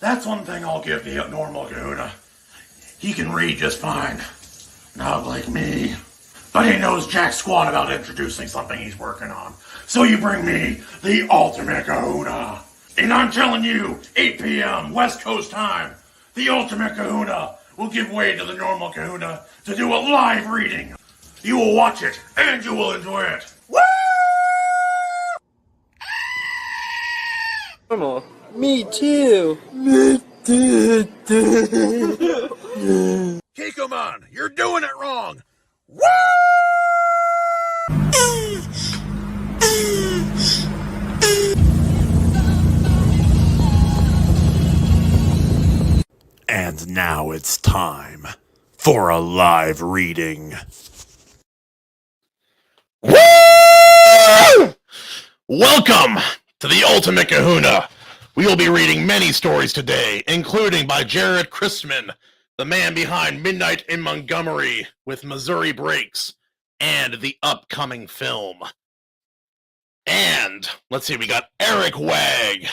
That's one thing I'll give the normal Kahuna. He can read just fine. Not like me. But he knows jack squat about introducing something he's working on. So you bring me the ultimate Kahuna. And I'm telling you, 8 p.m. West Coast time, the ultimate Kahuna will give way to the normal Kahuna to do a live reading. You will watch it, and you will enjoy it. Woo! Normal. Me too. Kikoman, you're doing it wrong. Woo! And now it's time for a live reading. Woo! Welcome to the Ultimate Kahuna. We will be reading many stories today, including by Jared Christman, the man behind Midnight in Montgomery with Missouri Breaks, and the upcoming film. And, let's see, we got Eric Wag.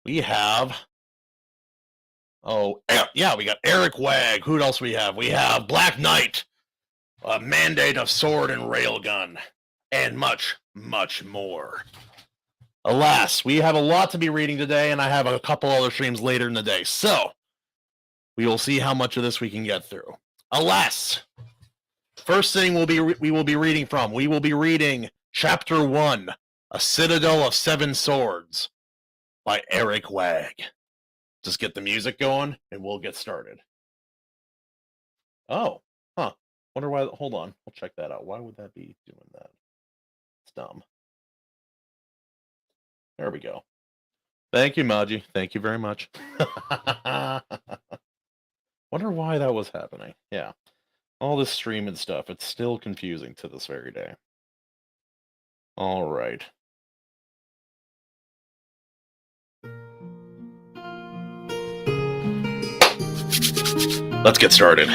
We have... we got Eric Wag. Who else we have? We have Black Knight, a Mandate of Sword and Railgun, and much, much more. Alas, we have a lot to be reading today, and I have a couple other streams later in the day, so we will see how much of this we can get through. Alas, first thing we will be reading from, we will be reading Chapter 1, A Citadel of Seven Swords, by Eric Wag. Just get the music going, and we'll get started. Oh, huh. Wonder why, hold on, we'll check that out. Why would that be doing that? It's dumb. There we go. Thank you, Maji. Thank you very much. Wonder why that was happening. Yeah. All this streaming stuff, it's still confusing to this very day. All right. Let's get started.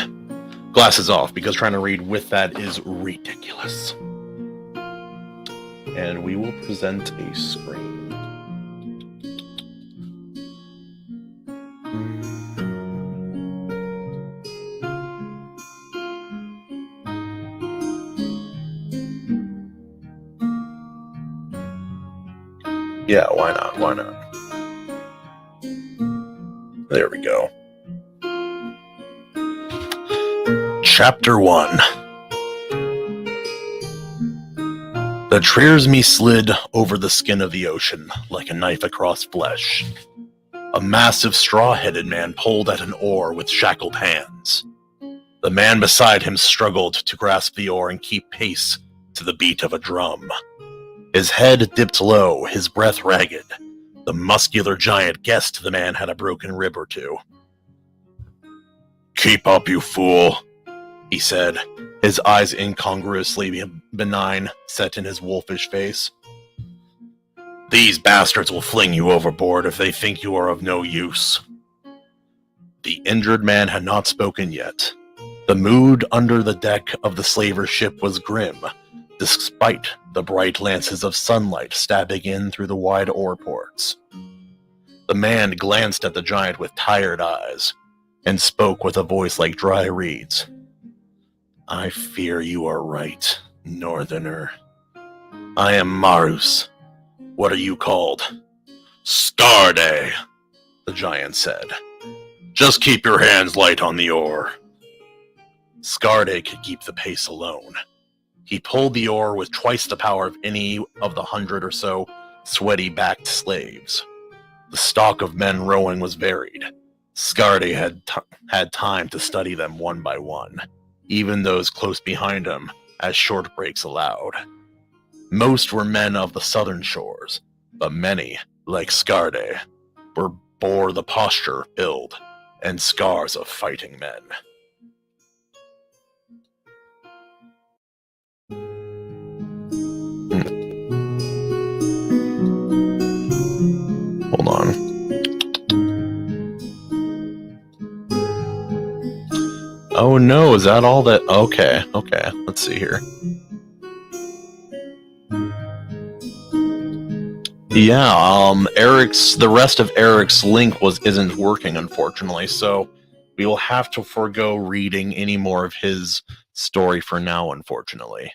Glasses off, because trying to read with that is ridiculous. And we will present a screen. Yeah, why not? Why not? There we go. Chapter 1. The Triersme slid over the skin of the ocean like a knife across flesh. A massive straw-headed man pulled at an oar with shackled hands. The man beside him struggled to grasp the oar and keep pace to the beat of a drum. His head dipped low, his breath ragged. The muscular giant guessed the man had a broken rib or two. "Keep up, you fool," he said, his eyes incongruously benign, set in his wolfish face. "These bastards will fling you overboard if they think you are of no use." The injured man had not spoken yet. The mood under the deck of the slaver ship was grim, despite the bright lances of sunlight stabbing in through the wide oar ports. The man glanced at the giant with tired eyes, and spoke with a voice like dry reeds. "I fear you are right, Northerner. I am Marus. What are you called?" "Scarday," the giant said. "Just keep your hands light on the oar." Scarday could keep the pace alone. He pulled the oar with twice the power of any of the 100 or so sweaty-backed slaves. The stock of men rowing was varied. Scarday had time to study them one by one, even those close behind him, as short breaks allowed. Most were men of the southern shores, but many, like Scarday, bore the posture, build, and scars of fighting men. Hold on. Oh no, is that all that? Okay, let's see here. Yeah, the rest of Eric's link isn't working, unfortunately, so we will have to forego reading any more of his story for now, unfortunately.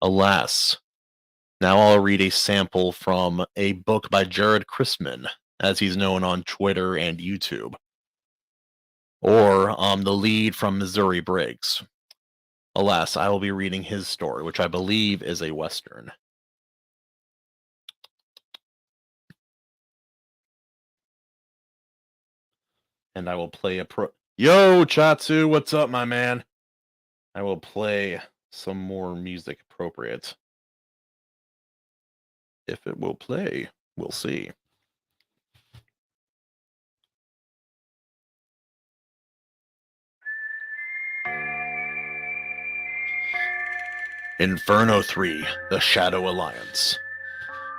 Alas, now I'll read a sample from a book by Jared Christman, as he's known on Twitter and YouTube. Or the lead from Missouri Briggs. Alas, I will be reading his story, which I believe is a Western. And I will play Yo, Chatsu, what's up, my man? I will play some more music appropriate. If it will play, we'll see. Inferno 3, The Shadow Alliance.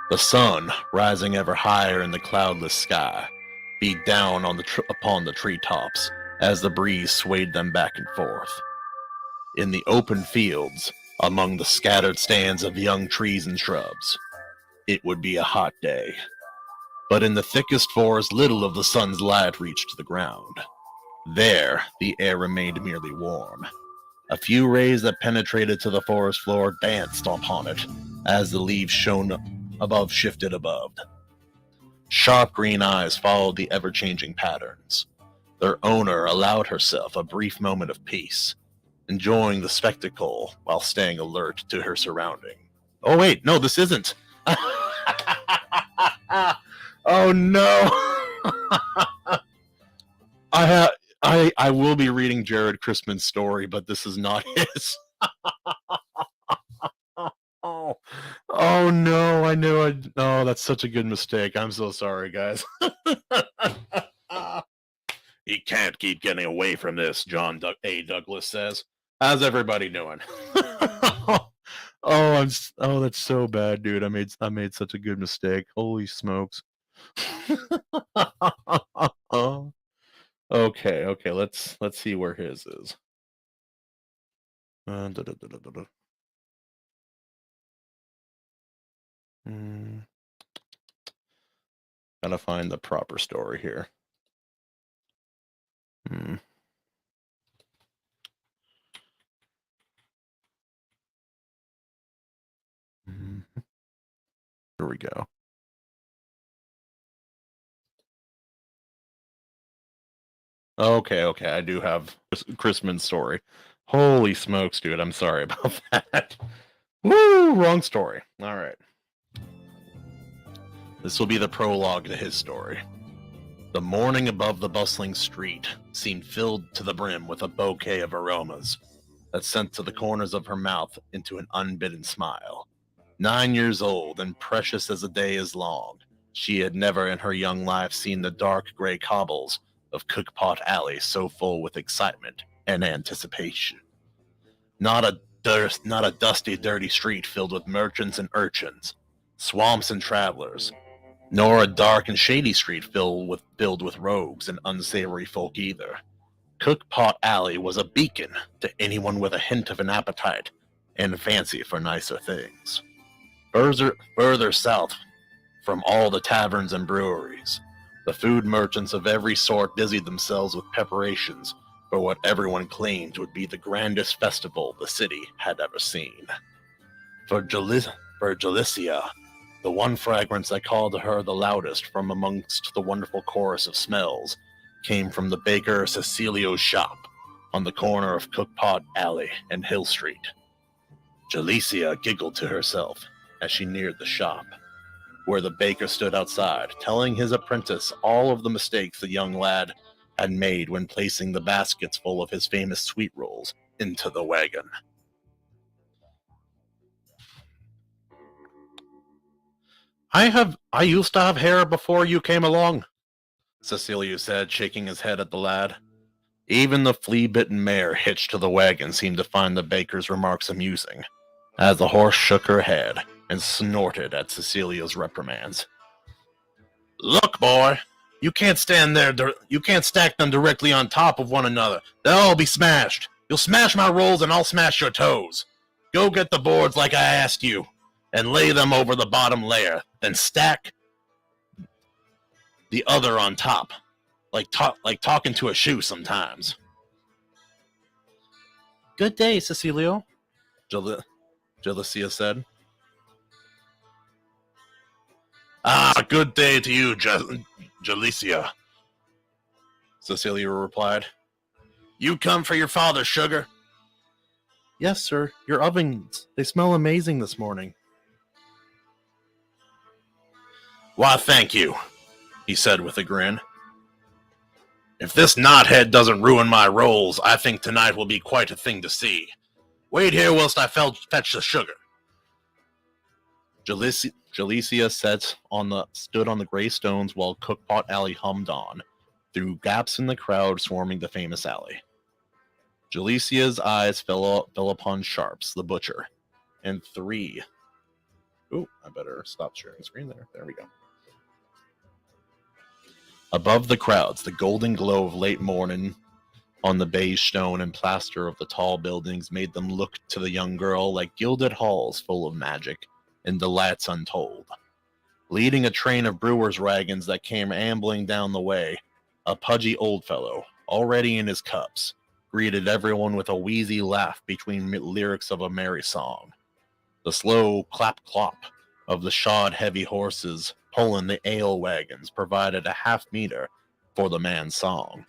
The sun, rising ever higher in the cloudless sky, beat down on upon the treetops as the breeze swayed them back and forth. In the open fields, among the scattered stands of young trees and shrubs, it would be a hot day. But in the thickest forest, little of the sun's light reached the ground. There, the air remained merely warm. A few rays that penetrated to the forest floor danced upon it as the leaves shone above shifted above. Sharp green eyes followed the ever-changing patterns. Their owner allowed herself a brief moment of peace, enjoying the spectacle while staying alert to her surrounding. Oh wait, no, this isn't. Oh no. I will be reading Jared Christman's story, but this is not his. Oh no, I knew I'd. Oh, that's such a good mistake. I'm so sorry, guys. He can't keep getting away from this, John A. Douglas says. How's everybody doing? Oh, that's so bad, dude. I made such a good mistake. Holy smokes. Okay, let's see where his is. Gotta find the proper story here. Here we go. Okay, I do have Christman's story. Holy smokes, dude, I'm sorry about that. Woo, wrong story. All right. This will be the prologue to his story. The morning above the bustling street seemed filled to the brim with a bouquet of aromas that sent to the corners of her mouth into an unbidden smile. 9 years old and precious as a day is long, she had never in her young life seen the dark gray cobbles of Cookpot Alley so full with excitement and anticipation. Not a dusty, dirty street filled with merchants and urchins, swamps and travelers, nor a dark and shady street filled with rogues and unsavory folk either. Cookpot Alley was a beacon to anyone with a hint of an appetite and a fancy for nicer things. Further south, from all the taverns and breweries, the food merchants of every sort busied themselves with preparations for what everyone claimed would be the grandest festival the city had ever seen. For Jalicia, the one fragrance that called to her the loudest from amongst the wonderful chorus of smells came from the baker Cecilio's shop on the corner of Cookpot Alley and Hill Street. Jalicia giggled to herself as she neared the shop, where the baker stood outside, telling his apprentice all of the mistakes the young lad had made when placing the baskets full of his famous sweet rolls into the wagon. I used to have hair before you came along, Cecilio said, shaking his head at the lad. Even the flea-bitten mare hitched to the wagon seemed to find the baker's remarks amusing, as the horse shook her head and snorted at Cecilio's reprimands. Look, boy, you can't stand there. You can't stack them directly on top of one another. They'll all be smashed. You'll smash my rolls and I'll smash your toes. Go get the boards like I asked you, and lay them over the bottom layer. Then stack, the other on top, like talking to a shoe sometimes. Good day, Cecilio, Jalicia said. Ah, good day to you, Jalicia, Cecilia replied. You come for your father's sugar? Yes, sir. Your ovens, they smell amazing this morning. Why, thank you, he said with a grin. If this knothead doesn't ruin my rolls, I think tonight will be quite a thing to see. Wait here whilst I fetch the sugar. Jalicia stood on the gray stones while Cookpot Alley hummed on, through gaps in the crowd swarming the famous alley. Jalicia's eyes fell upon Sharps, the butcher, and three. Ooh, I better stop sharing the screen there. There we go. Above the crowds, the golden glow of late morning on the beige stone and plaster of the tall buildings made them look to the young girl like gilded halls full of magic and delights untold. Leading a train of brewers' wagons that came ambling down the way, a pudgy old fellow, already in his cups, greeted everyone with a wheezy laugh between lyrics of a merry song. The slow clap-clop of the shod heavy horses pulling the ale wagons provided a half meter for the man's song.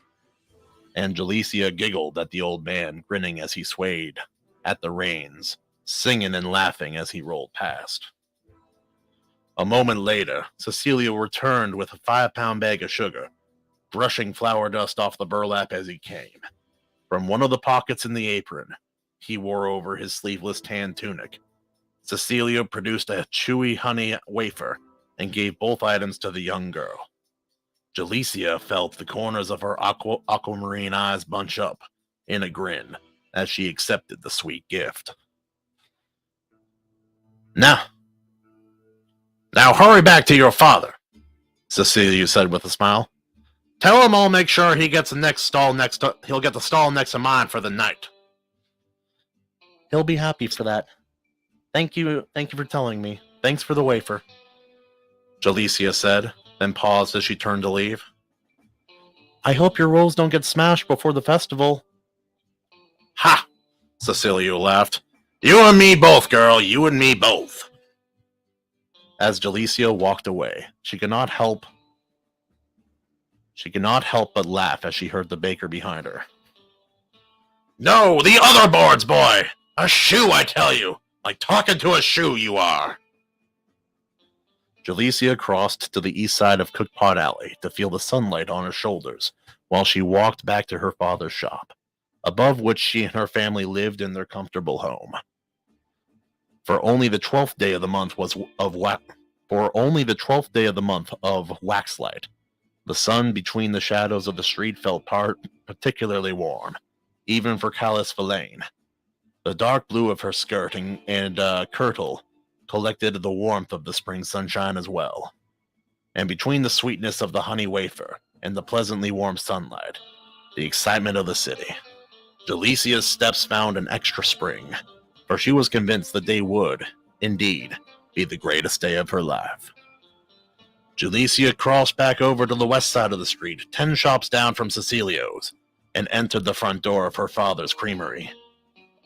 And Jalicia giggled at the old man, grinning as he swayed at the reins, singing and laughing as he rolled past. A moment later, Cecilia returned with a 5-pound bag of sugar, brushing flour dust off the burlap as he came. From one of the pockets in the apron he wore over his sleeveless tan tunic, Cecilia produced a chewy honey wafer and gave both items to the young girl. Jalicia felt the corners of her aquamarine eyes bunch up in a grin as she accepted the sweet gift. Now hurry back to your father, Cecilia said with a smile. Tell him I'll make sure he gets he'll get the stall next to mine for the night. He'll be happy for that. Thank you for telling me. Thanks for the wafer, Jalicia said, then paused as she turned to leave. I hope your rolls don't get smashed before the festival. Ha! Cecilia laughed. You and me both, girl. You and me both. As Jalicia walked away, she could not help but laugh as she heard the baker behind her. No, the other boards, boy! A shoe, I tell you! Like talking to a shoe, you are! Jalicia crossed to the east side of Cookpot Alley to feel the sunlight on her shoulders while she walked back to her father's shop, above which she and her family lived in their comfortable home. For only the 12th day of the month of waxlight, the sun between the shadows of the street felt particularly warm, even for Callus Verlaine. The dark blue of her skirt and kirtle collected the warmth of the spring sunshine as well. And between the sweetness of the honey wafer and the pleasantly warm sunlight, the excitement of the city, Jalicia's steps found an extra spring, for she was convinced the day would, indeed, be the greatest day of her life. Jalicia crossed back over to the west side of the street, 10 shops down from Cecilio's, and entered the front door of her father's creamery.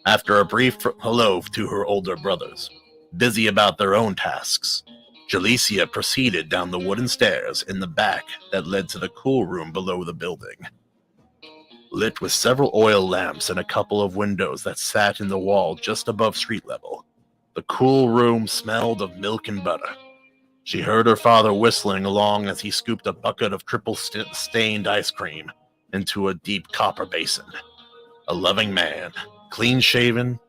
After a brief hello to her older brothers, busy about their own tasks, Jalicia proceeded down the wooden stairs in the back that led to the cool room below the building. Lit with several oil lamps and a couple of windows that sat in the wall just above street level, the cool room smelled of milk and butter. She heard her father whistling along as he scooped a bucket of triple-stained ice cream into a deep copper basin. A loving man, clean-shaven,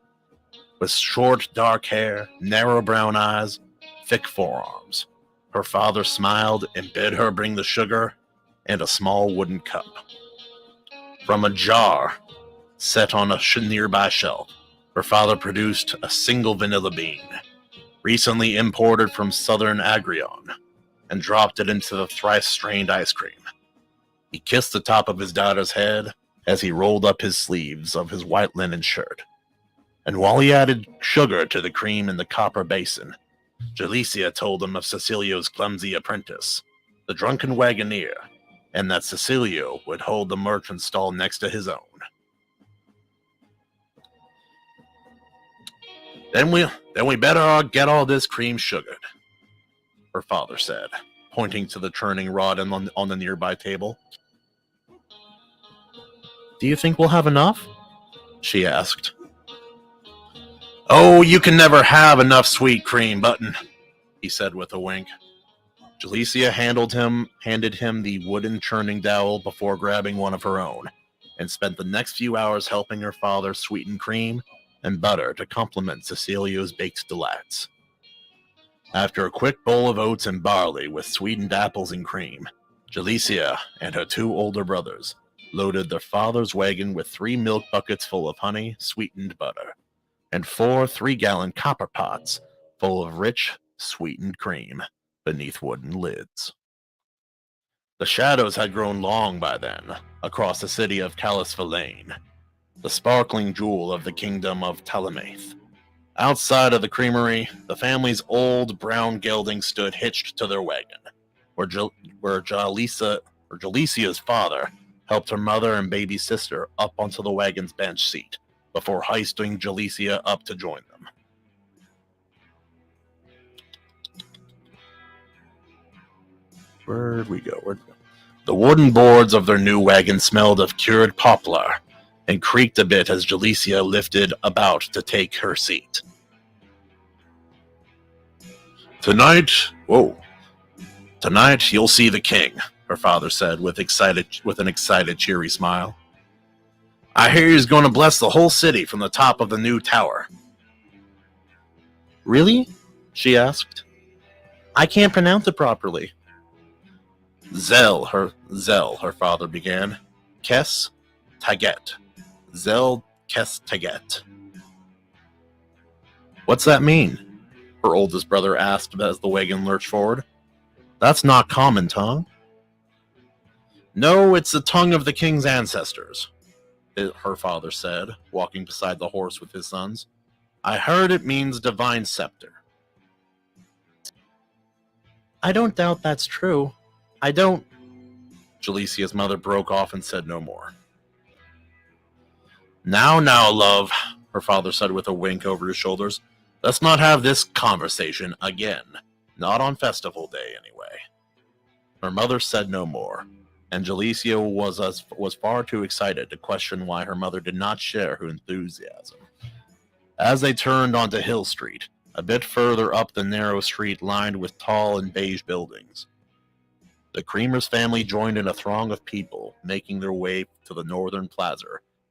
with short, dark hair, narrow brown eyes, thick forearms. Her father smiled and bid her bring the sugar and a small wooden cup. From a jar set on a nearby shelf, her father produced a single vanilla bean, recently imported from southern Agrion, and dropped it into the thrice-strained ice cream. He kissed the top of his daughter's head as he rolled up his sleeves of his white linen shirt. And while he added sugar to the cream in the copper basin, Jalicia told him of Cecilio's clumsy apprentice, the drunken wagoneer, and that Cecilio would hold the merchant stall next to his own. Then we better get all this cream sugared, her father said, pointing to the churning rod on the nearby table. Do you think we'll have enough? She asked. Oh, you can never have enough sweet cream, Button, he said with a wink. Jalicia handed him the wooden churning dowel before grabbing one of her own, and spent the next few hours helping her father sweeten cream and butter to complement Cecilio's baked delights. After a quick bowl of oats and barley with sweetened apples and cream, Jalicia and her 2 older brothers loaded their father's wagon with 3 milk buckets full of honey, sweetened butter, and 4 3-gallon copper pots full of rich, sweetened cream beneath wooden lids. The shadows had grown long by then across the city of Calisphilane, the sparkling jewel of the kingdom of Talamath. Outside of the creamery, the family's old brown gelding stood hitched to their wagon, where Jalicia's father helped her mother and baby sister up onto the wagon's bench seat before hoisting Jalicia up to join them. Where'd we go? The wooden boards of their new wagon smelled of cured poplar and creaked a bit as Jalicia lifted about to take her seat. Tonight you'll see the king, her father said with an excited, cheery smile. I hear he's going to bless the whole city from the top of the new tower. Really? She asked. I can't pronounce it properly. Zel, her father began. Kes Taget. Zel Kes Taget. What's that mean? Her oldest brother asked as the wagon lurched forward. That's not common tongue. No, it's the tongue of the king's ancestors, her father said, walking beside the horse with his sons. I heard it means divine scepter. I don't doubt that's true. I don't... Jalicia's mother broke off and said no more. Now, love, her father said with a wink over his shoulders. Let's not have this conversation again. Not on festival day, anyway. Her mother said no more, and Jalicia was far too excited to question why her mother did not share her enthusiasm. As they turned onto Hill Street, a bit further up the narrow street lined with tall and beige buildings, the Creamer's family joined in a throng of people making their way to the northern plaza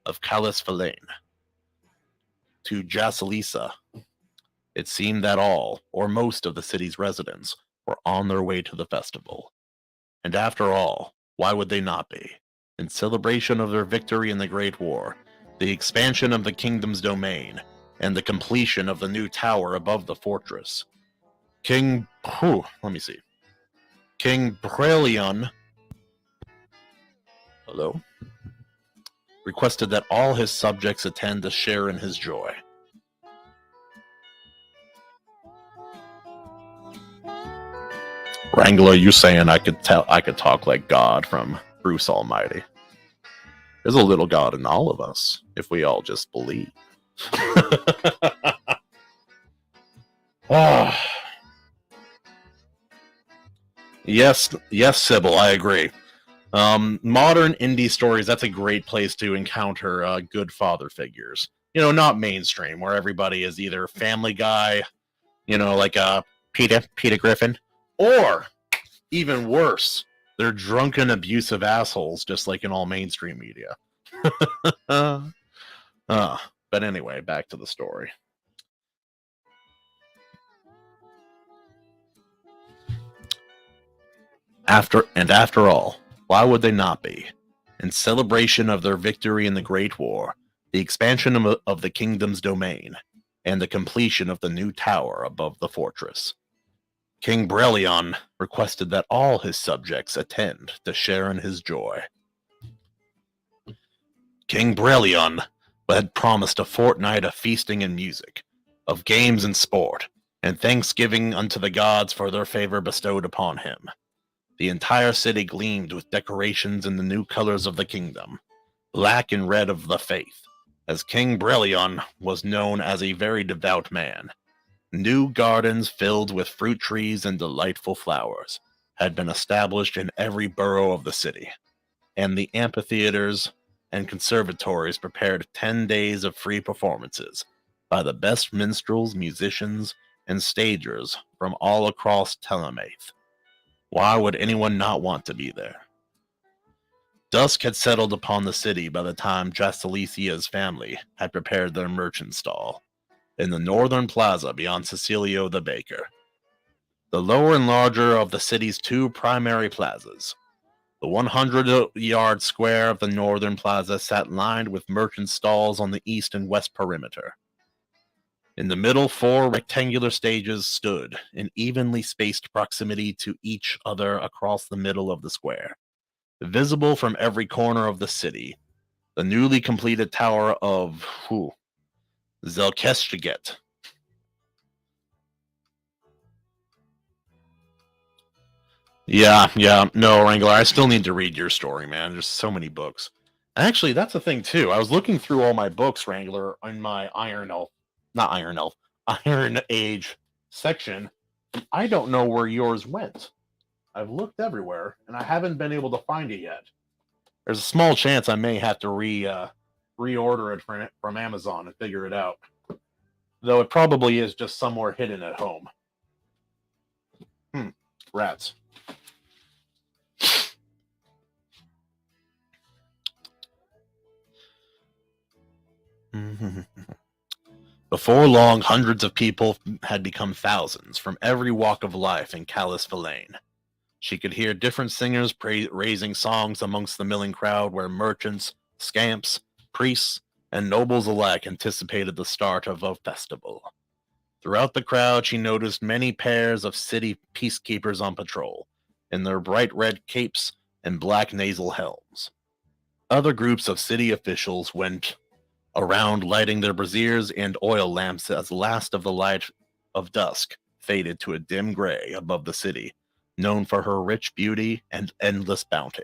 of Calisphilane. To Jasalisa, it seemed that all, or most of the city's residents, were on their way to the festival. And after all, why would they not be? In celebration of their victory in the Great War, the expansion of the kingdom's domain, and the completion of the new tower above the fortress, King Brelion requested that all his subjects attend to share in his joy. Wrangler, you saying I could talk like God from Bruce Almighty? There's a little God in all of us, if we all just believe. Oh. Yes, Sybil, I agree. Modern indie stories, that's a great place to encounter good father figures. Not mainstream, where everybody is either Family Guy, like Peter Griffin, or, even worse, they're drunken, abusive assholes, just like in all mainstream media. But anyway, back to the story. After all, why would they not be? In celebration of their victory in the Great War, the expansion of the kingdom's domain, and the completion of the new tower above the fortress, King Brelion requested that all his subjects attend to share in his joy. King Brelion had promised a fortnight of feasting and music, of games and sport, and thanksgiving unto the gods for their favor bestowed upon him. The entire city gleamed with decorations in the new colors of the kingdom, black and red of the faith, as King Brelion was known as a very devout man. New gardens filled with fruit trees and delightful flowers had been established in every borough of the city, and the amphitheaters and conservatories prepared 10 days of free performances by the best minstrels, musicians, and stagers from all across Telemath. Why would anyone not want to be there? Dusk had settled upon the city by the time Jasalicia's family had prepared their merchant stall in the northern plaza beyond Cecilio the baker. The lower and larger of the city's two primary plazas. The 100-yard square of the northern plaza sat lined with merchant stalls on the east and west perimeter. In the middle, 4 rectangular stages stood in evenly spaced proximity to each other across the middle of the square. Visible from every corner of the city, the newly completed tower of Zelkeshtiget. No, Wrangler, I still need to read your story, man. There's so many books. Actually, that's the thing, too. I was looking through all my books, Wrangler, in my IronAge section. I don't know where yours went. I've looked everywhere, and I haven't been able to find it yet. There's a small chance I may have to reorder it from Amazon and figure it out. Though it probably is just somewhere hidden at home. Rats. Before long, hundreds of people had become thousands from every walk of life in Callus Villain. She could hear different singers raising songs amongst the milling crowd where merchants, scamps, priests, and nobles alike anticipated the start of a festival. Throughout the crowd, she noticed many pairs of city peacekeepers on patrol, in their bright red capes and black nasal helms. Other groups of city officials went around lighting their braziers and oil lamps as the last of the light of dusk faded to a dim gray above the city, known for her rich beauty and endless bounty.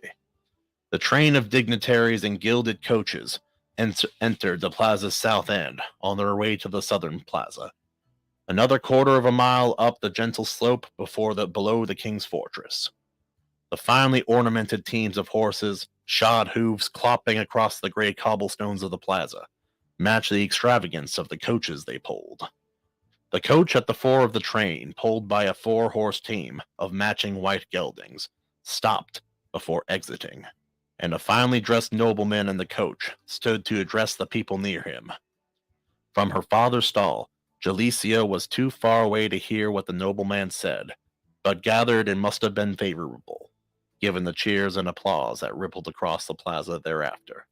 The train of dignitaries and gilded coaches entered the plaza's south end on their way to the southern plaza, another quarter of a mile up the gentle slope below the king's fortress. The finely ornamented teams of horses, shod hooves clopping across the gray cobblestones of the plaza, matched the extravagance of the coaches they pulled. The coach at the fore of the train, pulled by a 4-horse team of matching white geldings, stopped before exiting, and a finely dressed nobleman in the coach stood to address the people near him. From her father's stall, Jalicia was too far away to hear what the nobleman said, but gathered it must have been favorable, given the cheers and applause that rippled across the plaza thereafter.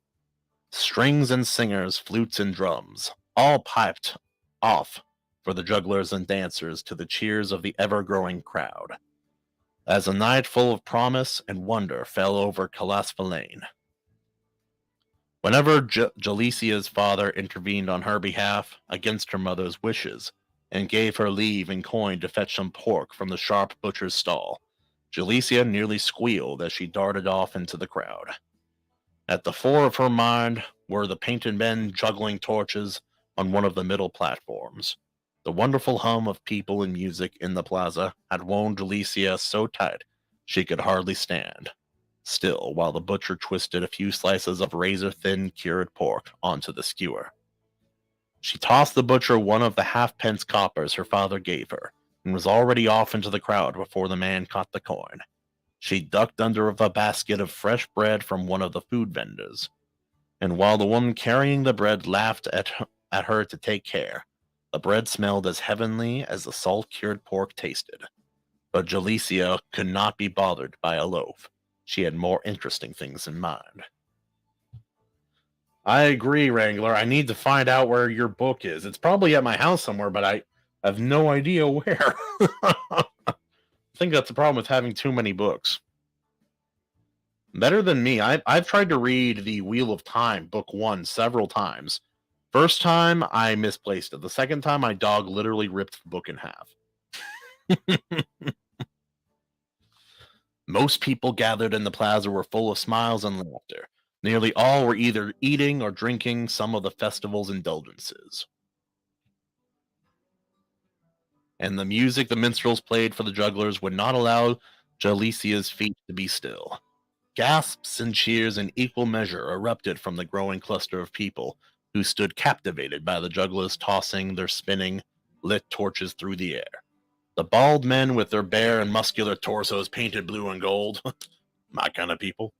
Strings and singers, flutes and drums, all piped off for the jugglers and dancers to the cheers of the ever-growing crowd, as a night full of promise and wonder fell over Calasphilane. Whenever Jalicia's father intervened on her behalf against her mother's wishes, and gave her leave in coin to fetch some pork from the sharp butcher's stall, Jalicia nearly squealed as she darted off into the crowd. At the fore of her mind were the painted men juggling torches on one of the middle platforms. The wonderful hum of people and music in the plaza had wound Jalicia so tight she could hardly stand still while the butcher twisted a few slices of razor-thin cured pork onto the skewer. She tossed the butcher one of the halfpence coppers her father gave her, and was already off into the crowd before the man caught the coin. She ducked under a basket of fresh bread from one of the food vendors, and while the woman carrying the bread laughed at her to take care, the bread smelled as heavenly as the salt-cured pork tasted. But Jalicia could not be bothered by a loaf. She had more interesting things in mind. I agree, Wrangler. I need to find out where your book is. It's probably at my house somewhere, but I have no idea where. I think that's the problem with having too many books. Better than me. I've tried to read The Wheel of Time, book 1, several times. First time, I misplaced it. The second time, my dog literally ripped the book in half. Most people gathered in the plaza were full of smiles and laughter. Nearly all were either eating or drinking some of the festival's indulgences. And the music the minstrels played for the jugglers would not allow Jalicia's feet to be still. Gasps and cheers in equal measure erupted from the growing cluster of people who stood captivated by the jugglers tossing their spinning, lit torches through the air. The bald men with their bare and muscular torsos painted blue and gold, my kind of people,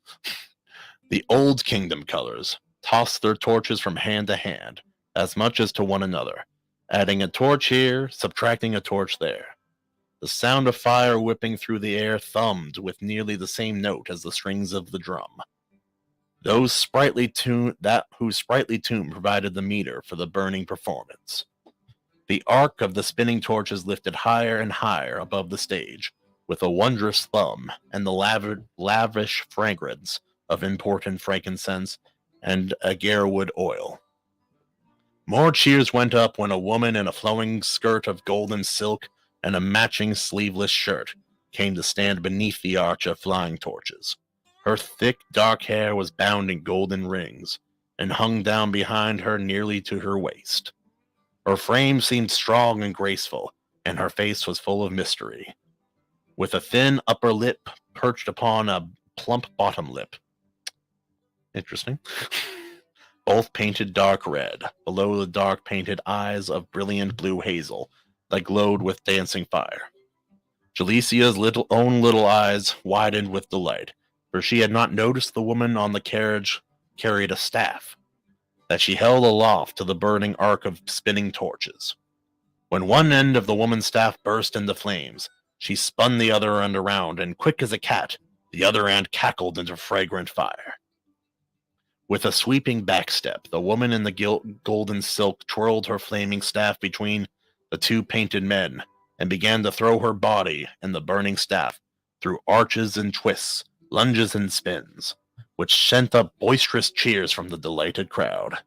the old kingdom colors, tossed their torches from hand to hand, as much as to one another, adding a torch here, subtracting a torch there. The sound of fire whipping through the air thrummed with nearly the same note as the strings of the drum. Whose sprightly tune provided the meter for the burning performance. The arc of the spinning torches lifted higher and higher above the stage, with a wondrous thrum and the lavish fragrance of imported frankincense and agarwood oil. More cheers went up when a woman in a flowing skirt of golden silk and a matching sleeveless shirt came to stand beneath the arch of flying torches. Her thick, dark hair was bound in golden rings and hung down behind her nearly to her waist. Her frame seemed strong and graceful, and her face was full of mystery, with a thin upper lip perched upon a plump bottom lip. Interesting. Both painted dark red, below the dark painted eyes of brilliant blue hazel that glowed with dancing fire. Jalicia's own little eyes widened with delight, for she had not noticed the woman on the carriage carried a staff that she held aloft to the burning arc of spinning torches. When one end of the woman's staff burst into flames, she spun the other end around, and quick as a cat, the other end cackled into fragrant fire. With a sweeping backstep, the woman in the golden silk twirled her flaming staff between the two painted men and began to throw her body and the burning staff through arches and twists, lunges and spins, which sent up boisterous cheers from the delighted crowd.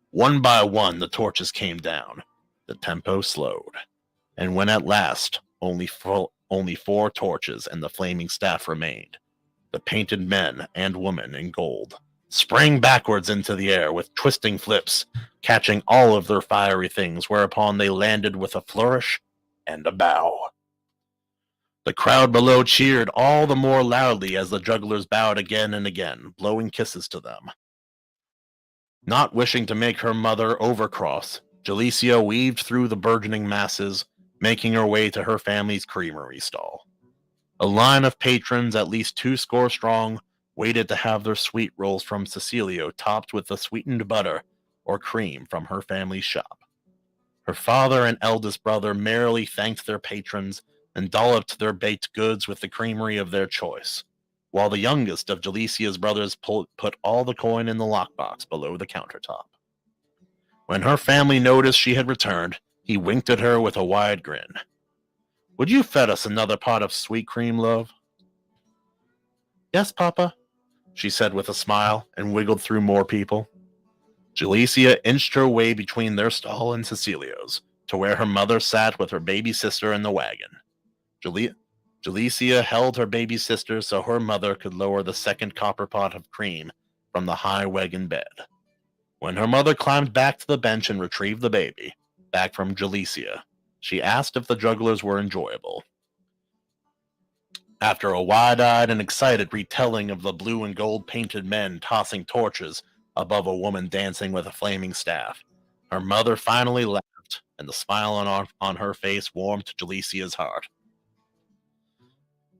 One by one, the torches came down. The tempo slowed, and when at last only 4 torches and the flaming staff remained, the painted men and woman in gold sprang backwards into the air with twisting flips, catching all of their fiery things, whereupon they landed with a flourish and a bow. The crowd below cheered all the more loudly as the jugglers bowed again and again, blowing kisses to them. Not wishing to make her mother overcross, Jalicia weaved through the burgeoning masses, making her way to her family's creamery stall. A line of patrons, at least 20 strong, waited to have their sweet rolls from Cecilio topped with the sweetened butter or cream from her family's shop. Her father and eldest brother merrily thanked their patrons and dolloped their baked goods with the creamery of their choice, while the youngest of Jalicia's brothers put all the coin in the lockbox below the countertop. When her family noticed she had returned, he winked at her with a wide grin. "Would you fed us another pot of sweet cream, love?" "Yes, Papa," she said with a smile, and wiggled through more people. Jalicia inched her way between their stall and Cecilio's, to where her mother sat with her baby sister in the wagon. Jalicia held her baby sister so her mother could lower the second copper pot of cream from the high wagon bed. When her mother climbed back to the bench and retrieved the baby, back from Jalicia, she asked if the jugglers were enjoyable. After a wide-eyed and excited retelling of the blue and gold painted men tossing torches above a woman dancing with a flaming staff, her mother finally laughed, and the smile on her face warmed Jalicia's heart.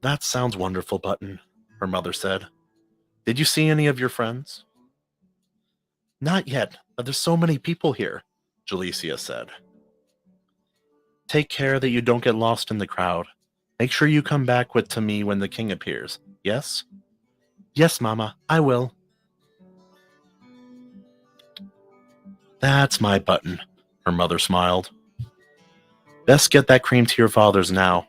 "That sounds wonderful, Button," her mother said. "Did you see any of your friends?" "Not yet, but there's so many people here," Jalicia said. "Take care that you don't get lost in the crowd. Make sure you come back to me when the king appears, yes?" "Yes, Mama, I will." "That's my Button," her mother smiled. "Best get that cream to your father's now."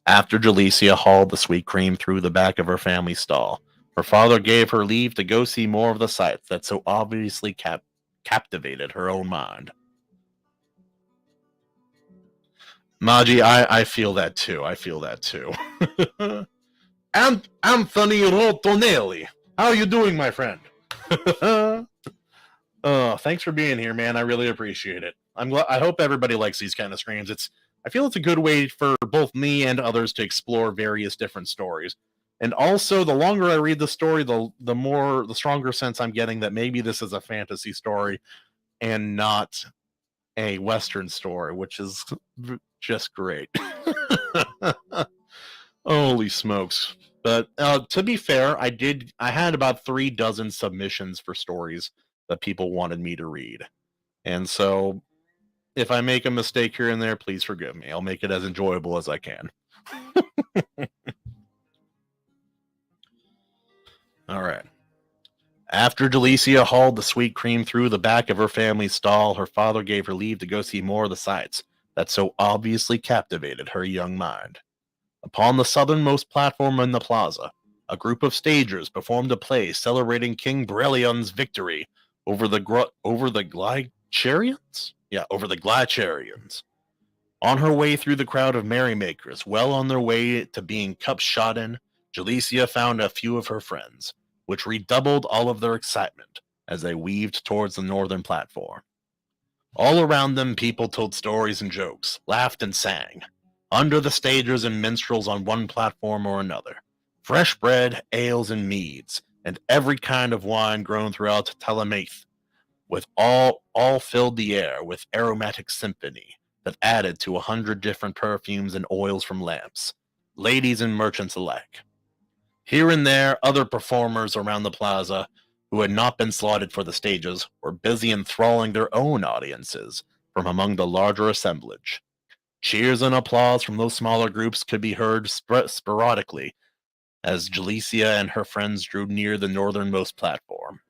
After Jalicia hauled the sweet cream through the back of her family stall, her father gave her leave to go see more of the sights that so obviously captivated her own mind. Maji, I feel that too. I feel that too. Anthony Rotonelli. How are you doing, my friend? Thanks for being here, man. I really appreciate it. I hope everybody likes these kind of streams. I feel it's a good way for both me and others to explore various different stories. And also, the longer I read the story, the stronger sense I'm getting that maybe this is a fantasy story and not a Western story, which is just great. Holy smokes. But to be fair, I had about 36 submissions for stories that people wanted me to read. And so if I make a mistake here and there, please forgive me. I'll make it as enjoyable as I can. All right. After Jalicia hauled the sweet cream through the back of her family's stall, her father gave her leave to go see more of the sights that so obviously captivated her young mind. Upon the southernmost platform in the plaza, a group of stagers performed a play celebrating King Brellion's victory over the Glycerians? Yeah, over the Glycerians. On her way through the crowd of merrymakers, well on their way to being cup shot in, Jalicia found a few of her friends, which redoubled all of their excitement as they weaved towards the northern platform. All around them, people told stories and jokes, laughed and sang. Under the stagers and minstrels on one platform or another, fresh bread, ales, and meads, and every kind of wine grown throughout Telemath, with all filled the air with aromatic symphony that added to 100 different perfumes and oils from lamps, ladies and merchants alike. Here and there, other performers around the plaza, who had not been slotted for the stages, were busy enthralling their own audiences from among the larger assemblage. Cheers and applause from those smaller groups could be heard sporadically as Jalicia and her friends drew near the northernmost platform.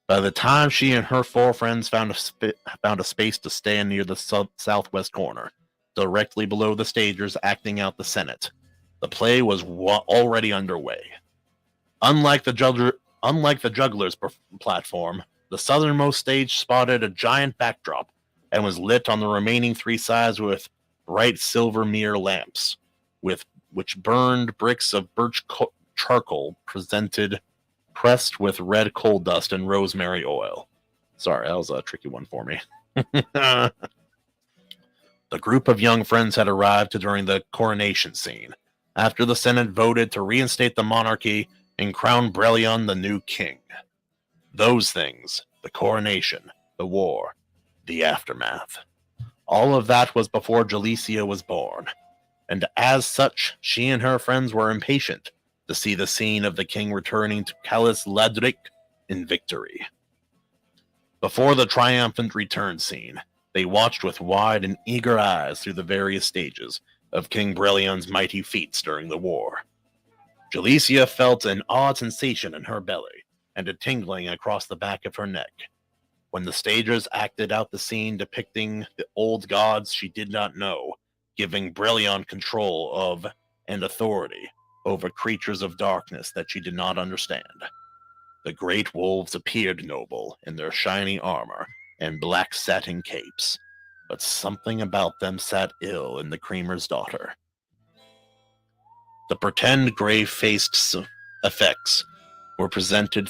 By the time she and her 4 friends found a space to stand near the southwest corner, directly below the stagers acting out the Senate, the play was already underway. Unlike the juggler's platform, the southernmost stage spotted a giant backdrop and was lit on the remaining 3 sides with bright silver mirror lamps, which burned bricks of birch charcoal pressed with red coal dust and rosemary oil. Sorry, that was a tricky one for me. The group of young friends had arrived during the coronation scene, after the Senate voted to reinstate the monarchy and crown Brellion the new king. Those things, the coronation, the war, the aftermath. All of that was before Jalicia was born, and as such, she and her friends were impatient to see the scene of the king returning to Calis Ladric in victory. Before the triumphant return scene, they watched with wide and eager eyes through the various stages of King Brellion's mighty feats during the war. Jalicia felt an odd sensation in her belly and a tingling across the back of her neck. When the stagers acted out the scene depicting the old gods she did not know, giving Brellion control of and authority over creatures of darkness that she did not understand. The great wolves appeared noble in their shiny armor and black satin capes, but something about them sat ill in the creamer's daughter. The pretend grave-faced effects were presented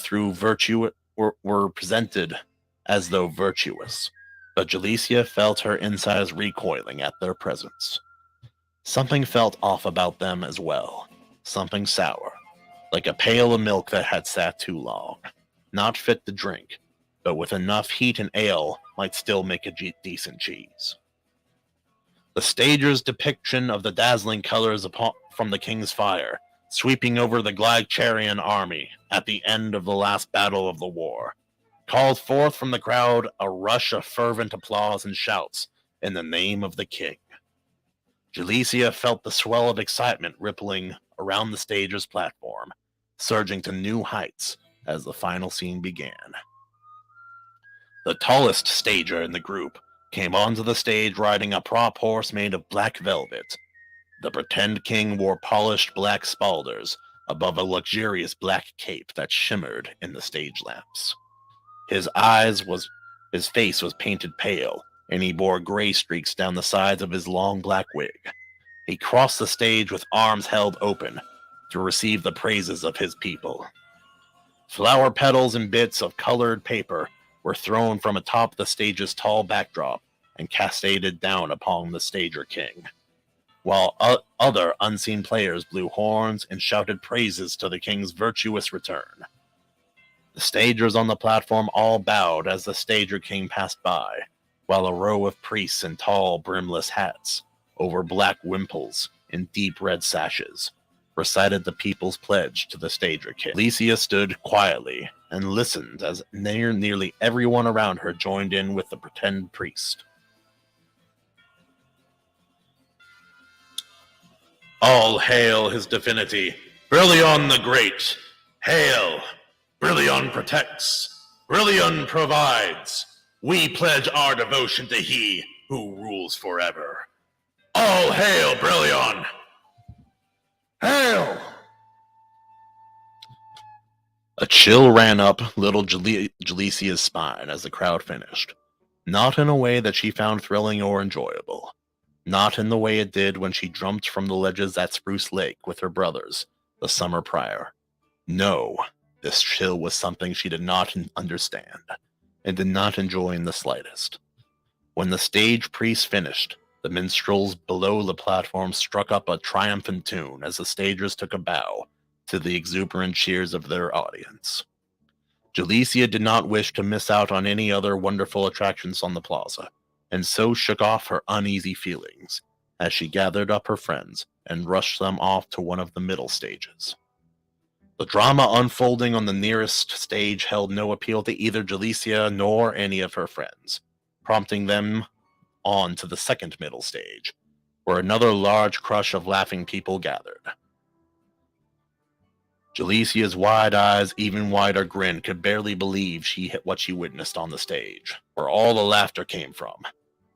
as though virtuous, but Jalicia felt her insides recoiling at their presence. Something felt off about them as well, something sour, like a pail of milk that had sat too long, not fit to drink, but with enough heat and ale might still make a decent cheese. The stager's depiction of the dazzling colors from the king's fire, sweeping over the Glycerian army at the end of the last battle of the war, called forth from the crowd a rush of fervent applause and shouts in the name of the king. Jalicia felt the swell of excitement rippling around the stager's platform, surging to new heights as the final scene began. The tallest stager in the group came onto the stage riding a prop horse made of black velvet. The pretend king wore polished black spalders above a luxurious black cape that shimmered in the stage lamps. His face was painted pale, and he bore gray streaks down the sides of his long black wig. He crossed the stage with arms held open, to receive the praises of his people. Flower petals and bits of colored paper were thrown from atop the stage's tall backdrop and cascaded down upon the stager king, while other unseen players blew horns and shouted praises to the king's virtuous return. The stagers on the platform all bowed as the stager king passed by, while a row of priests in tall, brimless hats, over black wimples and deep red sashes, recited the people's pledge to the stager king. Alicia stood quietly and listened as nearly everyone around her joined in with the pretend priest. All hail his divinity, Brillion the Great! Hail! Brillion protects! Brillion provides! We pledge our devotion to he who rules forever. All hail Brillion! Hail! A chill ran up little Jalicia's spine as the crowd finished, not in a way that she found thrilling or enjoyable. Not in the way it did when she jumped from the ledges at Spruce Lake with her brothers the summer prior. No, this chill was something she did not understand, and did not enjoy in the slightest. When the stage priest finished, the minstrels below the platform struck up a triumphant tune as the stagers took a bow to the exuberant cheers of their audience. Jalicia did not wish to miss out on any other wonderful attractions on the plaza, and so shook off her uneasy feelings as she gathered up her friends and rushed them off to one of the middle stages. The drama unfolding on the nearest stage held no appeal to either Jalicia nor any of her friends, prompting them on to the second middle stage, where another large crush of laughing people gathered. Jalicia's wide eyes, even wider grin, could barely believe what she witnessed on the stage, where all the laughter came from.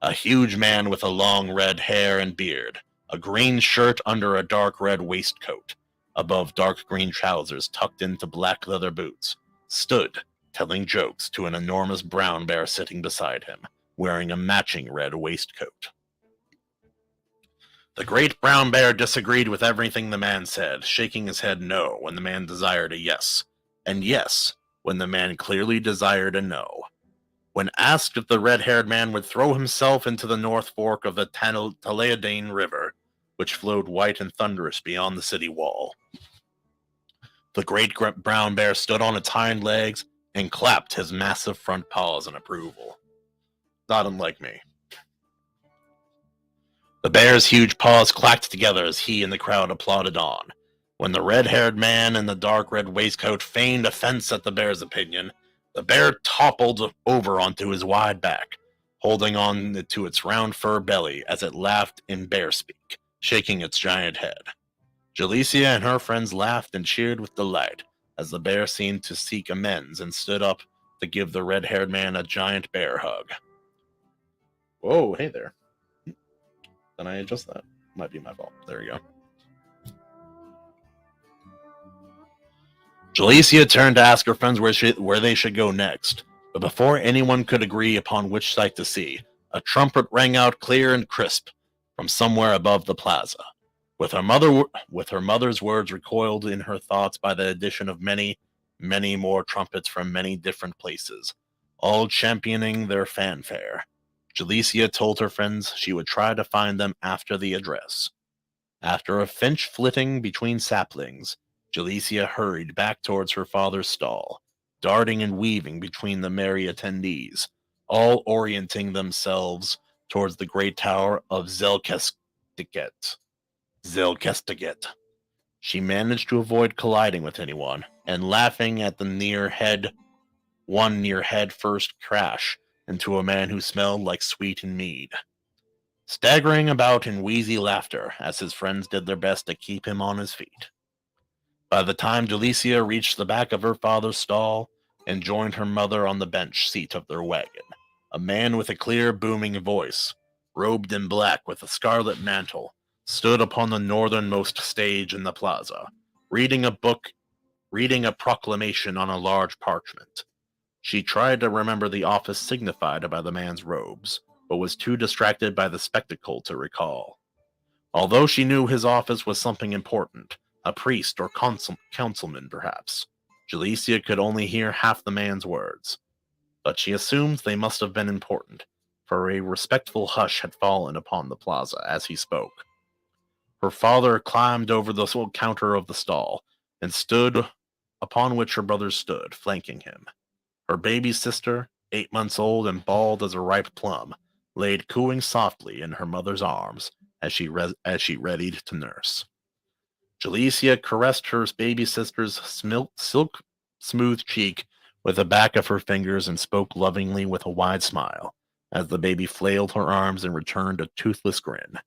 A huge man with a long red hair and beard, a green shirt under a dark red waistcoat, above dark green trousers tucked into black leather boots, stood telling jokes to an enormous brown bear sitting beside him, wearing a matching red waistcoat. The great brown bear disagreed with everything the man said, shaking his head no when the man desired a yes, and yes when the man clearly desired a no. When asked if the red-haired man would throw himself into the north fork of the Talaeadane River, which flowed white and thunderous beyond the city wall, the great brown bear stood on its hind legs and clapped his massive front paws in approval. Not unlike me. The bear's huge paws clacked together as he and the crowd applauded on. When the red-haired man in the dark red waistcoat feigned offense at the bear's opinion, the bear toppled over onto his wide back, holding on to its round fur belly as it laughed in bear speak, shaking its giant head. Jalicia and her friends laughed and cheered with delight as the bear seemed to seek amends and stood up to give the red-haired man a giant bear hug. Whoa, hey there. Can I adjust that? Might be my fault. There we go. Jalicia turned to ask her friends where they should go next, but before anyone could agree upon which sight to see, a trumpet rang out clear and crisp from somewhere above the plaza. With her mother's words recoiled in her thoughts by the addition of many, many more trumpets from many different places, all championing their fanfare. Jalicia told her friends she would try to find them after the address. After a finch flitting between saplings, Jalicia hurried back towards her father's stall, darting and weaving between the merry attendees, all orienting themselves towards the great tower of Zelkestiget. She managed to avoid colliding with anyone, and laughing at the near head first crash into a man who smelled like sweet and mead, staggering about in wheezy laughter as his friends did their best to keep him on his feet. By the time Jalicia reached the back of her father's stall and joined her mother on the bench seat of their wagon, a man with a clear, booming voice, robed in black with a scarlet mantle, stood upon the northernmost stage in the plaza, reading a proclamation on a large parchment. She tried to remember the office signified by the man's robes, but was too distracted by the spectacle to recall. Although she knew his office was something important, a priest or councilman perhaps. Jalecia could only hear half the man's words, but she assumed they must have been important, for a respectful hush had fallen upon the plaza as he spoke. Her father climbed over the counter of the stall, and stood upon which her brothers stood, flanking him. Her baby sister, 8 months old and bald as a ripe plum, laid cooing softly in her mother's arms as she readied to nurse. Jalecia caressed her baby sister's silk smooth cheek with the back of her fingers and spoke lovingly with a wide smile, as the baby flailed her arms and returned a toothless grin,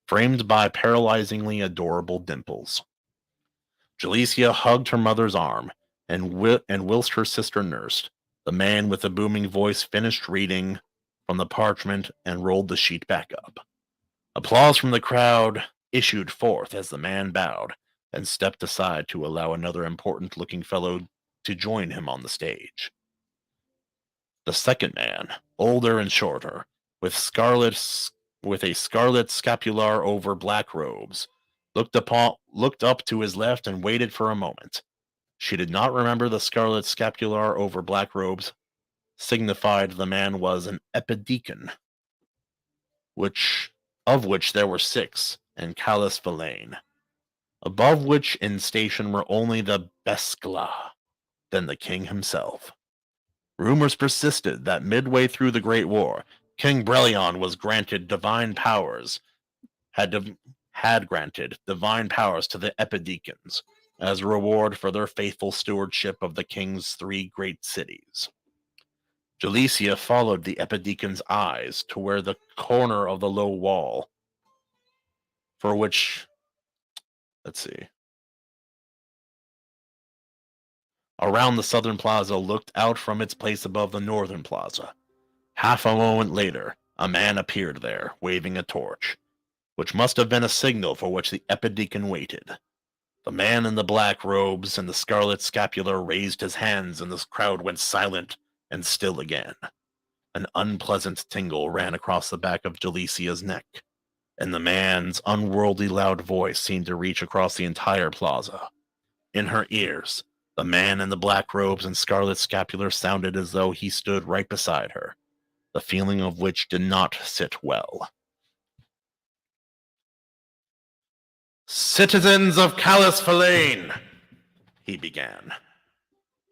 framed by paralyzingly adorable dimples. Jalecia hugged her mother's arm, and whilst her sister nursed, the man with the booming voice finished reading from the parchment and rolled the sheet back up. Applause from the crowd issued forth as the man bowed and stepped aside to allow another important-looking fellow to join him on the stage. The second man, older and shorter, with a scarlet scapular over black robes, looked up to his left and waited for a moment. She did not remember the scarlet scapular over black robes signified the man was an epideacon, of which there were 6, in Callus Villain, above which in station were only the Bescla, then the king himself. Rumors persisted that midway through the Great War, King Brelion was granted divine powers, had granted divine powers to the epideacons, as a reward for their faithful stewardship of the king's 3 great cities. Jalecia followed the epideacon's eyes to where the corner of the low wall, for which, around the southern plaza looked out from its place above the northern plaza. Half a moment later, a man appeared there, waving a torch, which must have been a signal for which the epideacon waited. The man in the black robes and the scarlet scapular raised his hands, and the crowd went silent and still again. An unpleasant tingle ran across the back of Jalecia's neck, and the man's unworldly loud voice seemed to reach across the entire plaza. In her ears, the man in the black robes and scarlet scapular sounded as though he stood right beside her, the feeling of which did not sit well. "Citizens of Callus Villain," he began.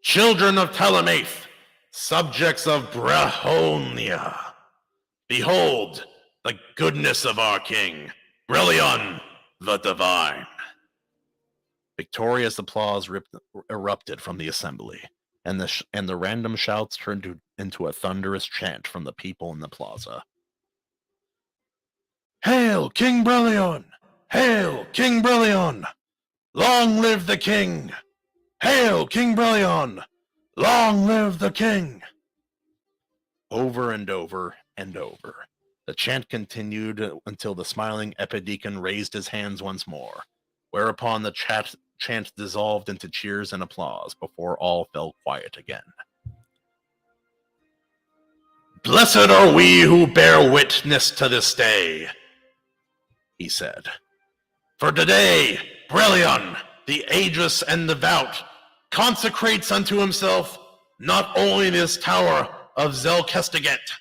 "Children of Telemath, subjects of Brahonia, behold the goodness of our king, Brelion the Divine." Victorious applause erupted from the assembly, and the random shouts turned into a thunderous chant from the people in the plaza. "Hail, King Brelion! Hail, King Brelion! Long live the king! Hail, King Brelion! Long live the king!" Over and over and over, the chant continued until the smiling epideacon raised his hands once more, whereupon the chant dissolved into cheers and applause before all fell quiet again. "Blessed are we who bear witness to this day," he said. "For today, Brelion, the aegis and devout, consecrates unto himself not only this tower of Zelkestiget,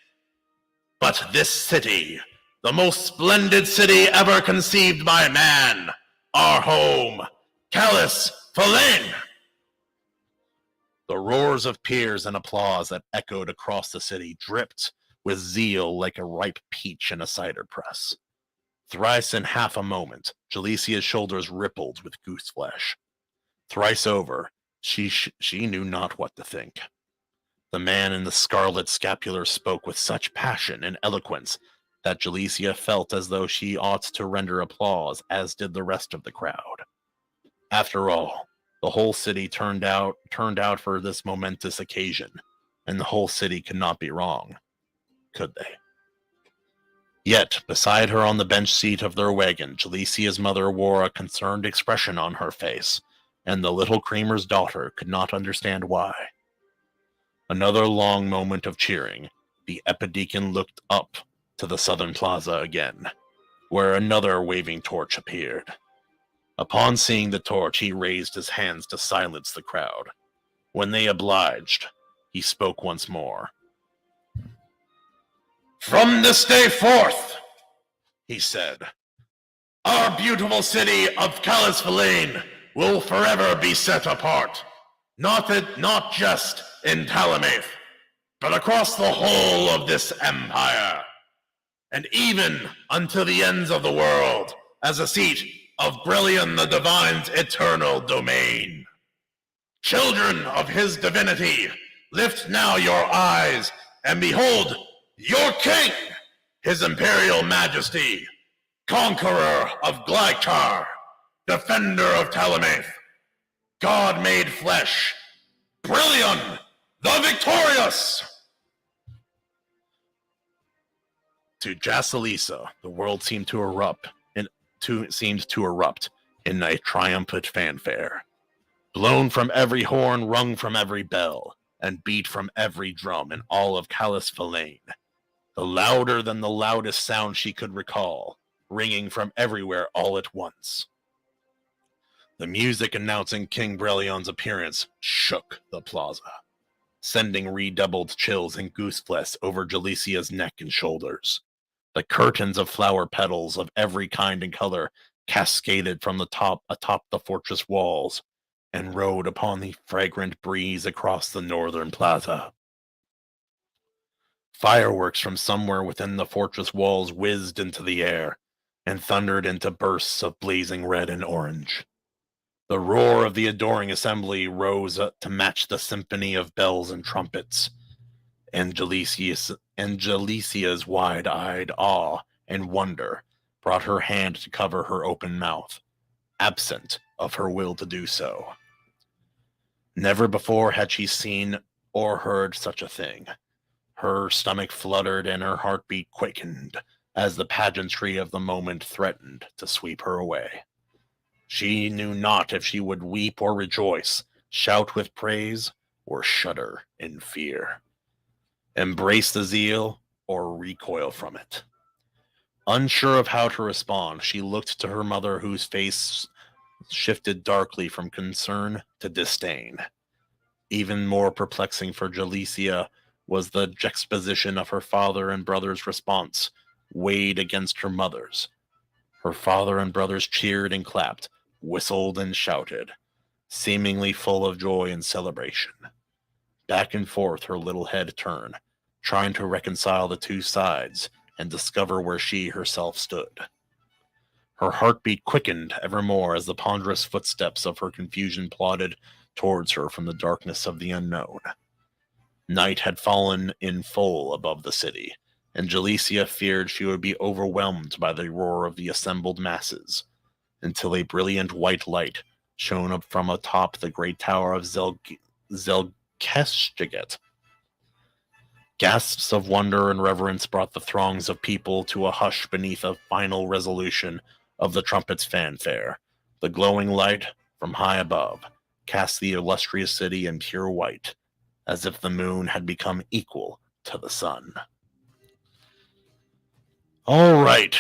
but this city, the most splendid city ever conceived by man, our home, Callus Villain." The roars of peers and applause that echoed across the city dripped with zeal like a ripe peach in a cider press. Thrice in half a moment, Jalecia's shoulders rippled with goose flesh. Thrice over, she knew not what to think. The man in the scarlet scapular spoke with such passion and eloquence that Jalecia felt as though she ought to render applause, as did the rest of the crowd. After all, the whole city turned out for this momentous occasion, and the whole city could not be wrong, could they? Yet, beside her on the bench seat of their wagon, Jalecia's mother wore a concerned expression on her face, and the little creamer's daughter could not understand why. Another long moment of cheering, the epideacon looked up to the southern plaza again, where another waving torch appeared. Upon seeing the torch, he raised his hands to silence the crowd. When they obliged, he spoke once more. "From this day forth," he said, "our beautiful city of Calisphilane will forever be set apart, not just in Talamath, but across the whole of this empire, and even unto the ends of the world, as a seat of Brillian the Divine's eternal domain. Children of his divinity, lift now your eyes, and behold your king, his imperial majesty, conqueror of Glycar, defender of Talamath, God made flesh, Brillian the victorious!" To Jasalisa, the world seemed to erupt in a triumphant fanfare. Blown from every horn, rung from every bell, and beat from every drum in all of Calisphilane. The louder than the loudest sound she could recall, ringing from everywhere all at once. The music announcing King Brellion's appearance shook the plaza, sending redoubled chills and gooseflesh over Jalicia's neck and shoulders. The curtains of flower petals of every kind and color cascaded from the top atop the fortress walls and rode upon the fragrant breeze across the northern plaza. Fireworks from somewhere within the fortress walls whizzed into the air and thundered into bursts of blazing red and orange. The roar of the adoring assembly rose to match the symphony of bells and trumpets, and Jalicia's wide-eyed awe and wonder brought her hand to cover her open mouth, absent of her will to do so. Never before had she seen or heard such a thing. Her stomach fluttered and her heartbeat quickened as the pageantry of the moment threatened to sweep her away. She knew not if she would weep or rejoice, shout with praise, or shudder in fear. Embrace the zeal or recoil from it. Unsure of how to respond, she looked to her mother, whose face shifted darkly from concern to disdain. Even more perplexing for Jalicia was the juxtaposition of her father and brother's response, weighed against her mother's. Her father and brothers cheered and clapped, whistled and shouted, seemingly full of joy and celebration. Back and forth her little head turned, trying to reconcile the two sides and discover where she herself stood. Her heartbeat quickened evermore as the ponderous footsteps of her confusion plodded towards her from the darkness of the unknown. Night had fallen in full above the city, and Jalicia feared she would be overwhelmed by the roar of the assembled masses, until a brilliant white light shone up from atop the great tower of Zelkeshtiget. Gasps of wonder and reverence brought the throngs of people to a hush beneath a final resolution of the trumpet's fanfare. The glowing light from high above cast the illustrious city in pure white, as if the moon had become equal to the sun. All right.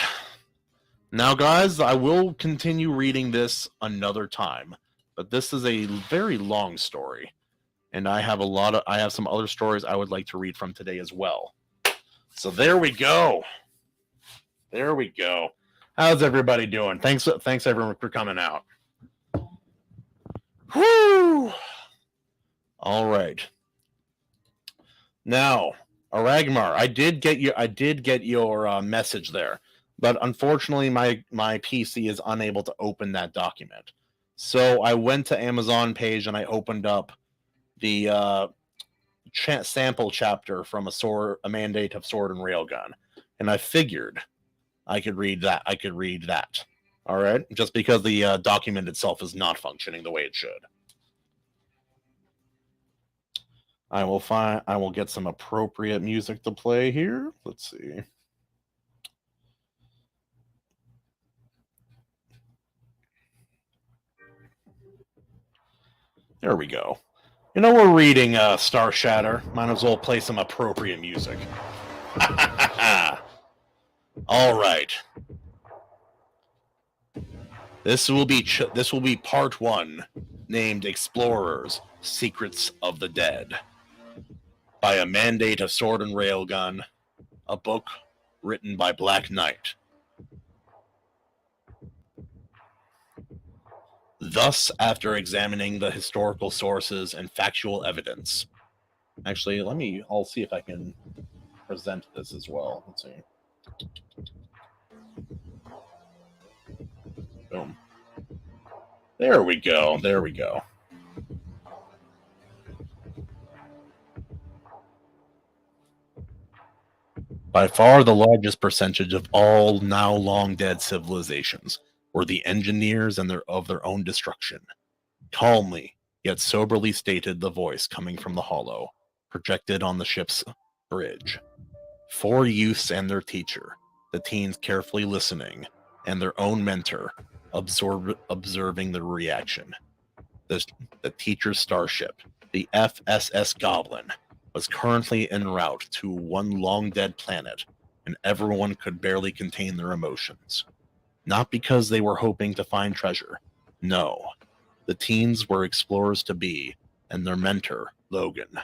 Now, guys, I will continue reading this another time, but this is a very long story, and I have some other stories I would like to read from today as well. So there we go. There we go. How's everybody doing? Thanks everyone for coming out. Whoo! All right. Now, Aragmar, I did get your message there, but unfortunately my PC is unable to open that document. So I went to Amazon page and I opened up the sample chapter from a Mandate of Sword and Railgun, and I figured I could read that. All right, just because the document itself is not functioning the way it should. I will get some appropriate music to play here. Let's see. There we go. You know, we're reading Star Shatter. Might as well play some appropriate music. All right. This will be part 1, named Explorers: Secrets of the Dead, by a mandate of Sword and Railgun, a book written by Black Knight. Thus, after examining the historical sources and factual evidence, actually, I'll see if I can present this as well. Let's see. Boom. There we go. There we go. By far the largest percentage of all now long dead civilizations were the engineers of their own destruction. Calmly, yet soberly stated the voice coming from the hollow, projected on the ship's bridge. 4 youths and their teacher, the teens carefully listening, and their own mentor, observing the reaction. The teacher's starship, the FSS Goblin, was currently en route to one long-dead planet, and everyone could barely contain their emotions. Not because they were hoping to find treasure. No. The teens were explorers to be, and their mentor, Logan,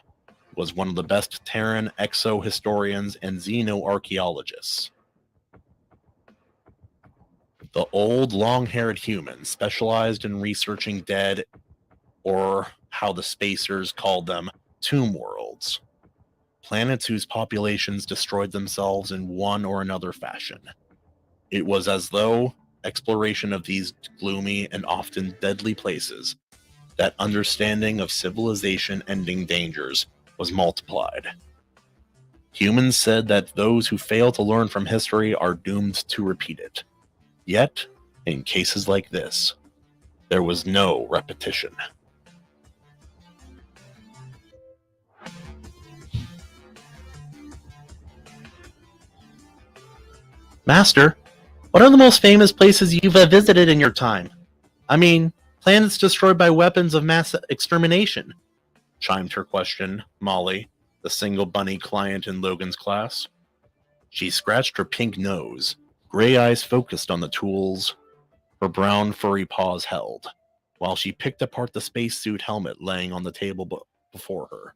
was one of the best Terran exo-historians and xenoarchaeologists. The old, long-haired human specialized in researching dead, or how the spacers called them, tomb worlds. Planets whose populations destroyed themselves in one or another fashion. It was as though exploration of these gloomy and often deadly places, that understanding of civilization-ending dangers, was multiplied. Humans said that those who fail to learn from history are doomed to repeat it. Yet, in cases like this, there was no repetition. Master, what are the most famous places you've visited in your time? I mean, planets destroyed by weapons of mass extermination, chimed her question Molly, the single bunny client in Logan's class. She scratched her pink nose, gray eyes focused on the tools her brown furry paws held, while she picked apart the spacesuit helmet laying on the table before her.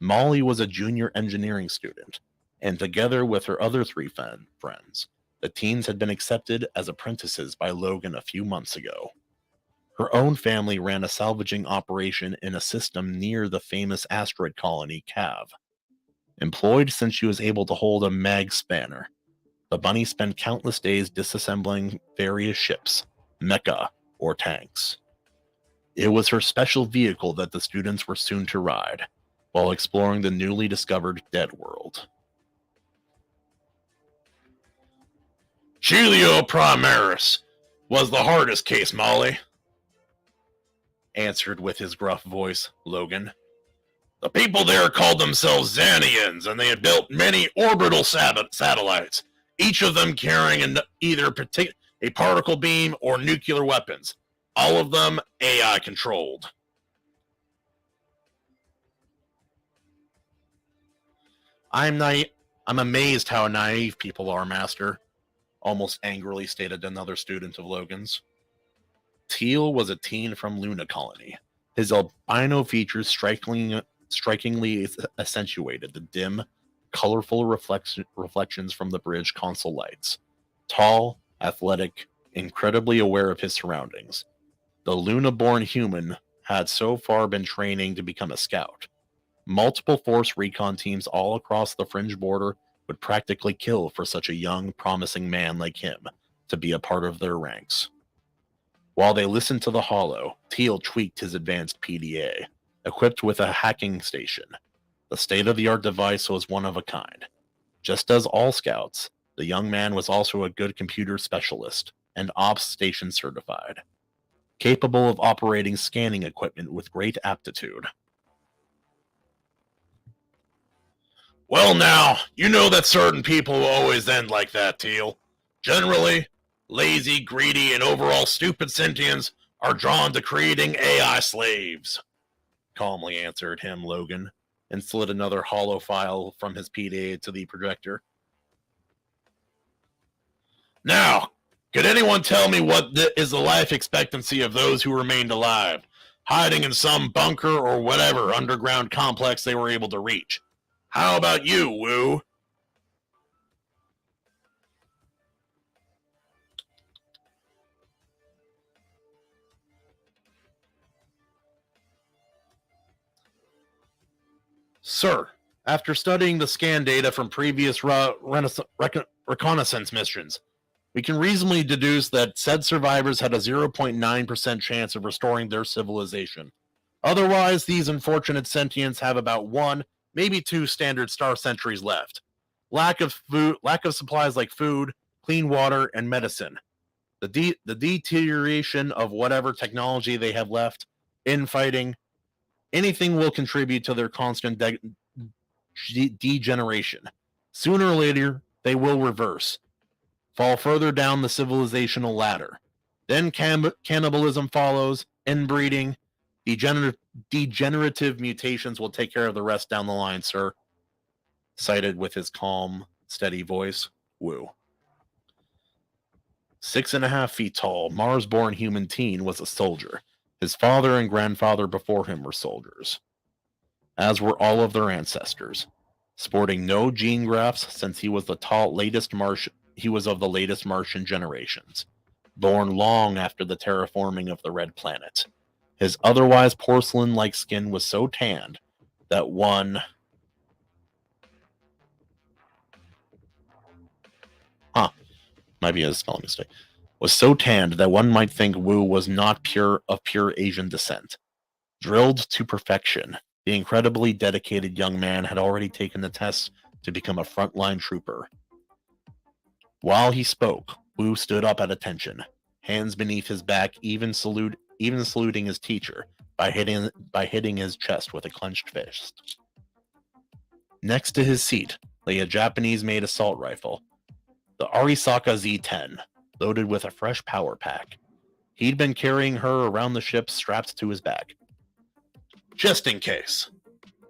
Molly was a junior engineering student, and together with her other 3 friends, the teens had been accepted as apprentices by Logan a few months ago. Her own family ran a salvaging operation in a system near the famous asteroid colony, Cav. Employed since she was able to hold a mag spanner, the bunny spent countless days disassembling various ships, mecha, or tanks. It was her special vehicle that the students were soon to ride, while exploring the newly discovered Dead World. Helio Primaris was the hardest case, Molly, answered with his gruff voice Logan. The people there called themselves Xanians, and they had built many orbital satellites, each of them carrying either a particle beam or nuclear weapons, all of them AI controlled. I'm amazed how naive people are, Master, almost angrily stated another student of Logan's. Teal was a teen from Luna Colony. His albino features strikingly accentuated the dim, colorful reflections from the bridge console lights. Tall, athletic, incredibly aware of his surroundings. The Luna-born human had so far been training to become a scout. Multiple Force recon teams all across the fringe border would practically kill for such a young, promising man like him to be a part of their ranks. While they listened to the hollow, Teal tweaked his advanced PDA, equipped with a hacking station. The state-of-the-art device was one of a kind. Just as all scouts, the young man was also a good computer specialist and ops station certified, capable of operating scanning equipment with great aptitude. Well now, you know that certain people will always end like that, Teal. Generally, lazy, greedy, and overall stupid sentients are drawn to creating AI slaves, calmly answered him Logan, and slid another hollow file from his PDA to the projector. Now, Could anyone tell me what is the life expectancy of those who remained alive, hiding in some bunker or whatever underground complex they were able to reach? How about you, Woo? Sir, after studying the scan data from previous reconnaissance missions, we can reasonably deduce that said survivors had a 0.9% chance of restoring their civilization. Otherwise, these unfortunate sentients have about 1, maybe 2 standard star centuries left. Lack of supplies like food, clean water, and medicine. The deterioration of whatever technology they have left, infighting, anything will contribute to their constant degeneration. Sooner or later, they will reverse, fall further down the civilizational ladder. Then cannibalism follows, inbreeding, degenerative mutations will take care of the rest down the line, sir. Cited with his calm, steady voice, Woo. 6.5 feet tall, Mars-born human teen was a soldier. His father and grandfather before him were soldiers, as were all of their ancestors. Sporting no gene grafts since he was of the latest Martian generations, born long after the terraforming of the Red Planet. His otherwise porcelain-like skin was so tanned that one... might be a spelling mistake. Was so tanned that one might think Wu was not of pure Asian descent. Drilled to perfection, the incredibly dedicated young man had already taken the test to become a frontline trooper. While he spoke, Wu stood up at attention, hands beneath his back, even saluting his teacher by hitting his chest with a clenched fist. Next to his seat lay a Japanese-made assault rifle, the Arisaka Z-10, loaded with a fresh power pack. He'd been carrying her around the ship strapped to his back. Just in case,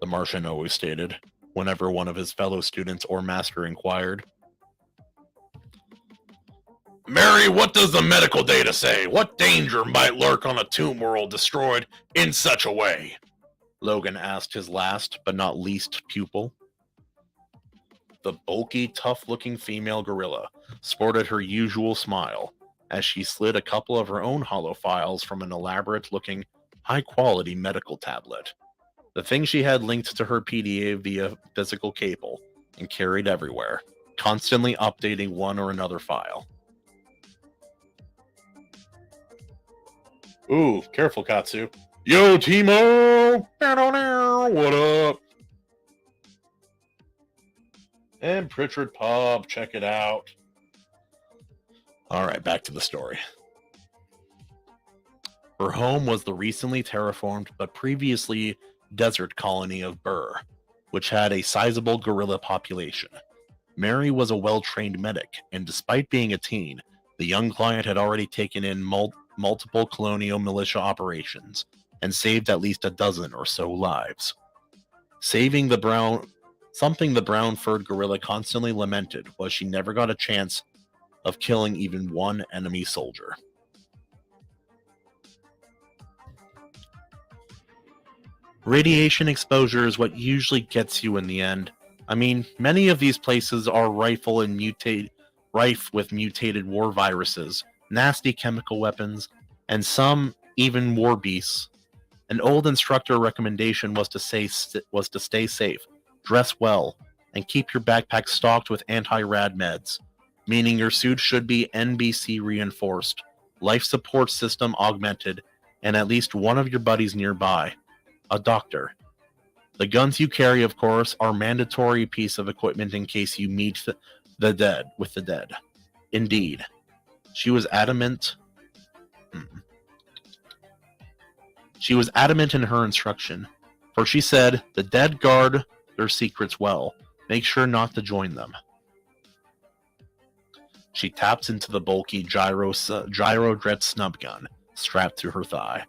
the Martian always stated, whenever one of his fellow students or master inquired. Mary, what does the medical data say? What danger might lurk on a tomb world destroyed in such a way? Logan asked his last, but not least, pupil. The bulky, tough-looking female gorilla sported her usual smile as she slid a couple of her own hollow files from an elaborate-looking, high-quality medical tablet. The thing she had linked to her PDA via physical cable and carried everywhere, constantly updating one or another file. Ooh, careful, Katsu. Yo, Timo! What up? And Pritchard Pub, check it out. Alright, back to the story. Her home was the recently terraformed but previously desert colony of Burr, which had a sizable gorilla population. Mary was a well-trained medic, and despite being a teen, the young client had already taken in multiple colonial militia operations and saved at least a dozen or so lives. Something the brown-furred gorilla constantly lamented was she never got a chance of killing even one enemy soldier. Radiation exposure is what usually gets you in the end. I mean, many of these places are rife with mutated war viruses, nasty chemical weapons, and some even war beasts. An old instructor recommendation was to stay safe, dress well, and keep your backpack stocked with anti-rad meds, meaning your suit should be NBC reinforced, life support system augmented, and at least one of your buddies nearby, a doctor. The guns you carry, of course, are a mandatory piece of equipment in case you meet the dead. Indeed. She was adamant in her instruction, for she said, the dead guard their secrets well. Make sure not to join them. She tapped into the bulky gyro-dret snub gun strapped to her thigh.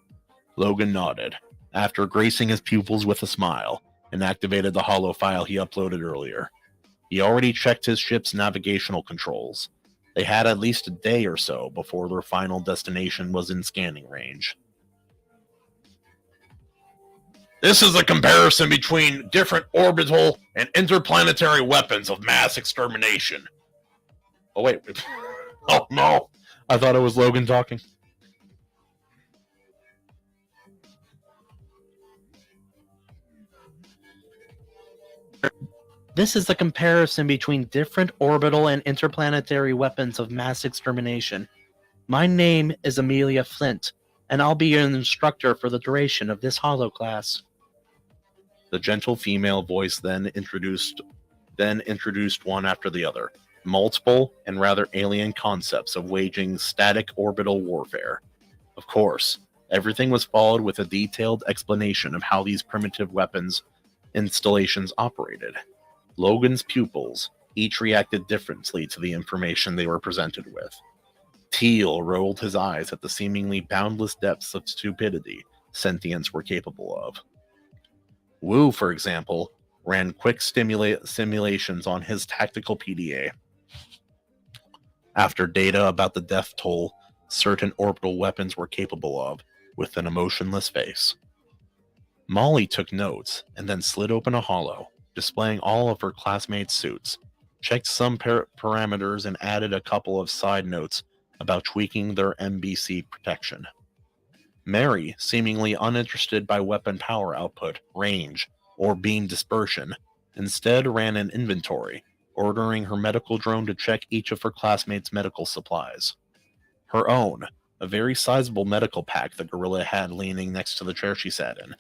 Logan nodded, after gracing his pupils with a smile, and activated the hollow file he uploaded earlier. He already checked his ship's navigational controls. They had at least a day or so before their final destination was in scanning range. This is a comparison between different orbital and interplanetary weapons of mass extermination. Oh, wait. Oh, no. I thought it was Logan talking. This is the comparison between different orbital and interplanetary weapons of mass extermination. My name is Amelia Flint, and I'll be an instructor for the duration of this holo class. The gentle female voice then introduced one after the other, multiple and rather alien concepts of waging static orbital warfare. Of course, everything was followed with a detailed explanation of how these primitive weapons installations operated. Logan's pupils each reacted differently to the information they were presented with. Teal rolled his eyes at the seemingly boundless depths of stupidity sentients were capable of. Wu, for example, ran quick simulations on his tactical PDA. After data about the death toll certain orbital weapons were capable of, with an emotionless face. Molly took notes and then slid open a holo, displaying all of her classmates' suits, checked some parameters, and added a couple of side notes about tweaking their MBC protection. Mary, seemingly uninterested by weapon power output, range, or beam dispersion, instead ran an inventory, ordering her medical drone to check each of her classmates' medical supplies. Her own, a very sizable medical pack the gorilla had leaning next to the chair she sat in.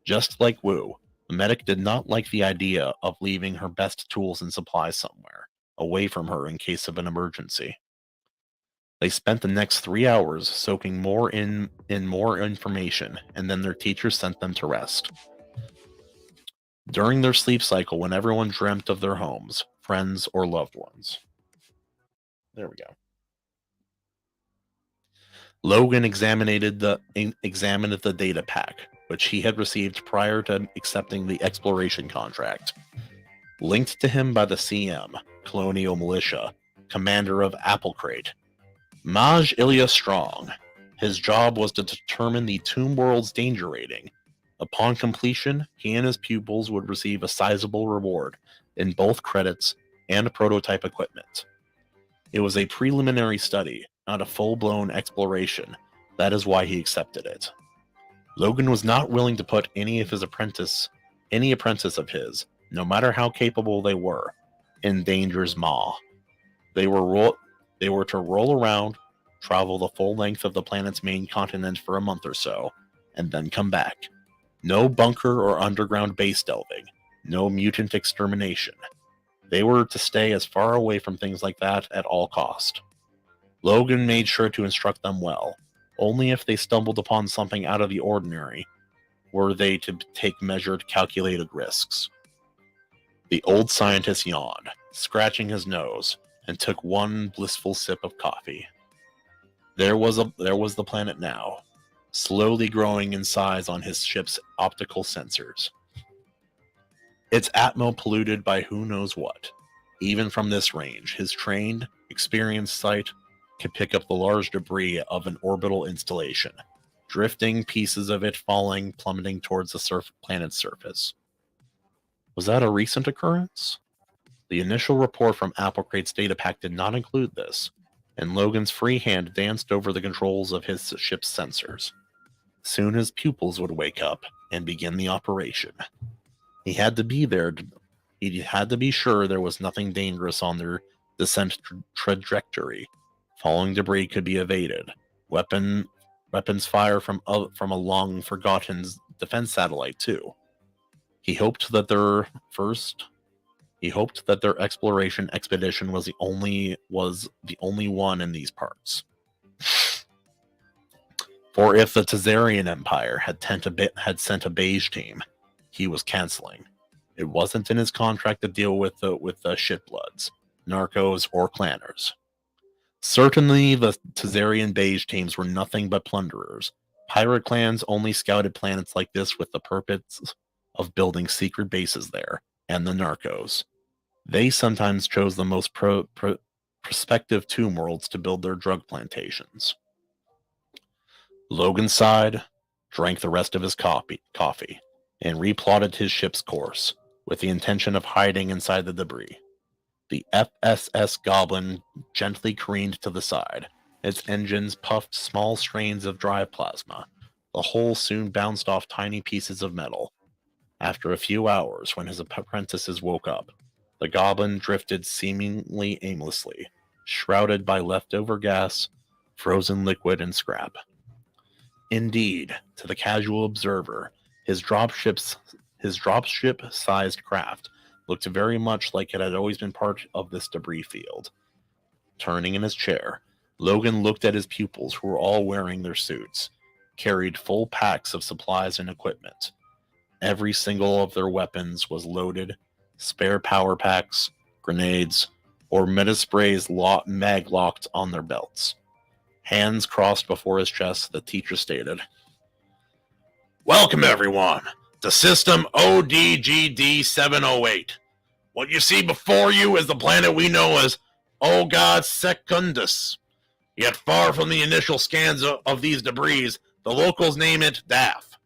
Just like Wu, the medic did not like the idea of leaving her best tools and supplies somewhere, away from her in case of an emergency. They spent the next 3 hours soaking more in more information, and then their teachers sent them to rest. During their sleep cycle, when everyone dreamt of their homes, friends, or loved ones. There we go. Logan examined the data pack, which he had received prior to accepting the exploration contract. Linked to him by the CM, Colonial Militia, commander of Apple Crate, Maj Ilya Strong. His job was to determine the Tomb World's danger rating. Upon completion, he and his pupils would receive a sizable reward in both credits and prototype equipment. It was a preliminary study, not a full-blown exploration. That is why he accepted it. Logan was not willing to put any apprentice of his, no matter how capable they were, in danger's maw. They were to roll around, travel the full length of the planet's main continent for a month or so, and then come back. No bunker or underground base delving. No mutant extermination. They were to stay as far away from things like that at all cost. Logan made sure to instruct them well. Only if they stumbled upon something out of the ordinary were they to take measured, calculated risks. The old scientist yawned, scratching his nose, and took one blissful sip of coffee. There was the planet now, slowly growing in size on his ship's optical sensors. Its atmo polluted by who knows what. Even from this range, his trained, experienced sight could pick up the large debris of an orbital installation, drifting, pieces of it falling, plummeting towards the planet's surface. Was that a recent occurrence? The initial report from Apple Crate's data pack did not include this, and Logan's free hand danced over the controls of his ship's sensors. Soon his pupils would wake up and begin the operation. He had to be there. He had to be sure there was nothing dangerous on their descent trajectory. Falling debris could be evaded. Weapons fire from a long-forgotten defense satellite too. He hoped that their exploration expedition was the only one in these parts. For if the Tazarian Empire had sent a beige team, he was canceling. It wasn't in his contract to deal with the shitbloods, narcos, or clanners. Certainly, the Tazarian beige teams were nothing but plunderers. Pirate clans only scouted planets like this with the purpose of building secret bases there, and the narcos. They sometimes chose the most prospective tomb worlds to build their drug plantations. Logan sighed, drank the rest of his coffee, and replotted his ship's course, with the intention of hiding inside the debris. The FSS Goblin gently careened to the side. Its engines puffed small strains of drive plasma. The hull soon bounced off tiny pieces of metal. After a few hours, when his apprentices woke up, the Goblin drifted seemingly aimlessly, shrouded by leftover gas, frozen liquid, and scrap. Indeed, to the casual observer, his dropship-sized craft looked very much like it had always been part of this debris field. Turning in his chair, Logan looked at his pupils, who were all wearing their suits, carried full packs of supplies and equipment. Every single of their weapons was loaded, spare power packs, grenades, or metasprays mag-locked on their belts. Hands crossed before his chest, the teacher stated, "Welcome, everyone, to System ODGD-708. What you see before you is the planet we know as Ogod Secundus. Yet far from the initial scans of these debris, the locals name it DAF.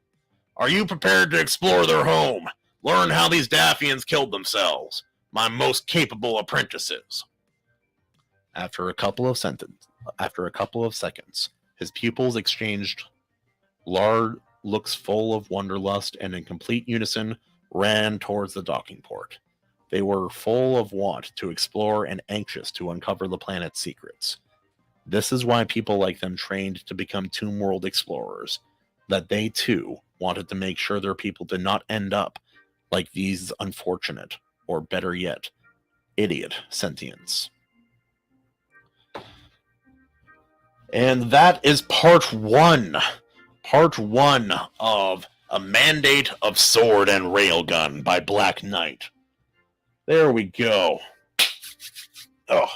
Are you prepared to explore their home? Learn how these Daffians killed themselves, my most capable apprentices." After a couple of seconds, his pupils exchanged large looks full of wanderlust and in complete unison ran towards the docking port. They were full of want to explore and anxious to uncover the planet's secrets. This is why people like them trained to become Tomb World explorers, that they too wanted to make sure their people did not end up like these unfortunate, or better yet, idiot sentients. And that is part one. Part one of A Mandate of Sword and Railgun by Black Knight. There we go. Oh,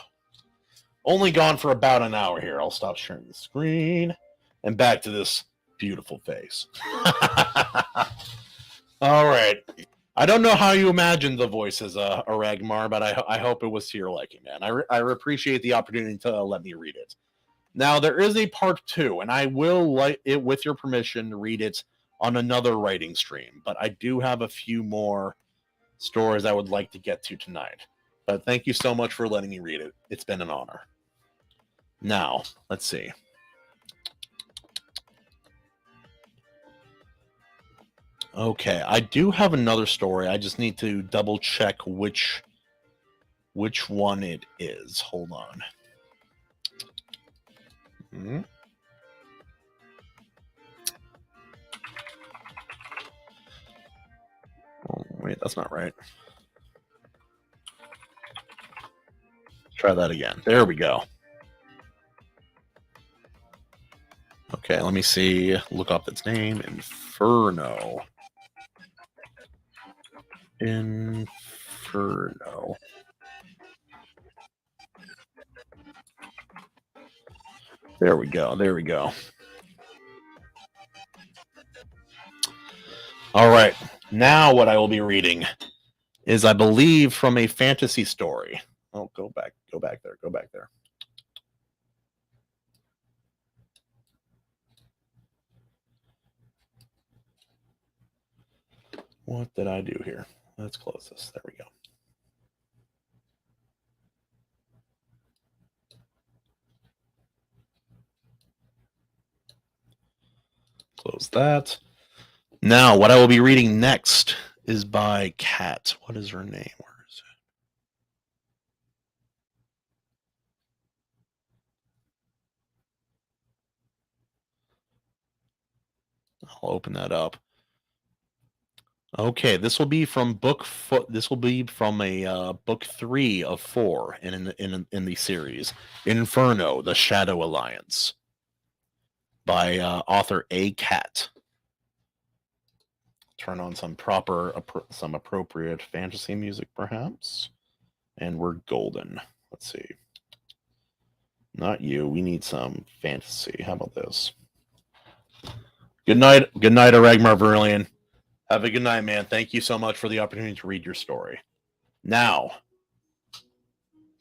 only gone for about an hour here. I'll stop sharing the screen and back to this beautiful face. All right. I don't know how you imagined the voices, Aragmar, but I hope it was to your liking, man. I appreciate the opportunity to let me read it. Now, there is a part 2, and I will, with your permission, read it on another writing stream, but I do have a few more stories I would like to get to tonight. But thank you so much for letting me read it. It's been an honor. Now, let's see. Okay, I do have another story. I just need to double check which one it is. Hold on. Oh, wait, that's not right. Let's try that again. There we go. Okay, let me see. Look up its name. Inferno. There we go. All right. Now what I will be reading is, I believe, from a fantasy story. Oh, go back there. What did I do here? Let's close this. There we go. Close that. Now, what I will be reading next is by Kat. What is her name? Where is it? I'll open that up. Okay, this will be from book 3 of 4 in the series, Inferno: The Shadow Alliance, by author A. Cat. Turn on some appropriate fantasy music, perhaps, and we're golden. Let's see. Not you. We need some fantasy. How about this? Good night, Aragmar Verlian. Have a good night, man. Thank you so much for the opportunity to read your story. Now,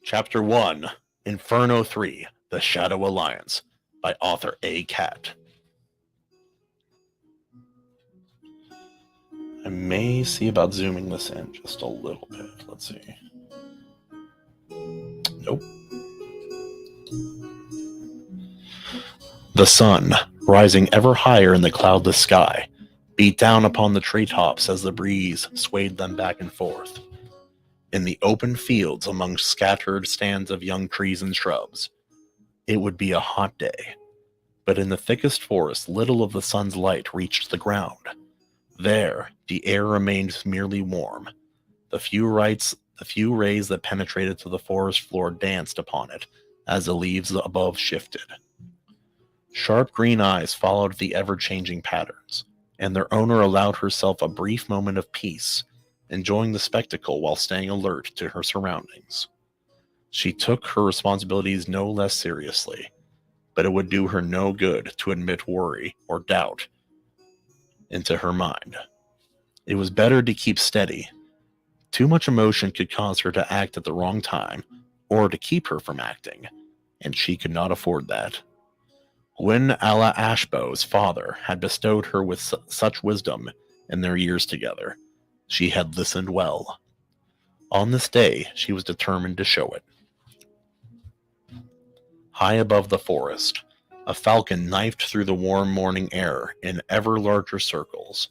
Chapter 1, Inferno 3, The Shadow Alliance, by author A. Cat. I may see about zooming this in just a little bit. Let's see. Nope. The sun, rising ever higher in the cloudless sky, beat down upon the treetops as the breeze swayed them back and forth. In the open fields among scattered stands of young trees and shrubs, it would be a hot day. But in the thickest forest, little of the sun's light reached the ground. There, the air remained merely warm. The few rays that penetrated to the forest floor danced upon it as the leaves above shifted. Sharp green eyes followed the ever-changing patterns, and their owner allowed herself a brief moment of peace, enjoying the spectacle while staying alert to her surroundings. She took her responsibilities no less seriously, but it would do her no good to admit worry or doubt into her mind. It was better to keep steady. Too much emotion could cause her to act at the wrong time, or to keep her from acting, and she could not afford that. Gwyn Alla Ashbow's father had bestowed her with such wisdom in their years together. She had listened well. On this day, she was determined to show it. High above the forest, a falcon knifed through the warm morning air in ever larger circles.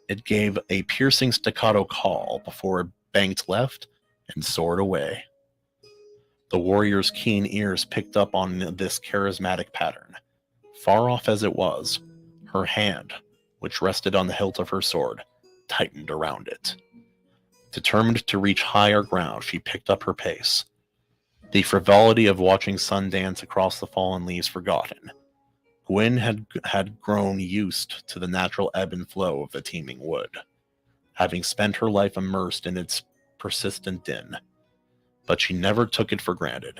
It gave a piercing staccato call before it banked left and soared away. The warrior's keen ears picked up on this charismatic pattern. Far off as it was, her hand, which rested on the hilt of her sword, tightened around it. Determined to reach higher ground, she picked up her pace. The frivolity of watching sun dance across the fallen leaves forgotten, Gwyn had grown used to the natural ebb and flow of the teeming wood, having spent her life immersed in its persistent din. But she never took it for granted.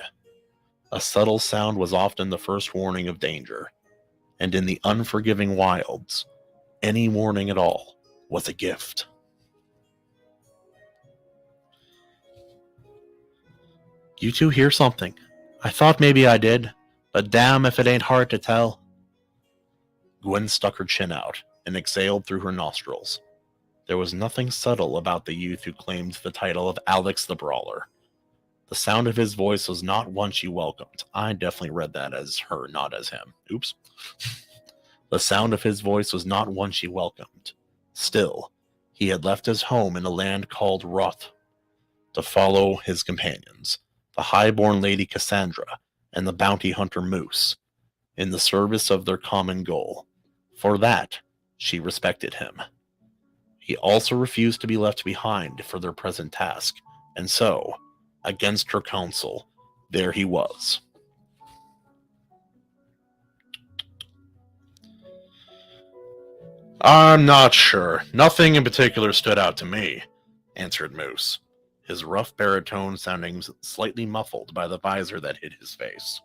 A subtle sound was often the first warning of danger, and in the unforgiving wilds, any warning at all was a gift. You two hear something? I thought maybe I did, but damn if it ain't hard to tell. Gwyn stuck her chin out and exhaled through her nostrils. There was nothing subtle about the youth who claimed the title of Alex the Brawler. The sound of his voice was not one she welcomed. I definitely read that as her, not as him. Oops. The sound of his voice was not one she welcomed. Still, he had left his home in a land called Roth to follow his companions, the high-born Lady Cassandra and the bounty hunter Moose, in the service of their common goal. For that, she respected him. He also refused to be left behind for their present task, and so, against her counsel, there he was. I'm not sure. Nothing in particular stood out to me, answered Moose, his rough baritone sounding slightly muffled by the visor that hid his face.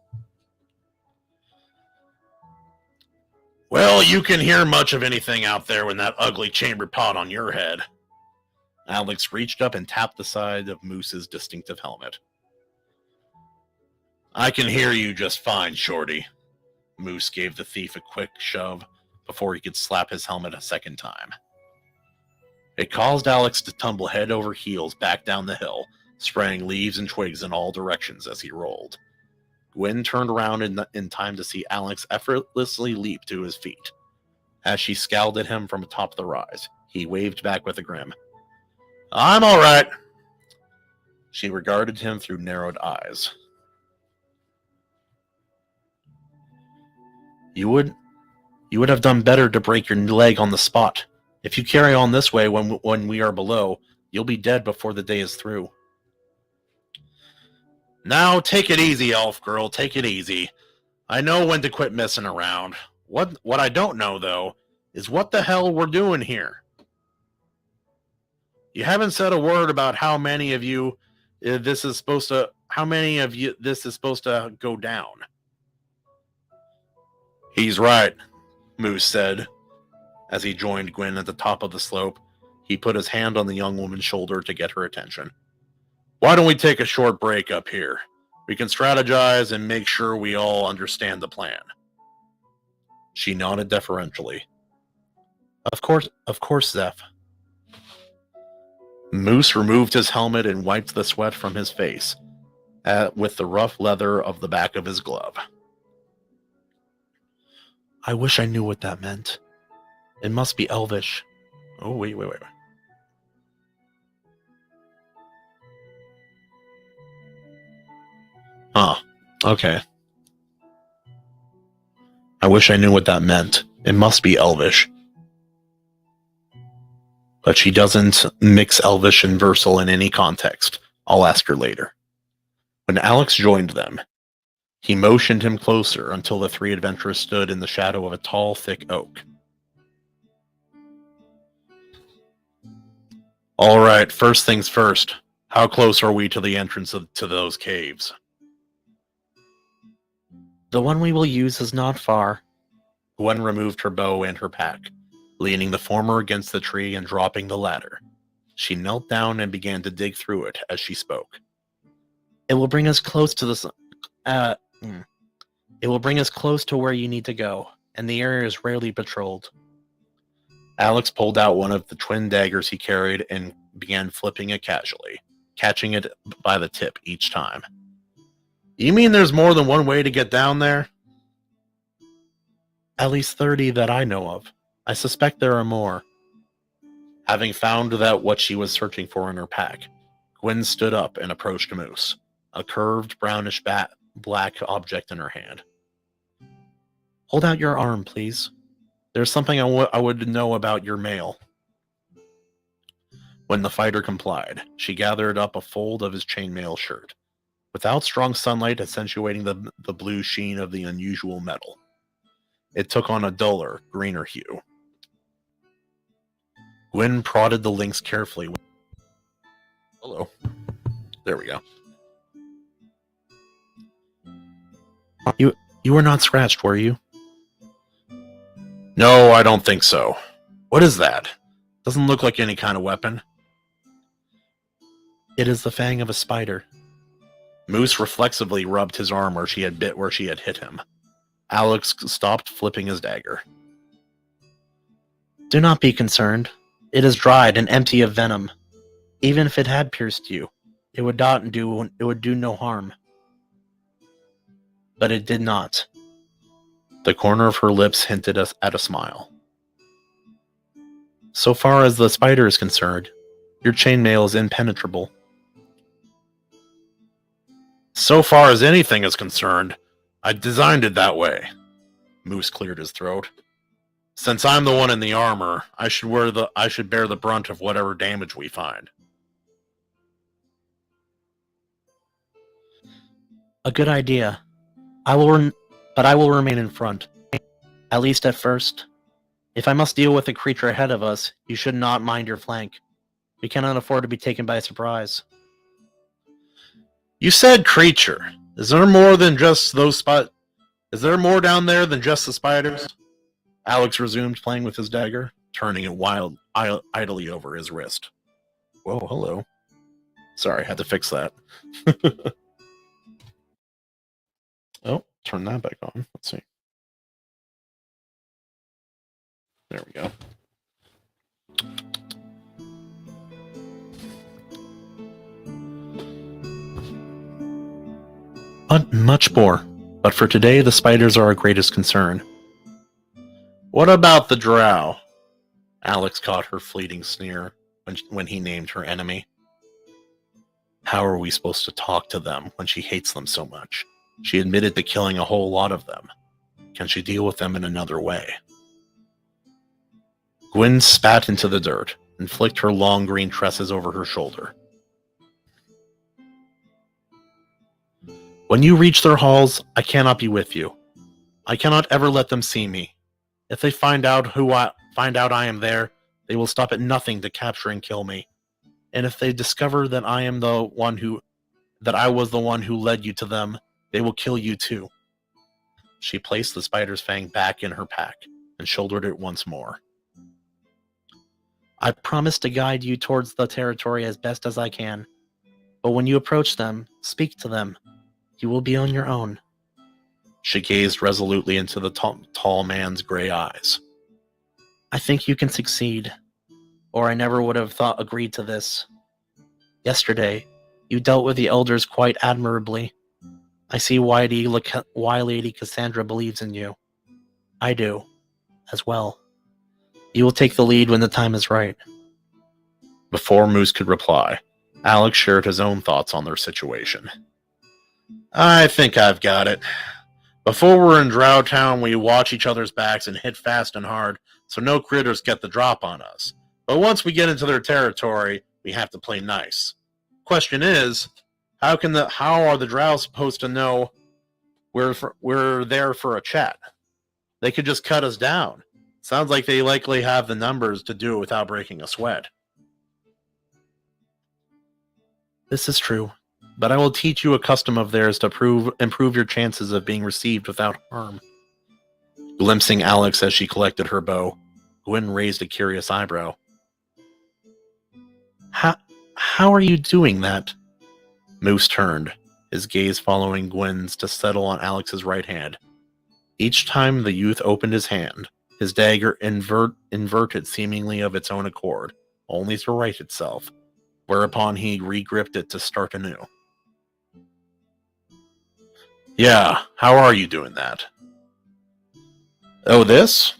Well, you can hear much of anything out there with that ugly chamber pot on your head. Alex reached up and tapped the side of Moose's distinctive helmet. I can hear you just fine, Shorty. Moose gave the thief a quick shove before he could slap his helmet a second time. It caused Alex to tumble head over heels back down the hill, spraying leaves and twigs in all directions as he rolled. Gwyn turned around in time to see Alex effortlessly leap to his feet. As she scowled at him from atop the rise, he waved back with a grin. I'm all right. She regarded him through narrowed eyes. You would have done better to break your leg on the spot. If you carry on this way when we are below, you'll be dead before the day is through. Now, take it easy, elf girl, take it easy. I know when to quit messing around. What I don't know, though, is what the hell we're doing here. You haven't said a word about how many of you this is supposed to go down. He's right, Moose said. As he joined Gwyn at the top of the slope, he put his hand on the young woman's shoulder to get her attention. Why don't we take a short break up here? We can strategize and make sure we all understand the plan. She nodded deferentially. Of course, Zeph. Moose removed his helmet and wiped the sweat from his face with the rough leather of the back of his glove. I wish I knew what that meant. It must be Elvish. Oh, wait. Huh. Okay. I wish I knew what that meant. It must be Elvish. But she doesn't mix Elvish and Versal in any context. I'll ask her later. When Alex joined them, he motioned him closer until the three adventurers stood in the shadow of a tall, thick oak. All right, first things first. How close are we to the entrance to those caves? The one we will use is not far. Gwen removed her bow and her pack, leaning the former against the tree and dropping the latter. She knelt down and began to dig through it as she spoke. It will bring us close to It will bring us close to where you need to go, and the area is rarely patrolled. Alex pulled out one of the twin daggers he carried and began flipping it casually, catching it by the tip each time. You mean there's more than one way to get down there? At least 30 that I know of. I suspect there are more. Having found that what she was searching for in her pack, Gwen stood up and approached Moose, a curved brownish black object in her hand. Hold out your arm, please. There's something I would know about your mail. When the fighter complied, she gathered up a fold of his chainmail shirt, without strong sunlight accentuating the blue sheen of the unusual metal. It took on a duller, greener hue. Gwen prodded the links carefully. Hello. There we go. You were not scratched, were you? No, I don't think so. What is that? Doesn't look like any kind of weapon. It is the fang of a spider. Moose reflexively rubbed his arm where she had hit him. Alex stopped flipping his dagger. Do not be concerned. It is dried and empty of venom. Even if it had pierced you, it would do no harm. But it did not. The corner of her lips hinted us at a smile. So far as the spider is concerned, your chainmail is impenetrable. So far as anything is concerned, I designed it that way. Moose cleared his throat. Since I'm the one in the armor, I should bear the brunt of whatever damage we find. A good idea. I will remain in front. At least at first. If I must deal with a creature ahead of us, you should not mind your flank. We cannot afford to be taken by surprise. You said creature. Is there more than just those Is there more down there than just the spiders? Alex resumed playing with his dagger, turning it idly over his wrist. Whoa, hello. Sorry, had to fix that. Oh, turn that back on. Let's see. There we go. Much more, but for today the spiders are our greatest concern. What about the drow? Alex caught her fleeting sneer when he named her enemy. How are we supposed to talk to them when she hates them so much? She admitted to killing a whole lot of them. Can she deal with them in another way? Gwen spat into the dirt and flicked her long green tresses over her shoulder. When you reach their halls, I cannot be with you. I cannot ever let them see me. If they find out I am there, they will stop at nothing to capture and kill me. And if they discover that I was the one who led you to them, they will kill you too. She placed the spider's fang back in her pack and shouldered it once more. I promise to guide you towards the territory as best as I can. But when you approach them, speak to them. You will be on your own. She gazed resolutely into the tall man's gray eyes. I think you can succeed, or I never would have agreed to this. Yesterday, you dealt with the elders quite admirably. I see why Lady Cassandra believes in you. I do, as well. You will take the lead when the time is right. Before Moose could reply, Alex shared his own thoughts on their situation. I think I've got it. Before we're in Drow Town, we watch each other's backs and hit fast and hard so no critters get the drop on us. But once we get into their territory, we have to play nice. Question is, how are the Drow supposed to know we're there for a chat? They could just cut us down. Sounds like they likely have the numbers to do it without breaking a sweat. This is true, but I will teach you a custom of theirs to improve your chances of being received without harm. Glimpsing Alex as she collected her bow, Gwyn raised a curious eyebrow. How are you doing that? Moose turned, his gaze following Gwyn's to settle on Alex's right hand. Each time the youth opened his hand, his dagger inverted seemingly of its own accord, only to right itself, whereupon he re-gripped it to start anew. Yeah, how are you doing that? Oh, this?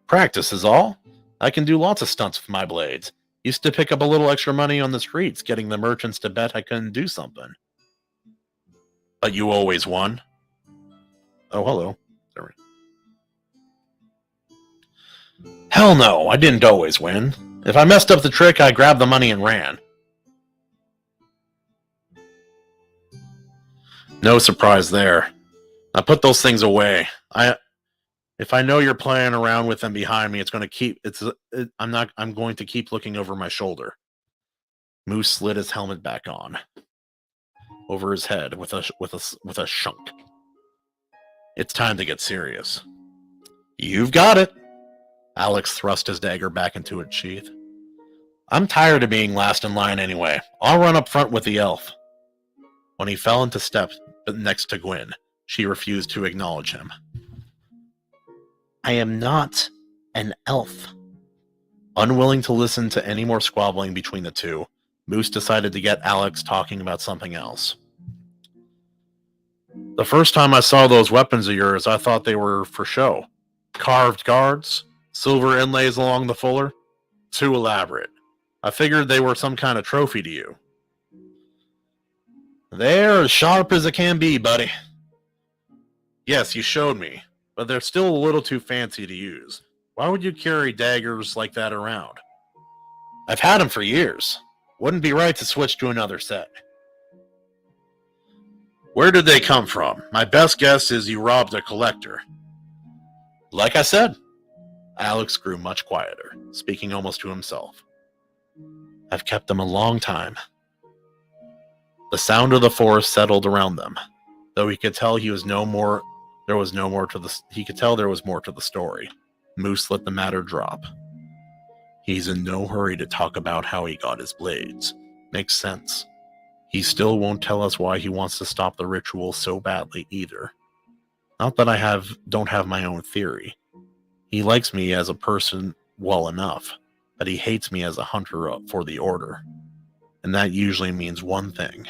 Practice is all. I can do lots of stunts with my blades. Used to pick up a little extra money on the streets, getting the merchants to bet I couldn't do something. But you always won? Oh, hello. Sorry. Hell no, I didn't always win. If I messed up the trick, I grabbed the money and ran. No surprise there. Now put those things away. If I know you're playing around with them behind me, I'm going to keep looking over my shoulder. Moose slid his helmet back on over his head with a shunk. It's time to get serious. You've got it. Alex thrust his dagger back into its sheath. I'm tired of being last in line anyway. I'll run up front with the elf. When he fell into step next to Gwyn, she refused to acknowledge him. I am not an elf. Unwilling to listen to any more squabbling between the two, Moose decided to get Alex talking about something else. The first time I saw those weapons of yours, I thought they were for show. Carved guards, silver inlays along the fuller. Too elaborate. I figured they were some kind of trophy to you. They're as sharp as it can be, buddy. Yes, you showed me, but they're still a little too fancy to use. Why would you carry daggers like that around? I've had them for years. Wouldn't be right to switch to another set. Where did they come from? My best guess is you robbed a collector. Like I said. Alex grew much quieter, speaking almost to himself. I've kept them a long time. The sound of the forest settled around them, though he could tell there was more to the story. Moose let the matter drop. He's in no hurry to talk about how he got his blades. Makes sense. He still won't tell us why he wants to stop the ritual so badly either. Not that I don't have my own theory. He likes me as a person well enough, but he hates me as a hunter for the Order. And that usually means one thing.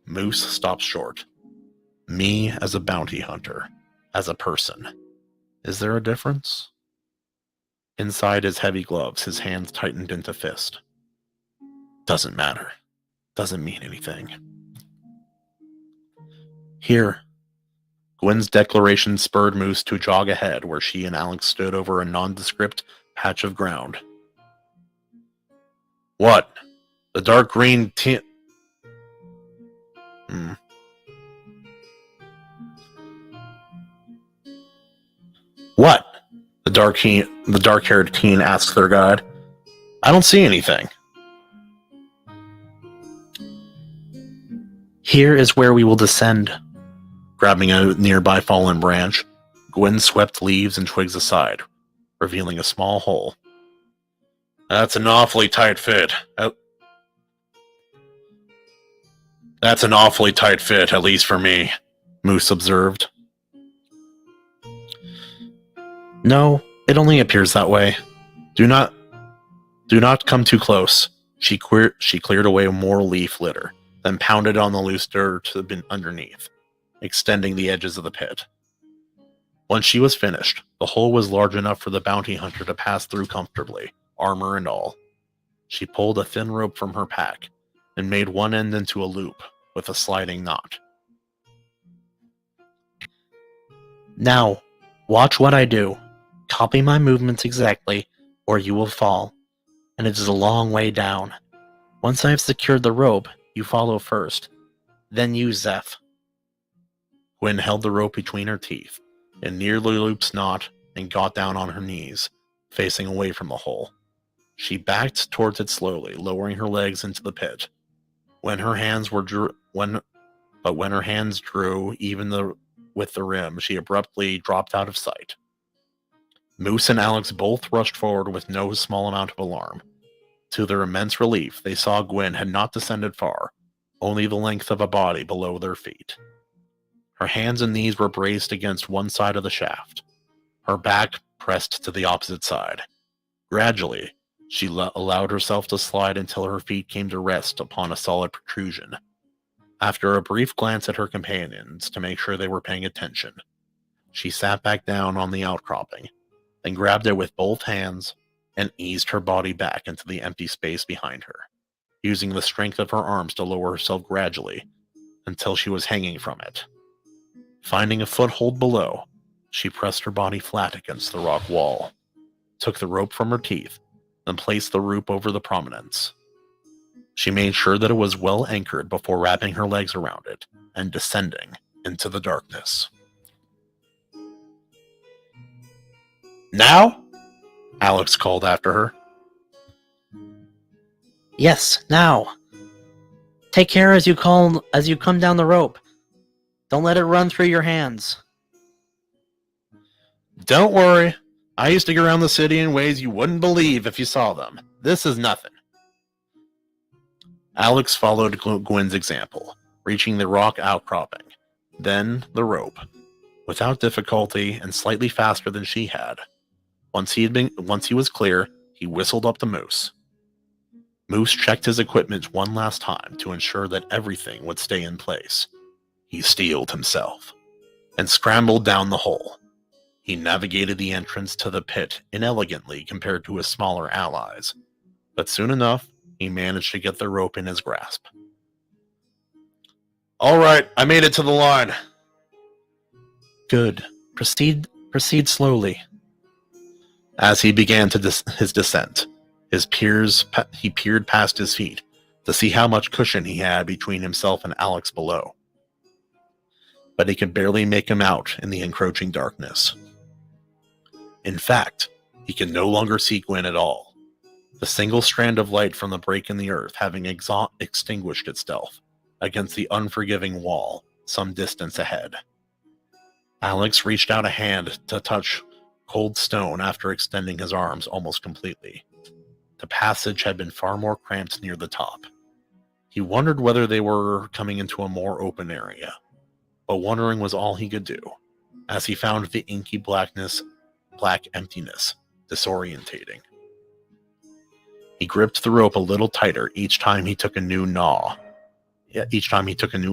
Moose stops short. Me as a bounty hunter, as a person. Is there a difference? Inside his heavy gloves, his hands tightened into fist. Doesn't matter. Doesn't mean anything. Here. Gwyn's declaration spurred Moose to jog ahead where she and Alex stood over a nondescript patch of ground. What? The dark green What? The dark-haired teen asks their guide. I don't see anything. Here is where we will descend. Grabbing a nearby fallen branch, Gwyn swept leaves and twigs aside, revealing a small hole. That's an awfully tight fit. That's an awfully tight fit, at least for me. Moose observed. No, it only appears that way. Do not come too close. She cleared away more leaf litter, then pounded on the loose dirt underneath, extending the edges of the pit. Once she was finished, the hole was large enough for the bounty hunter to pass through comfortably, armor and all. She pulled a thin rope from her pack and made one end into a loop with a sliding knot. Now, watch what I do. Copy my movements exactly, or you will fall, and it is a long way down. Once I have secured the rope, you follow first. Then you, Zeph. Gwen held the rope between her teeth, and nearly looped knot, and got down on her knees, facing away from the hole. She backed towards it slowly, lowering her legs into the pit. When her hands drew even with the rim, she abruptly dropped out of sight. Moose and Alex both rushed forward with no small amount of alarm. To their immense relief, they saw Gwen had not descended far, only the length of a body below their feet. Her hands and knees were braced against one side of the shaft, her back pressed to the opposite side. Gradually, she allowed herself to slide until her feet came to rest upon a solid protrusion. After a brief glance at her companions to make sure they were paying attention, she sat back down on the outcropping, then grabbed it with both hands and eased her body back into the empty space behind her, using the strength of her arms to lower herself gradually until she was hanging from it. Finding a foothold below, she pressed her body flat against the rock wall, took the rope from her teeth, and placed the rope over the prominence. She made sure that it was well anchored before wrapping her legs around it and descending into the darkness. Now? Alex called after her. Yes, now. Take care as you come down the rope. Don't let it run through your hands. Don't worry. I used to get around the city in ways you wouldn't believe if you saw them. This is nothing. Alex followed Gwen's example, reaching the rock outcropping, then the rope, without difficulty and slightly faster than she had. Once he was clear, he whistled up to Moose. Moose checked his equipment one last time to ensure that everything would stay in place. He steeled himself and scrambled down the hole. He navigated the entrance to the pit inelegantly compared to his smaller allies, but soon enough, he managed to get the rope in his grasp. All right, I made it to the line. Good. Proceed slowly. As he began his descent, he peered past his feet to see how much cushion he had between himself and Alex below. But he could barely make him out in the encroaching darkness. In fact, he could no longer see Gwen at all, the single strand of light from the break in the earth having extinguished itself against the unforgiving wall some distance ahead. Alex reached out a hand to touch cold stone after extending his arms almost completely. The passage had been far more cramped near the top. He wondered whether they were coming into a more open area, but wondering was all he could do, as he found the inky black emptiness disorientating. He gripped the rope a little tighter each time he took a new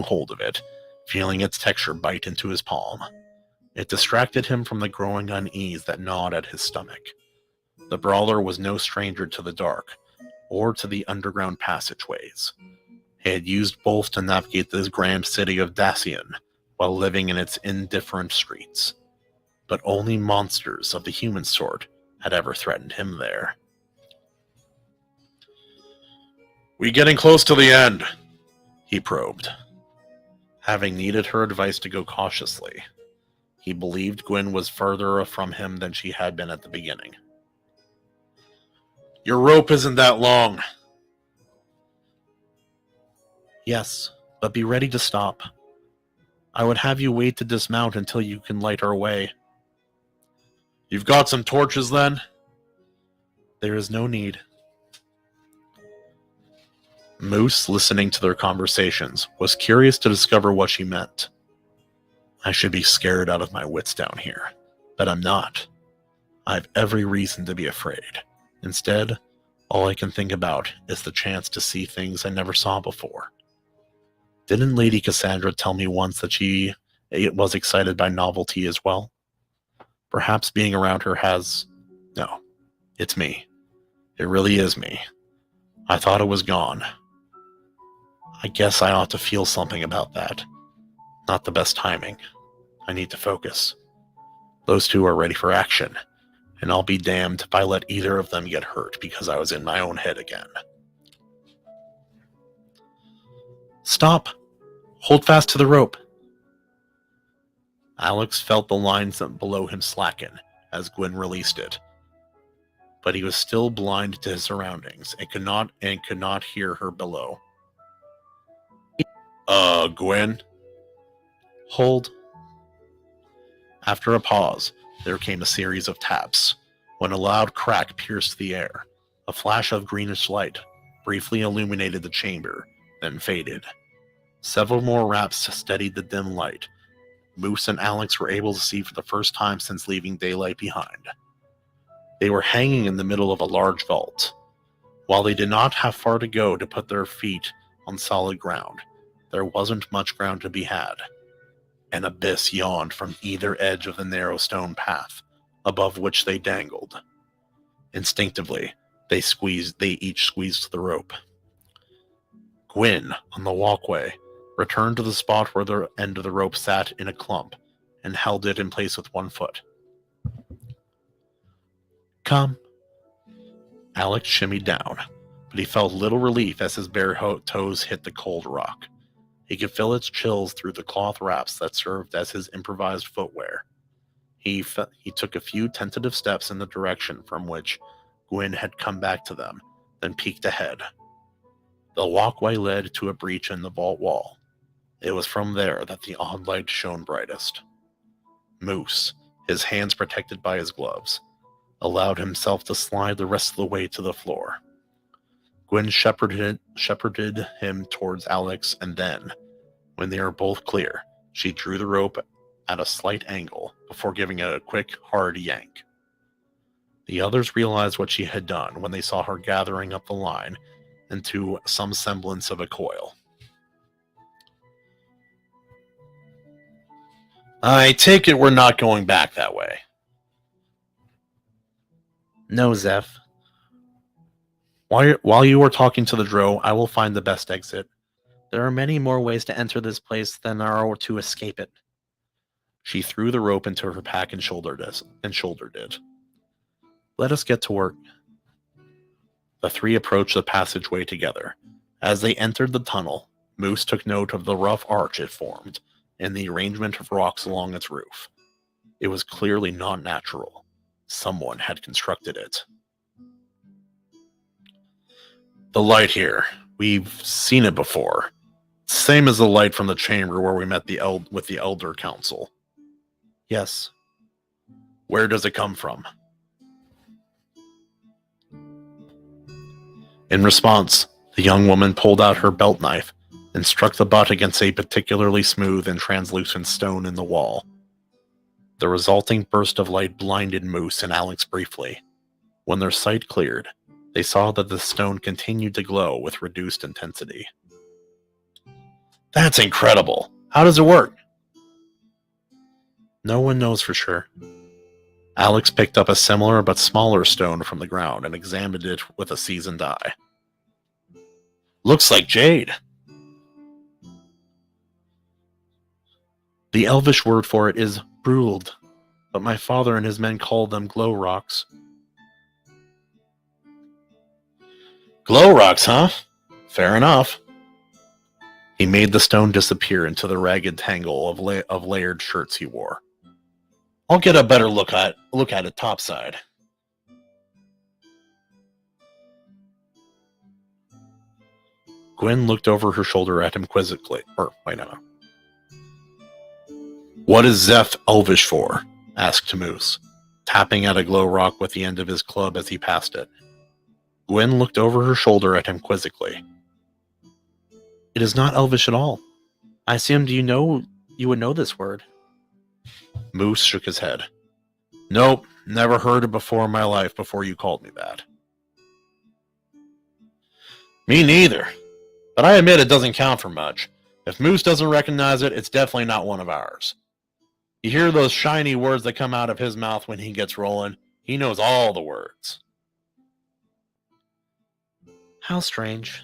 hold of it, feeling its texture bite into his palm. It distracted him from the growing unease that gnawed at his stomach. The brawler was no stranger to the dark, or to the underground passageways. He had used both to navigate this grand city of Dacian, while living in its indifferent streets. But only monsters of the human sort had ever threatened him there. We getting close to the end? He probed. Having needed her advice to go cautiously, he believed Gwen was further from him than she had been at the beginning. Your rope isn't that long. Yes, but be ready to stop. I would have you wait to dismount until you can light our way. You've got some torches then? There is no need. Moose, listening to their conversations, was curious to discover what she meant. I should be scared out of my wits down here, but I'm not. I have every reason to be afraid. Instead, all I can think about is the chance to see things I never saw before. Didn't Lady Cassandra tell me once that she was excited by novelty as well? Perhaps being around her has... No, it's me. It really is me. I thought it was gone. I guess I ought to feel something about that. Not the best timing. I need to focus. Those two are ready for action, and I'll be damned if I let either of them get hurt because I was in my own head again. Stop! Hold fast to the rope! Alex felt the lines below him slacken as Gwen released it, but he was still blind to his surroundings and could not hear her below. Gwen? Hold. After a pause, there came a series of taps, when a loud crack pierced the air. A flash of greenish light briefly illuminated the chamber, then faded. Several more raps steadied the dim light. Moose and Alex were able to see for the first time since leaving daylight behind. They were hanging in the middle of a large vault. While they did not have far to go to put their feet on solid ground, there wasn't much ground to be had. An abyss yawned from either edge of the narrow stone path, above which they dangled. Instinctively, they each squeezed the rope. Gwyn, on the walkway, returned to the spot where the end of the rope sat in a clump, and held it in place with one foot. Come. Alex shimmied down, but he felt little relief as his bare toes hit the cold rock. He could feel its chills through the cloth wraps that served as his improvised footwear. He took a few tentative steps in the direction from which Gwyn had come back to them, then peeked ahead. The walkway led to a breach in the vault wall. It was from there that the odd light shone brightest. Moose, his hands protected by his gloves, allowed himself to slide the rest of the way to the floor. Gwyn shepherded him towards Alex, and then, when they were both clear, she drew the rope at a slight angle before giving it a quick, hard yank. The others realized what she had done when they saw her gathering up the line into some semblance of a coil. I take it we're not going back that way. No, Zeph. While you are talking to the Drow, I will find the best exit. There are many more ways to enter this place than there are to escape it. She threw the rope into her pack and shouldered it. Let us get to work. The three approached the passageway together. As they entered the tunnel, Moose took note of the rough arch it formed and the arrangement of rocks along its roof. It was clearly not natural. Someone had constructed it. The light here. We've seen it before. Same as the light from the chamber where we met with the Elder Council. Yes. Where does it come from? In response, the young woman pulled out her belt knife and struck the butt against a particularly smooth and translucent stone in the wall. The resulting burst of light blinded Moose and Alex briefly. When their sight cleared, they saw that the stone continued to glow with reduced intensity. That's incredible! How does it work? No one knows for sure. Alex picked up a similar but smaller stone from the ground and examined it with a seasoned eye. Looks like jade. The Elvish word for it is bruled, but my father and his men call them glow rocks. Glow rocks, huh? Fair enough. He made the stone disappear into the ragged tangle of layered shirts he wore. I'll get a better look at it topside. Gwyn looked over her shoulder at him quizzically. What is Zeph Elvish for? Asked Moose, tapping at a glow rock with the end of his club as he passed it. Gwyn looked over her shoulder at him quizzically. It is not Elvish at all. I assumed you would know this word. Moose shook his head. Nope, never heard it before in my life before you called me that. Me neither. But I admit it doesn't count for much. If Moose doesn't recognize it, it's definitely not one of ours. You hear those shiny words that come out of his mouth when he gets rolling? He knows all the words. How strange,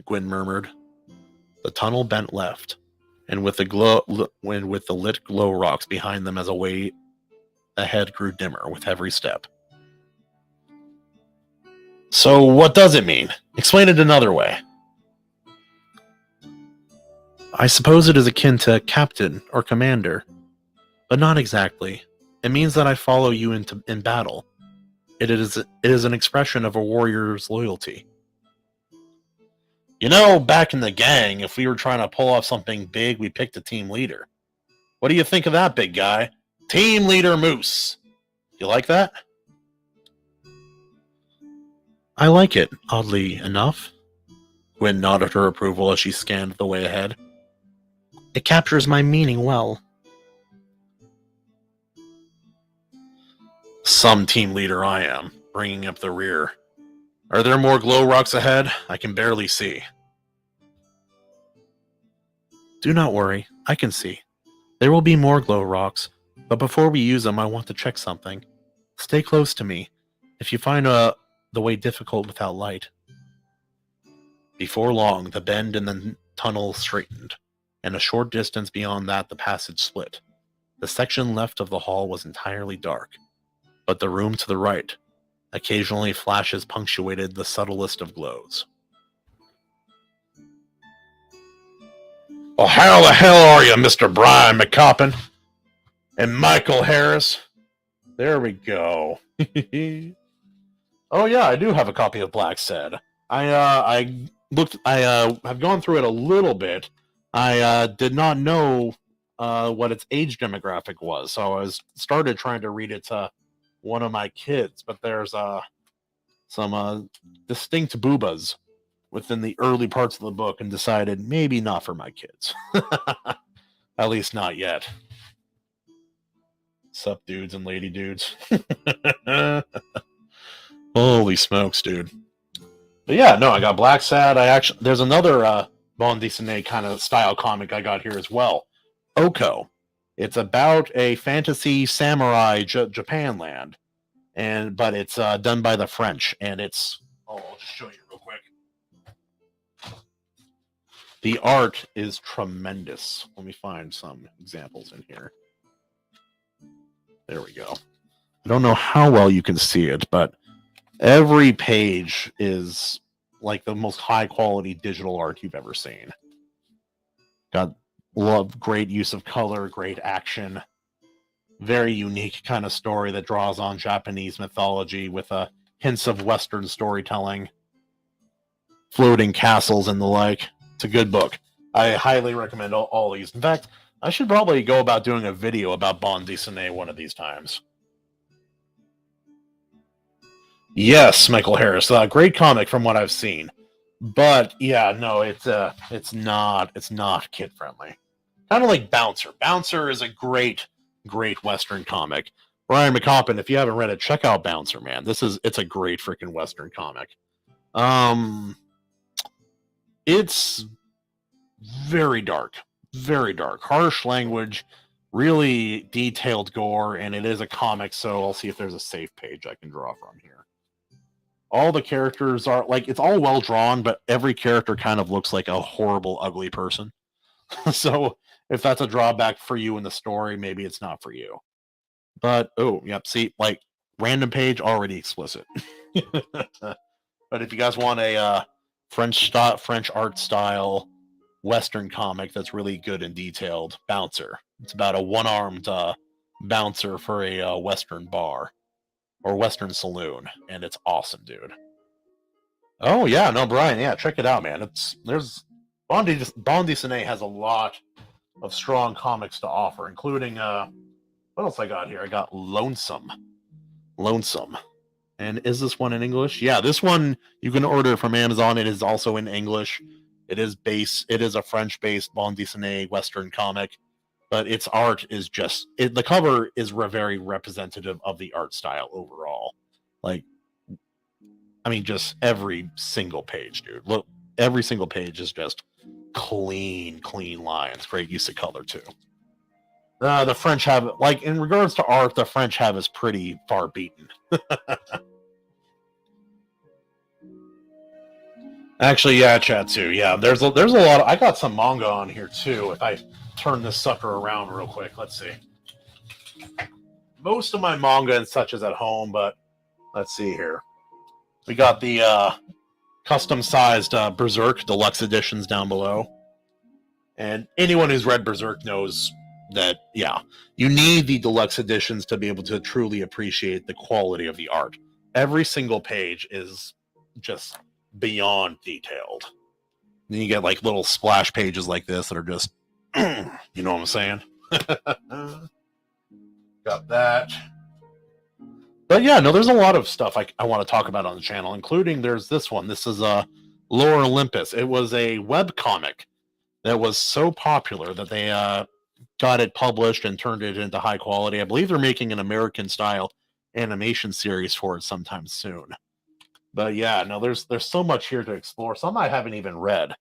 Gwyn murmured. The tunnel bent left, and with the lit glow rocks behind them as a way ahead grew dimmer with every step. So what does it mean? Explain it another way. I suppose it is akin to captain or commander, but not exactly. It means that I follow you in battle. It is an expression of a warrior's loyalty. You know, back in the gang, if we were trying to pull off something big, we picked a team leader. What do you think of that, big guy? Team Leader Moose. You like that? I like it, oddly enough. Gwyn nodded her approval as she scanned the way ahead. It captures my meaning well. Some team leader I am, bringing up the rear. Are there more glow rocks ahead? I can barely see. Do not worry, I can see. There will be more glow rocks, but before we use them, I want to check something. Stay close to me. If you find the way difficult without light. Before long, the bend in the tunnel straightened, and a short distance beyond that, the passage split. The section left of the hall was entirely dark, but the room to the right, occasionally flashes punctuated the subtlest of glows. Well, how the hell are you, Mr. Brian McCoppin? And Michael Harris? There we go. Oh yeah, I do have a copy of Black Said. I have gone through it a little bit. I did not know what its age demographic was, so I started trying to read it to one of my kids, but there's some distinct boobas within the early parts of the book and decided maybe not for my kids. At least not yet. Sup, dudes and lady dudes. Holy smokes, dude. But yeah, no, I got Black Sad. There's another bande dessinée kind of style comic I got here as well. Oko. It's about a fantasy samurai Japan land. But it's done by the French, and it's... Oh, I'll just show you real quick. The art is tremendous. Let me find some examples in here. There we go. I don't know how well you can see it, but every page is like the most high-quality digital art you've ever seen. Got great use of color, great action. Very unique kind of story that draws on Japanese mythology with hints of Western storytelling, floating castles and the like. It's a good book. I highly recommend all these. In fact, I should probably go about doing a video about bande dessinée one of these times. Yes, Michael Harris, great comic from what I've seen, but yeah, no, it's not kid friendly. Kind of like Bouncer. Bouncer is a great Western comic. Brian McCoppin, if you haven't read it, check out Bouncer, man. It's a great freaking Western comic. It's very dark, harsh language, really detailed gore, and it is a comic, so I'll see if there's a safe page I can draw from here. All the characters are, like, it's all well drawn, but every character kind of looks like a horrible, ugly person. So if that's a drawback for you in the story, maybe it's not for you. But, oh, yep, see, like, random page, already explicit. But if you guys want a French art style Western comic that's really good and detailed, Bouncer. It's about a one-armed bouncer for a Western bar. Or Western saloon, and it's awesome, dude. Oh yeah, no, Brian, yeah, check it out, man. Bande dessinée has a lot of strong comics to offer, including what else I got here? I got Lonesome. And is this one in English? Yeah, this one you can order from Amazon. It is also in English. It is a French-based bande dessinée Western comic. but its art is just the cover is very representative of the art style overall. Like, I mean, just every single page, dude. Look, every single page is just clean lines. Great use of color too. The French have, like, in regards to art, the French have is pretty far beaten. Actually, yeah, chat too. Yeah, there's a lot. I got some manga on here too. If I turn this sucker around real quick, let's see. Most of my manga and such is at home, but let's see here. We got the custom-sized Berserk deluxe editions down below, and anyone who's read Berserk knows that, yeah, you need the deluxe editions to be able to truly appreciate the quality of the art. Every single page is just beyond detailed. Then you get like little splash pages like this that are just, you know what I'm saying? Got that. But yeah, no, there's a lot of stuff I want to talk about on the channel, including there's this one. This is Lore Olympus. It was a webcomic that was so popular that they got it published and turned it into high quality. I believe they're making an American style animation series for it sometime soon. But yeah, no, there's so much here to explore. Some I haven't even read.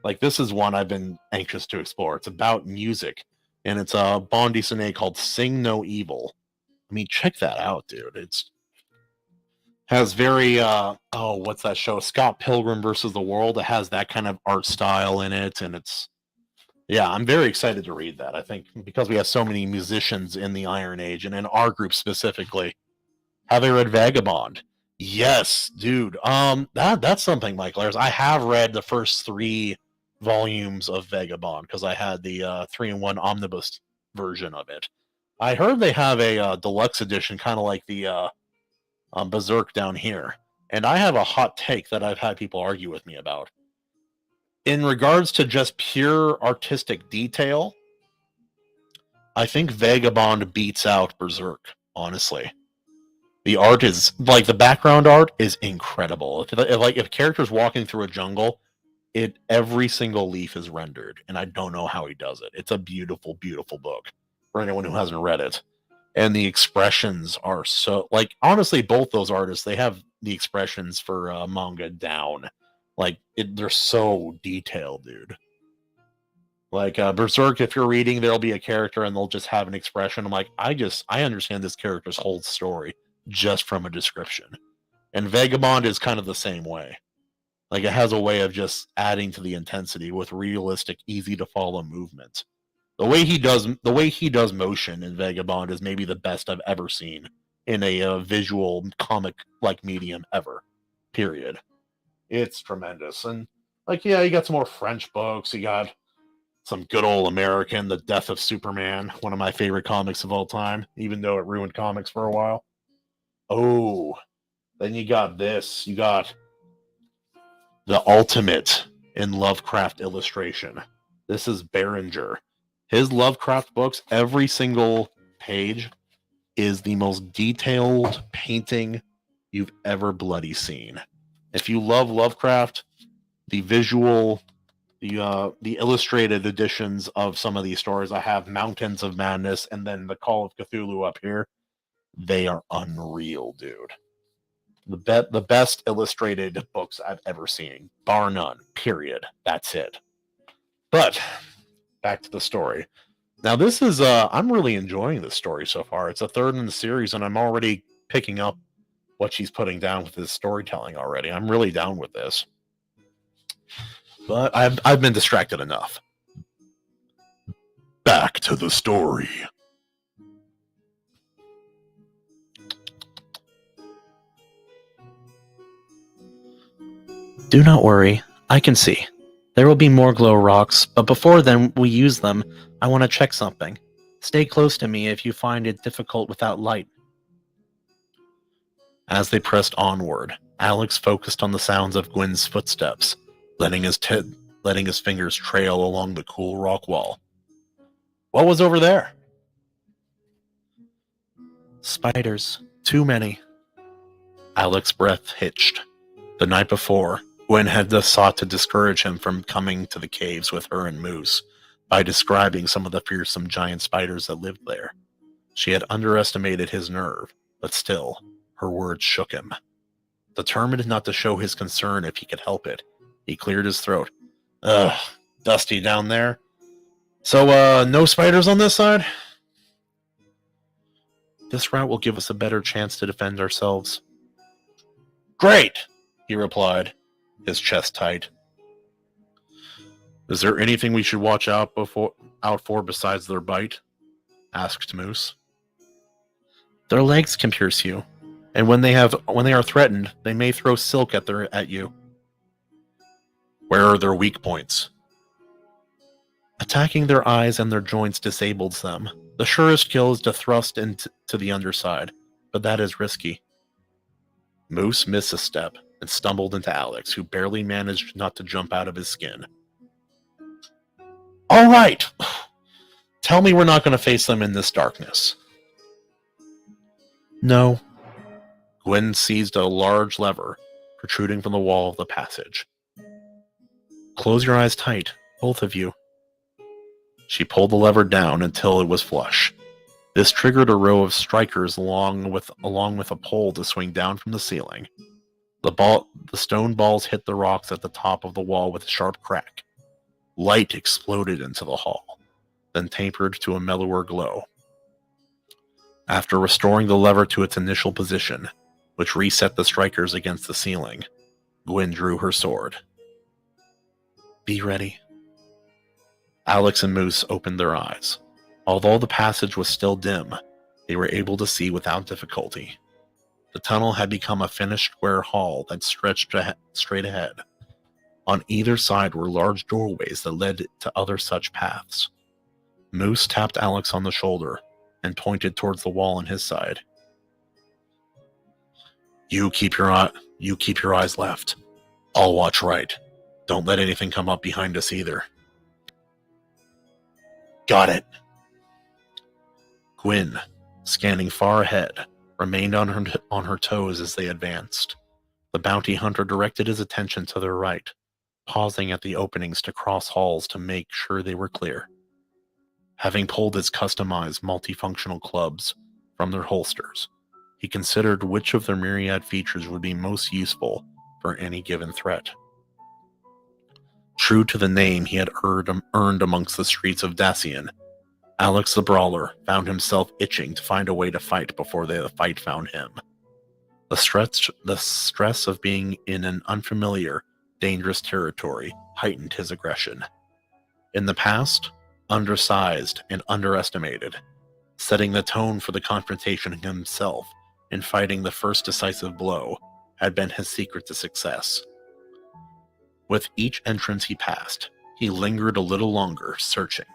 Like, this is one I've been anxious to explore. It's about music, and it's a bande dessinée called Sing No Evil. I mean, check that out, dude. It's has very what's that show? Scott Pilgrim versus the World. It has that kind of art style in it, and it's, yeah, I'm very excited to read that. I think because we have so many musicians in the IronAge, and in our group specifically. Have I read Vagabond? Yes, dude. That's something, Michael. I have read the first 3 volumes of Vagabond because I had the 3-in-1 omnibus version of it. I heard they have a deluxe edition, kind of like the Berserk down here, and I have a hot take that I've had people argue with me about. In regards to just pure artistic detail, I think Vagabond beats out Berserk, honestly. The art is, like, the background art is incredible. If a character's walking through a jungle, every single leaf is rendered, and I don't know how he does it. It's a beautiful, beautiful book for anyone who hasn't read it. And the expressions are so, like, honestly, both those artists, they have the expressions for manga down. Like, they're so detailed, dude. Like, Berserk, if you're reading, there'll be a character and they'll just have an expression. I'm like, I understand this character's whole story just from a description. And Vagabond is kind of the same way. Like, it has a way of just adding to the intensity with realistic, easy to follow movement. The way he does motion in Vagabond is maybe the best I've ever seen in a visual comic like medium ever. Period. It's tremendous. And, like, yeah, you got some more French books. You got some good old American, The Death of Superman, one of my favorite comics of all time, even though it ruined comics for a while. Oh, then you got this. You got the ultimate in Lovecraft illustration. This is Behringer. His Lovecraft books, every single page is the most detailed painting you've ever bloody seen. If you love Lovecraft, the visual, the illustrated editions of some of these stories, I have Mountains of Madness and then the Call of Cthulhu up here. They are unreal, dude. The best illustrated books I've ever seen, bar none, period. That's it. But back to the story. Now, this is I'm really enjoying this story so far. It's a third in the series, and I'm already picking up what she's putting down with this storytelling already. I'm really down with this. But I've been distracted enough. Back to the story. Do not worry, I can see. There will be more glow rocks, but before then we use them, I want to check something. Stay close to me if you find it difficult without light. As they pressed onward, Alex focused on the sounds of Gwyn's footsteps, letting his fingers trail along the cool rock wall. What was over there? Spiders. Too many. Alex's breath hitched. The night before, Gwyn had sought to discourage him from coming to the caves with her and Moose, by describing some of the fearsome giant spiders that lived there. She had underestimated his nerve, but still, her words shook him. Determined not to show his concern if he could help it, he cleared his throat. Ugh, dusty down there. So, no spiders on this side? This route will give us a better chance to defend ourselves. Great, he replied, his chest tight. Is there anything we should watch out for besides their bite? Asked Moose. Their legs can pierce you, and when they are threatened, they may throw silk at you. Where are their weak points? Attacking their eyes and their joints disables them. The surest kill is to thrust into the underside, but that is risky. Moose missed a step and stumbled into Alex, who barely managed not to jump out of his skin. All right! Tell me we're not going to face them in this darkness. No. Gwen seized a large lever protruding from the wall of the passage. Close your eyes tight, both of you. She pulled the lever down until it was flush. This triggered a row of strikers along with a pole to swing down from the ceiling. The stone balls hit the rocks at the top of the wall with a sharp crack. Light exploded into the hall, then tapered to a mellower glow. After restoring the lever to its initial position, which reset the strikers against the ceiling, Gwen drew her sword. Be ready. Alex and Moose opened their eyes. Although the passage was still dim, they were able to see without difficulty. The tunnel had become a finished square hall that stretched straight ahead. On either side were large doorways that led to other such paths. Moose tapped Alex on the shoulder and pointed towards the wall on his side. You keep your eyes left. I'll watch right. Don't let anything come up behind us either. Got it. Gwen, scanning far ahead, remained on her toes as they advanced. The bounty hunter directed his attention to their right, pausing at the openings to cross halls to make sure they were clear. Having pulled his customized multifunctional clubs from their holsters, he considered which of their myriad features would be most useful for any given threat. True to the name he had earned amongst the streets of Dacian, Alex the Brawler found himself itching to find a way to fight before the fight found him. The stress of being in an unfamiliar, dangerous territory heightened his aggression. In the past, undersized and underestimated, setting the tone for the confrontation himself and fighting the first decisive blow had been his secret to success. With each entrance he passed, he lingered a little longer, searching.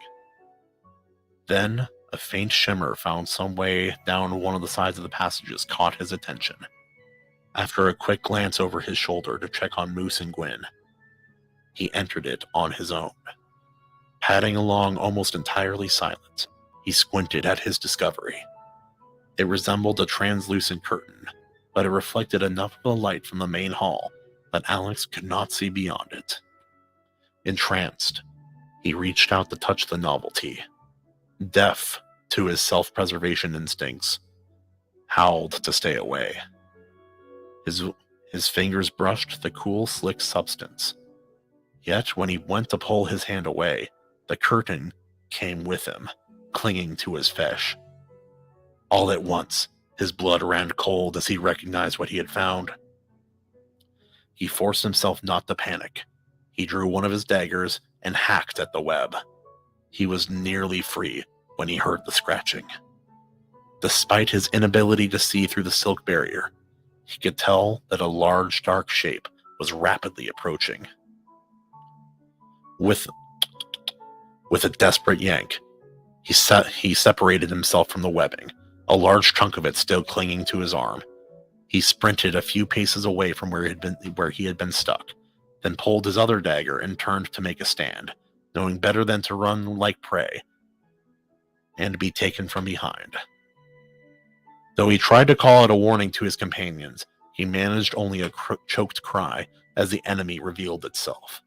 Then, a faint shimmer found some way down one of the sides of the passages caught his attention. After a quick glance over his shoulder to check on Moose and Gwen, he entered it on his own. Padding along almost entirely silent, he squinted at his discovery. It resembled a translucent curtain, but it reflected enough of the light from the main hall that Alex could not see beyond it. Entranced, he reached out to touch the novelty. Deaf to his self-preservation instincts, howled to stay away. His fingers brushed the cool, slick substance. Yet when he went to pull his hand away, the curtain came with him, clinging to his flesh. All at once, his blood ran cold as he recognized what he had found. He forced himself not to panic. He drew one of his daggers and hacked at the web. He was nearly free when he heard the scratching. Despite his inability to see through the silk barrier, he could tell that a large, dark shape was rapidly approaching. With a desperate yank, he separated himself from the webbing, a large chunk of it still clinging to his arm. He sprinted a few paces away from where he had been stuck, then pulled his other dagger and turned to make a stand, knowing better than to run like prey and be taken from behind. Though he tried to call out a warning to his companions, he managed only a choked cry as the enemy revealed itself.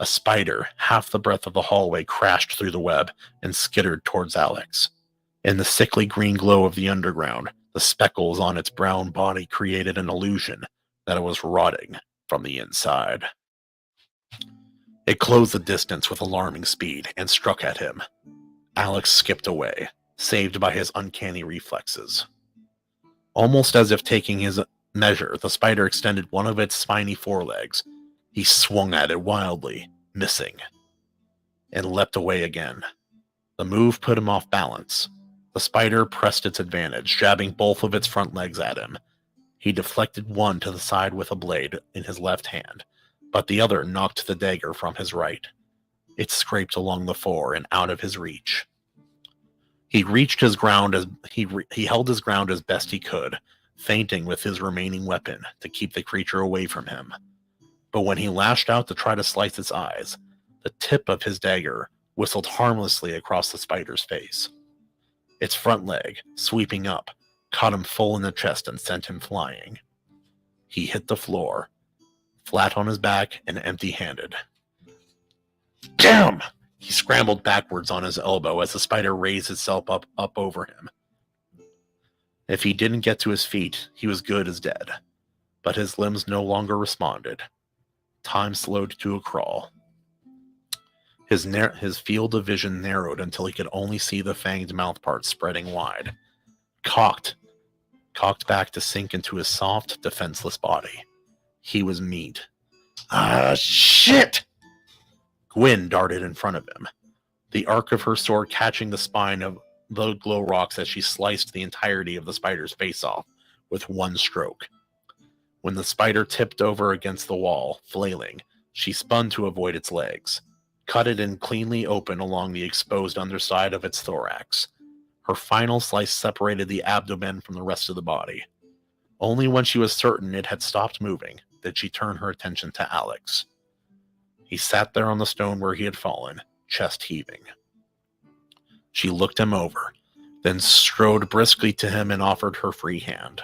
A spider, half the breadth of the hallway, crashed through the web and skittered towards Alex. In the sickly green glow of the underground, the speckles on its brown body created an illusion that it was rotting from the inside. It closed the distance with alarming speed and struck at him. Alex skipped away, saved by his uncanny reflexes. Almost as if taking his measure, the spider extended one of its spiny forelegs. He swung at it wildly, missing, and leapt away again. The move put him off balance. The spider pressed its advantage, jabbing both of its front legs at him. He deflected one to the side with a blade in his left hand, but the other knocked the dagger from his right. It scraped along the floor and out of his reach. He reached his ground as he held his ground as best he could, feinting with his remaining weapon to keep the creature away from him. But when he lashed out to try to slice its eyes, the tip of his dagger whistled harmlessly across the spider's face. Its front leg, sweeping up, caught him full in the chest and sent him flying. He hit the floor, flat on his back and empty-handed. Damn! He scrambled backwards on his elbow as the spider raised itself up over him. If he didn't get to his feet, he was good as dead, but his limbs no longer responded. Time slowed to a crawl. His field of vision narrowed until he could only see the fanged mouthparts spreading wide. Cocked back to sink into his soft, defenseless body. He was meat. Ah, shit! Gwyn darted in front of him, the arc of her sword catching the spine of the glow rocks as she sliced the entirety of the spider's face off with one stroke. When the spider tipped over against the wall, flailing, she spun to avoid its legs, cut it in cleanly open along the exposed underside of its thorax. Her final slice separated the abdomen from the rest of the body. Only when she was certain it had stopped moving did she turn her attention to Alex. He sat there on the stone where he had fallen, chest heaving. She looked him over, then strode briskly to him and offered her free hand.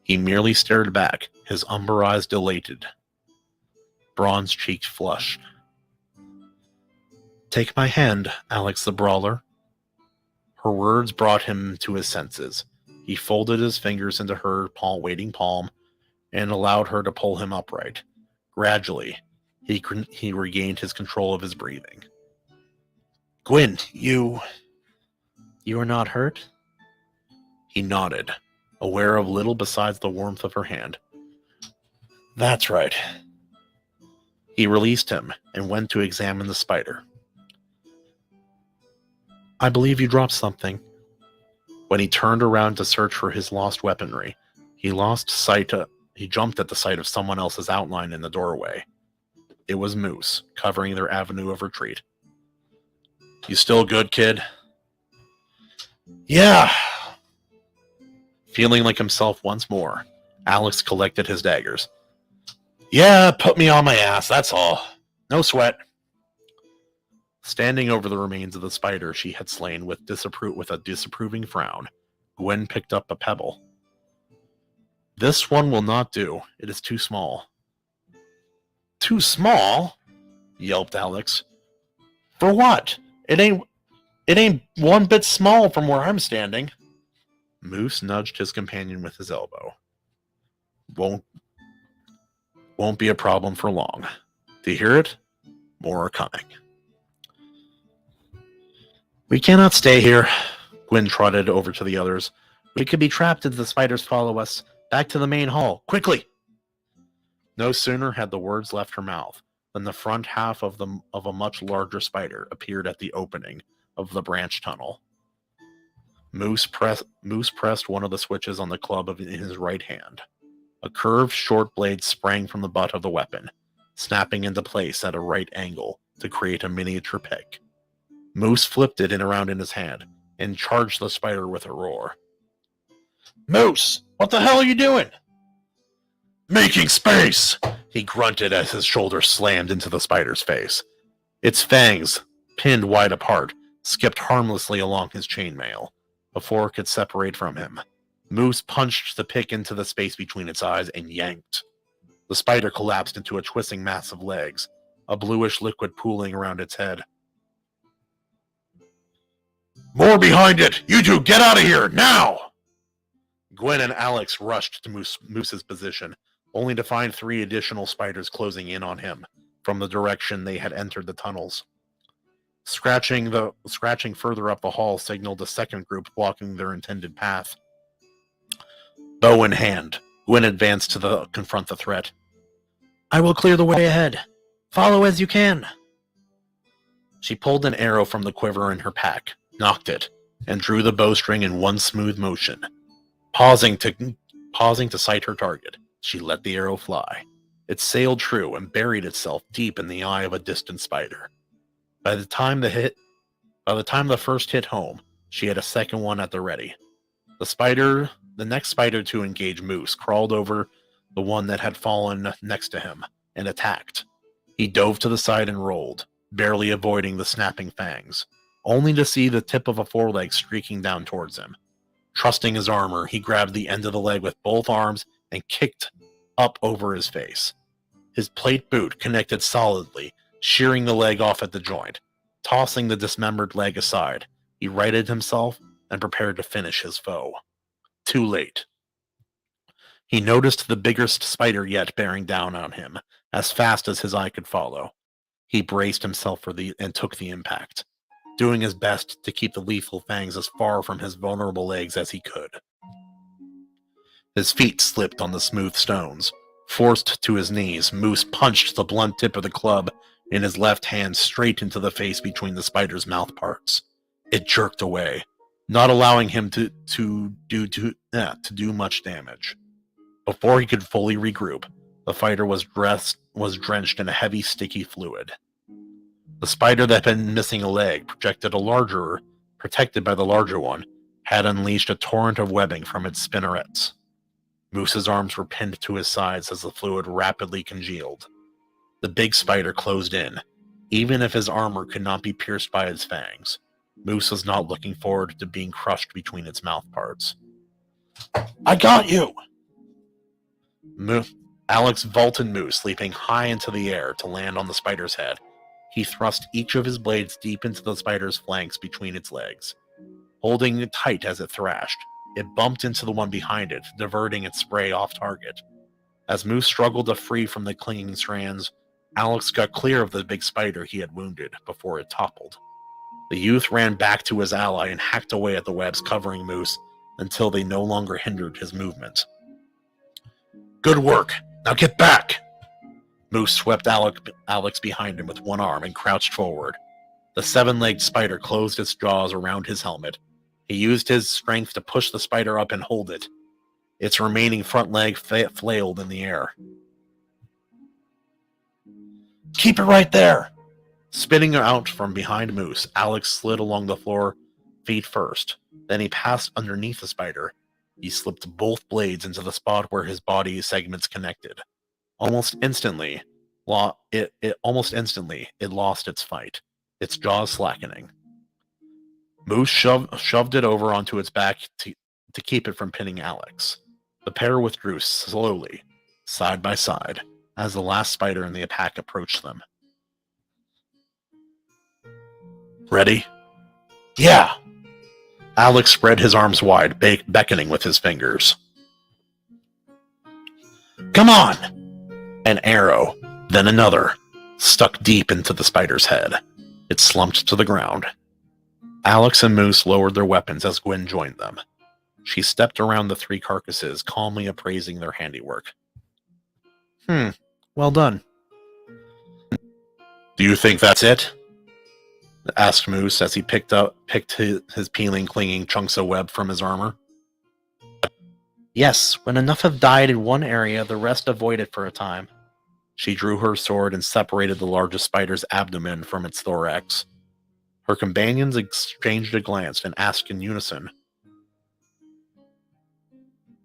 He merely stared back, his umber eyes dilated, bronze-cheeked flush. Take my hand, Alex the Brawler. Her words brought him to his senses. He folded his fingers into her waiting palm and allowed her to pull him upright. Gradually, he regained his control of his breathing. Gwyn, you are not hurt? He nodded, aware of little besides the warmth of her hand. That's right. He released him and went to examine the spider. I believe you dropped something. When he turned around to search for his lost weaponry, he jumped at the sight of someone else's outline in the doorway. It was Moose, covering their avenue of retreat. You still good, kid? Yeah. Feeling like himself once more, Alex collected his daggers. Yeah, put me on my ass, that's all. No sweat. Standing over the remains of the spider she had slain with a disapproving frown, Gwyn picked up a pebble. This one will not do. It is too small. Too small? Yelped Alex. For what? It ain't one bit small from where I'm standing. Moose nudged his companion with his elbow. Won't be a problem for long. Do you hear it? More are coming. We cannot stay here. Gwyn trotted over to the others. We could be trapped if the spiders follow us. Back to the main hall. Quickly! No sooner had the words left her mouth than the front half of a much larger spider appeared at the opening of the branch tunnel. Moose pressed one of the switches on the club in his right hand. A curved short blade sprang from the butt of the weapon, snapping into place at a right angle to create a miniature pick. Moose flipped it around in his hand and charged the spider with a roar. Moose, what the hell are you doing? Making space! He grunted as his shoulder slammed into the spider's face. Its fangs, pinned wide apart, skipped harmlessly along his chainmail before it could separate from him. Moose punched the pick into the space between its eyes and yanked. The spider collapsed into a twisting mass of legs, a bluish liquid pooling around its head. More behind it! You two, get out of here, now! Gwen and Alex rushed to Moose's position, only to find 3 additional spiders closing in on him from the direction they had entered the tunnels. Scratching further up the hall signaled a second group blocking their intended path. Bow in hand, Gwen advanced to confront the threat. I will clear the way ahead. Follow as you can. She pulled an arrow from the quiver in her pack, nocked it, and drew the bowstring in one smooth motion. Pausing to sight her target, she let the arrow fly. It sailed true and buried itself deep in the eye of a distant spider. By the time the first hit home, she had a second one at the ready. The next spider to engage Moose crawled over the one that had fallen next to him and attacked. He dove to the side and rolled, barely avoiding the snapping fangs, only to see the tip of a foreleg streaking down towards him. Trusting his armor, he grabbed the end of the leg with both arms and kicked up over his face. His plate boot connected solidly, shearing the leg off at the joint. Tossing the dismembered leg aside, he righted himself and prepared to finish his foe. Too late. He noticed the biggest spider yet bearing down on him, as fast as his eye could follow. He braced himself and took the impact, doing his best to keep the lethal fangs as far from his vulnerable legs as he could. His feet slipped on the smooth stones. Forced to his knees, Moose punched the blunt tip of the club in his left hand straight into the face between the spider's mouth parts. It jerked away, not allowing him to do much damage. Before he could fully regroup, the fighter was drenched in a heavy, sticky fluid. The spider that had been missing a leg, protected by the larger one, had unleashed a torrent of webbing from its spinnerets. Moose's arms were pinned to his sides as the fluid rapidly congealed. The big spider closed in, even if his armor could not be pierced by its fangs. Moose was not looking forward to being crushed between its mouth parts. I got you! Alex vaulted Moose, leaping high into the air to land on the spider's head. He thrust each of his blades deep into the spider's flanks between its legs. Holding it tight as it thrashed, it bumped into the one behind it, diverting its spray off target. As Moose struggled to free from the clinging strands, Alex got clear of the big spider he had wounded before it toppled. The youth ran back to his ally and hacked away at the webs covering Moose until they no longer hindered his movement. Good work! Now get back! Moose swept Alex behind him with one arm and crouched forward. The 7-legged spider closed its jaws around his helmet. He used his strength to push the spider up and hold it. Its remaining front leg flailed in the air. Keep it right there! Spitting out from behind Moose, Alex slid along the floor, feet first. Then he passed underneath the spider. He slipped both blades into the spot where his body segments connected. Almost instantly, it lost its fight, its jaws slackening. Moose shoved it over onto its back to keep it from pinning Alex. The pair withdrew slowly, side by side, as the last spider in the pack approached them. Ready? Yeah! Alex spread his arms wide, beckoning with his fingers. Come on! An arrow, then another, stuck deep into the spider's head. It slumped to the ground. Alex and Moose lowered their weapons as Gwen joined them. She stepped around the 3 carcasses, calmly appraising their handiwork. Well done. Do you think that's it? Asked Moose as he picked his peeling, clinging chunks of web from his armor. Yes, when enough have died in one area, the rest avoid it for a time. She drew her sword and separated the largest spider's abdomen from its thorax. Her companions exchanged a glance and asked in unison,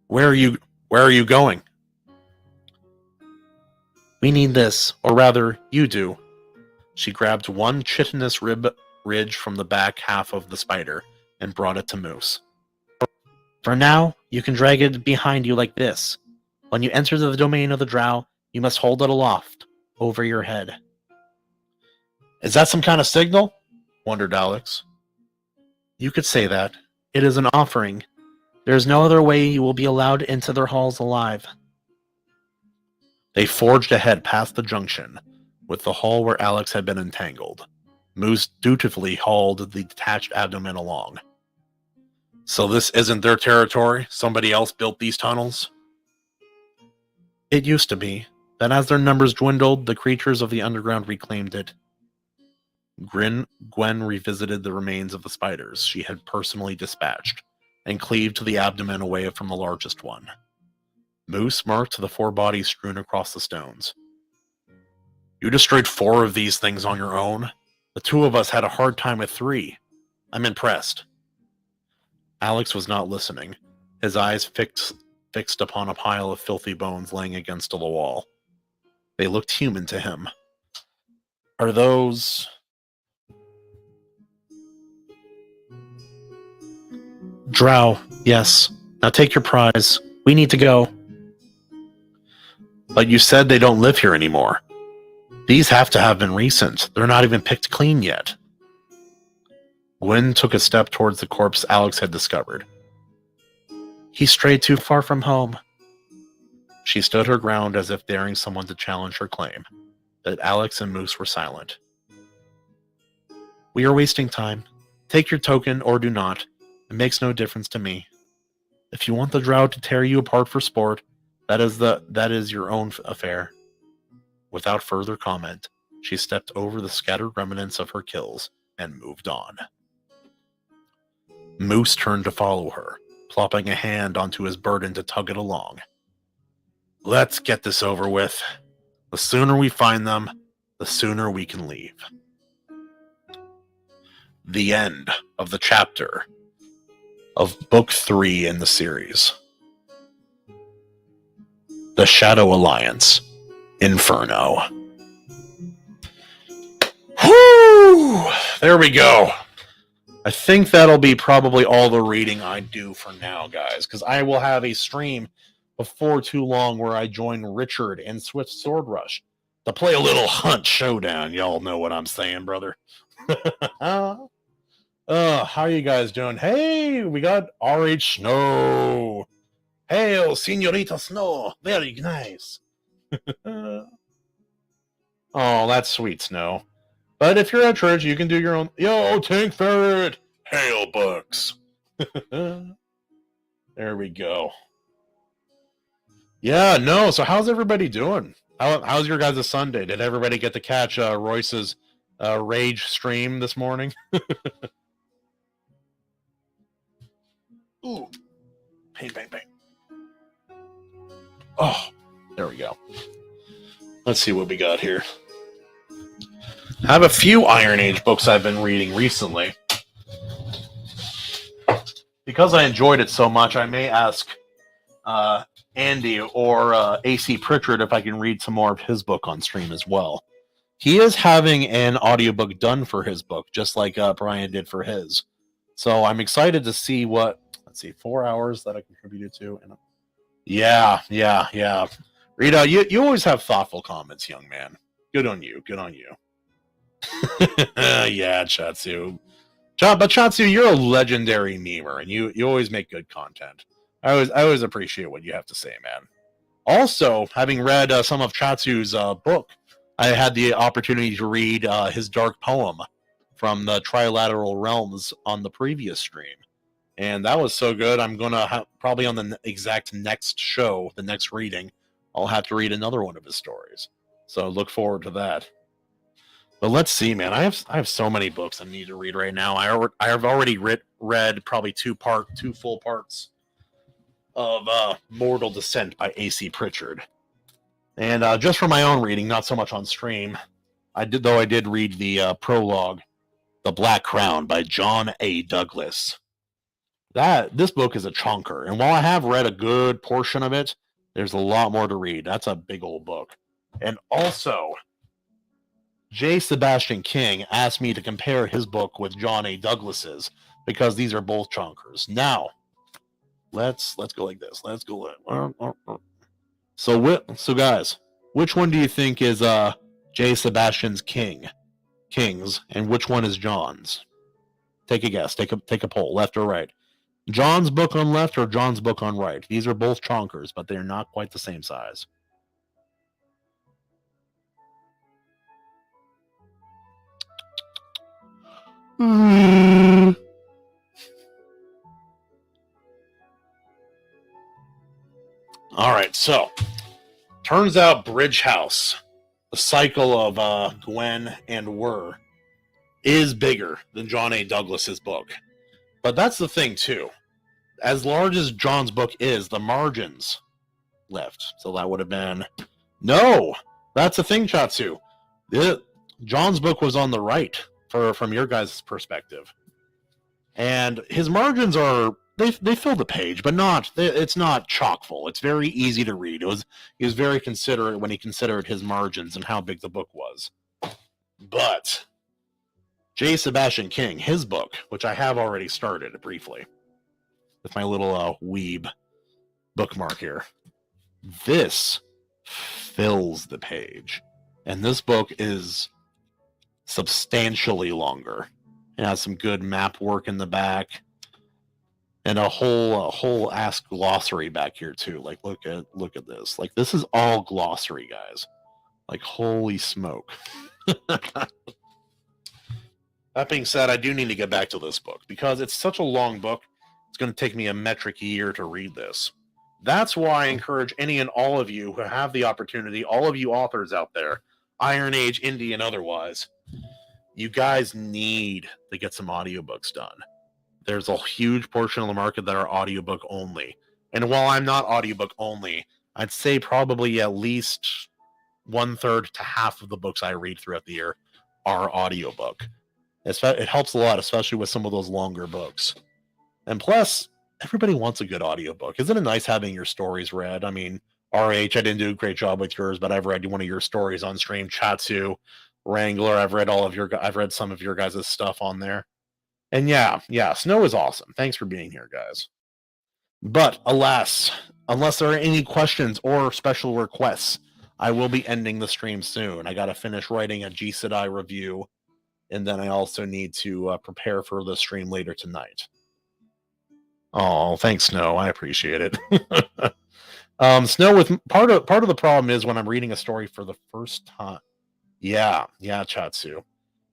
Where are you going? We need this, or rather, you do. She grabbed one chitinous ridge from the back half of the spider and brought it to Moose. For now, you can drag it behind you like this. When you enter the domain of the drow, you must hold it aloft, over your head. Is that some kind of signal? Wondered Alex. You could say that. It is an offering. There is no other way you will be allowed into their halls alive. They forged ahead past the junction, with the hall where Alex had been entangled. Moose dutifully hauled the detached abdomen along. So this isn't their territory? Somebody else built these tunnels? It used to be. Then as their numbers dwindled, the creatures of the underground reclaimed it. Gwen revisited the remains of the spiders she had personally dispatched, and cleaved to the abdomen away from the largest one. Moose marked the 4 bodies strewn across the stones. You destroyed 4 of these things on your own? The 2 of us had a hard time with 3. I'm impressed. Alex was not listening, his eyes fixed upon a pile of filthy bones laying against the wall. They looked human to him. Are those... Drow, yes. Now take your prize. We need to go. But you said they don't live here anymore. These have to have been recent. They're not even picked clean yet. Gwen took a step towards the corpse Alex had discovered. He strayed too far from home. She stood her ground as if daring someone to challenge her claim, but Alex and Moose were silent. We are wasting time. Take your token or do not. It makes no difference to me. If you want the Drow to tear you apart for sport, that is your own affair. Without further comment, she stepped over the scattered remnants of her kills and moved on. Moose turned to follow her, plopping a hand onto his burden to tug it along. Let's get this over with. The sooner we find them, the sooner we can leave. The end of the chapter of Book 3 in the series. The Shadow Alliance, Inferno. Whoo! There we go. I think that'll be probably all the reading I do for now, guys, because I will have a stream before too long where I join Richard and Swift Sword Rush to play a little Hunt Showdown. Y'all know what I'm saying, brother. How you guys doing? Hey, we got RH Snow. Hail, Senorita Snow. Very nice. Oh, that's sweet, Snow. But if you're at church, you can do your own. Yo, Tank Ferret. Hail, Bucks. There we go. Yeah, no. So how's everybody doing? How's your guys' Sunday? Did everybody get to catch Royce's Rage stream this morning? Ooh. Bang, bang, bang. Oh, there we go. Let's see what we got here. I have a few IronAge books I've been reading recently. Because I enjoyed it so much, I may ask Andy or AC Pritchard if I can read some more of his book on stream as well. He is having an audiobook done for his book, just like Brian did for his. So I'm excited to see what, 4 hours that I contributed to. Yeah. Rita, you always have thoughtful comments, young man. Good on you. Yeah, Chatsu. But Chatsu, you're a legendary memer, and you always make good content. I always appreciate what you have to say, man. Also, having read some of Chatsu's book, I had the opportunity to read his dark poem from the Trilateral Realms on the previous stream. And that was so good, I'm going to probably on the exact next show, the next reading, I'll have to read another one of his stories. So look forward to that. But let's see, man. I have so many books I need to read right now. I have already read probably two full parts of Mortal Descent by AC Pritchard. And just for my own reading, not so much on stream, I did read the prologue, The Black Crown by John A. Douglas. This book is a chunker, and while I have read a good portion of it, there's a lot more to read. That's a big old book. And also, J. Sebastian King asked me to compare his book with John A. Douglas's because these are both chunkers. Now, let's go like this. So guys, which one do you think is J. Sebastian's King? King's and which one is John's? Take a guess. Take a poll, left or right. John's book on left or John's book on right? These are both chonkers, but they're not quite the same size. All right, so turns out Bridge House, the cycle of Gwen and Wur, is bigger than John A. Douglas's book. But that's the thing, too. As large as John's book is, the margins left. So that would have been... No! That's the thing, Chatsu. John's book was on the right from your guys' perspective. And his margins are... They fill the page, but it's not chock full. It's very easy to read. He was very considerate when he considered his margins and how big the book was. But J. Sebastian King, his book, which I have already started briefly with my little weeb bookmark here, this fills the page. And this book is substantially longer. It has some good map work in the back. And a whole ass glossary back here too. Like look at this. Like this is all glossary, guys. Like holy smoke. That being said, I do need to get back to this book because it's such a long book. It's going to take me a metric year to read this. That's why I encourage any and all of you who have the opportunity, all of you authors out there, IronAge, indie, and otherwise, you guys need to get some audiobooks done. There's a huge portion of the market that are audiobook only. And while I'm not audiobook only, I'd say probably at least 1/3 to half of the books I read throughout the year are audiobook. It helps a lot, especially with some of those longer books. And plus, everybody wants a good audiobook. Isn't it nice having your stories read? I mean, RH, I didn't do a great job with yours, but I've read one of your stories on stream. Chatsu, Wrangler, I've read some of your guys' stuff on there. And yeah, Snow is awesome. Thanks for being here, guys. But alas, unless there are any questions or special requests, I will be ending the stream soon. I got to finish writing a GCDI review, and then I also need to prepare for the stream later tonight. Oh, thanks, Snow. I appreciate it. Snow, with part of the problem is when I'm reading a story for the first time. Yeah, Chatsu.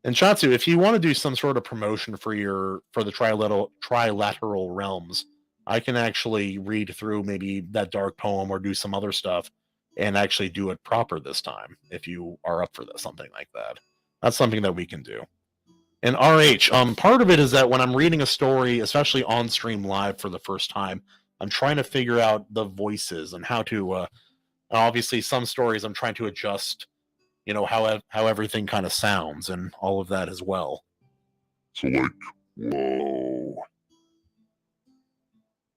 And Chatsu, if you want to do some sort of promotion for the trilateral realms, I can actually read through maybe that dark poem or do some other stuff and actually do it proper this time, if you are up for this, something like that. That's something that we can do. And RH, part of it is that when I'm reading a story, especially on stream live for the first time, I'm trying to figure out the voices and how to, obviously some stories I'm trying to adjust, how everything kind of sounds and all of that as well. So like, whoa.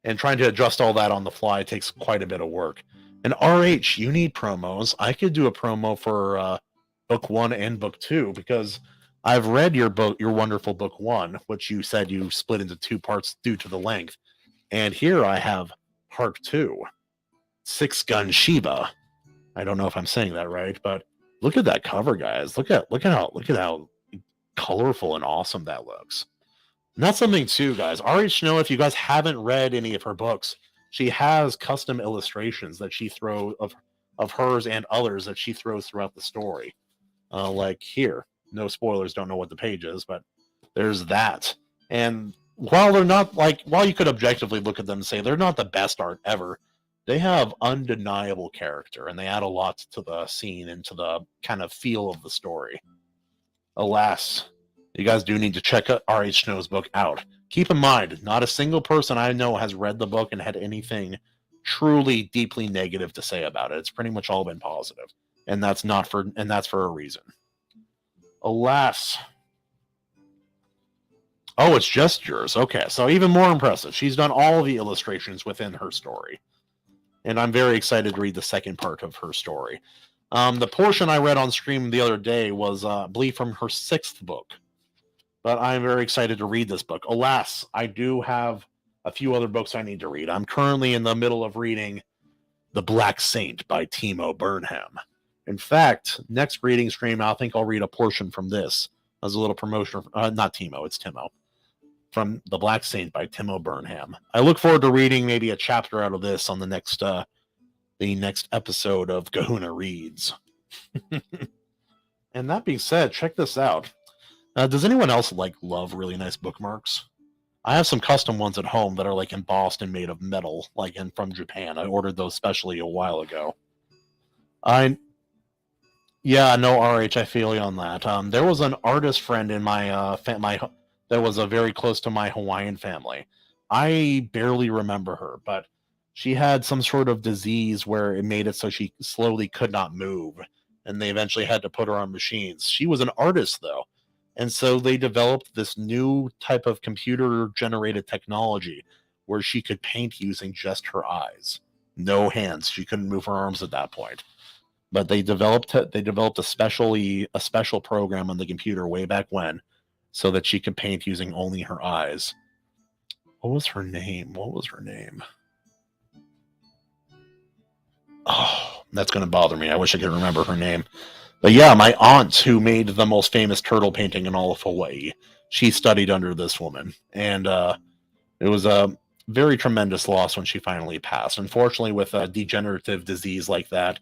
And trying to adjust all that on the fly takes quite a bit of work. And RH, you need promos. I could do a promo for book 1 and book 2 because I've read your wonderful book 1, which you said you split into 2 parts due to the length. And here I have part 2, Six Gun Shiva. I don't know if I'm saying that right, but look at that cover, guys. Look at how colorful and awesome that looks. And that's something too, guys. RH Snow, if you guys haven't read any of her books, she has custom illustrations that she throws of hers and others that she throws throughout the story. Like here, no spoilers, don't know what the page is, but there's that. And while you could objectively look at them and say they're not the best art ever, they have undeniable character, and they add a lot to the scene and to the kind of feel of the story. Alas, you guys do need to check RH Snow's book out. Keep in mind, not a single person I know has read the book and had anything truly deeply negative to say about it. It's pretty much all been positive, and that's for a reason. Alas. Oh, it's just yours. Okay, so even more impressive. She's done all the illustrations within her story. And I'm very excited to read the second part of her story. The portion I read on stream the other day was, I believe, from her 6th book. But I'm very excited to read this book. Alas, I do have a few other books I need to read. I'm currently in the middle of reading The Black Saint by Timo Burnham. In fact, next reading stream, I think I'll read a portion from this. As a little promotion, not Timo, it's Timo. From The Black Saint by Timo Burnham. I look forward to reading maybe a chapter out of this on the next episode of Kahuna Reads. And that being said, check this out. Does anyone else love really nice bookmarks? I have some custom ones at home that are embossed and made of metal, from Japan. I ordered those specially a while ago. Yeah, no, RH, I feel you on that. There was an artist friend in my that was very close to my Hawaiian family. I barely remember her, but she had some sort of disease where it made it so she slowly could not move, and they eventually had to put her on machines. She was an artist, though, and so they developed this new type of computer-generated technology where she could paint using just her eyes. No hands. She couldn't move her arms at that point. But they developed a special program on the computer way back when, so that she could paint using only her eyes. What was her name? Oh, that's going to bother me. I wish I could remember her name. But yeah, my aunt, who made the most famous turtle painting in all of Hawaii, she studied under this woman, and it was a very tremendous loss when she finally passed. Unfortunately, with a degenerative disease like that,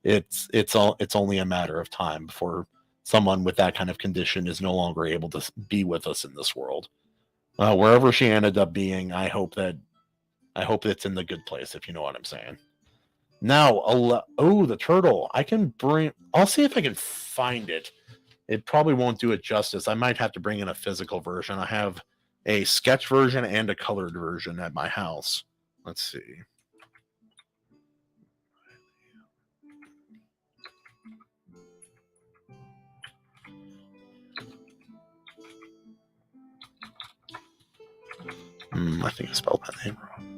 it's only a matter of time before someone with that kind of condition is no longer able to be with us in this world. Wherever she ended up being, I hope it's in the good place, if you know what I'm saying. Now, the turtle. I'll see if I can find it. It probably won't do it justice. I might have to bring in a physical version. I have a sketch version and a colored version at my house. Let's see. I think I spelled that name wrong.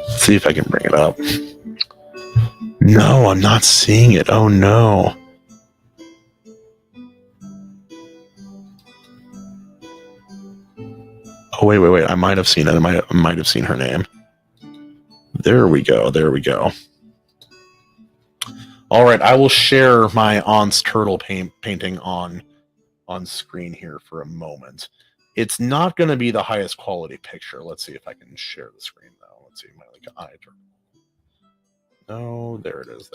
Let's see if I can bring it up. No, I'm not seeing it. Oh no. Oh wait. I might have seen it. I might have seen her name. There we go. All right, I will share my aunt's turtle painting on screen here for a moment. It's not going to be the highest quality picture. Let's see if I can share the screen though. Let's see my eye turtle. No, there it is.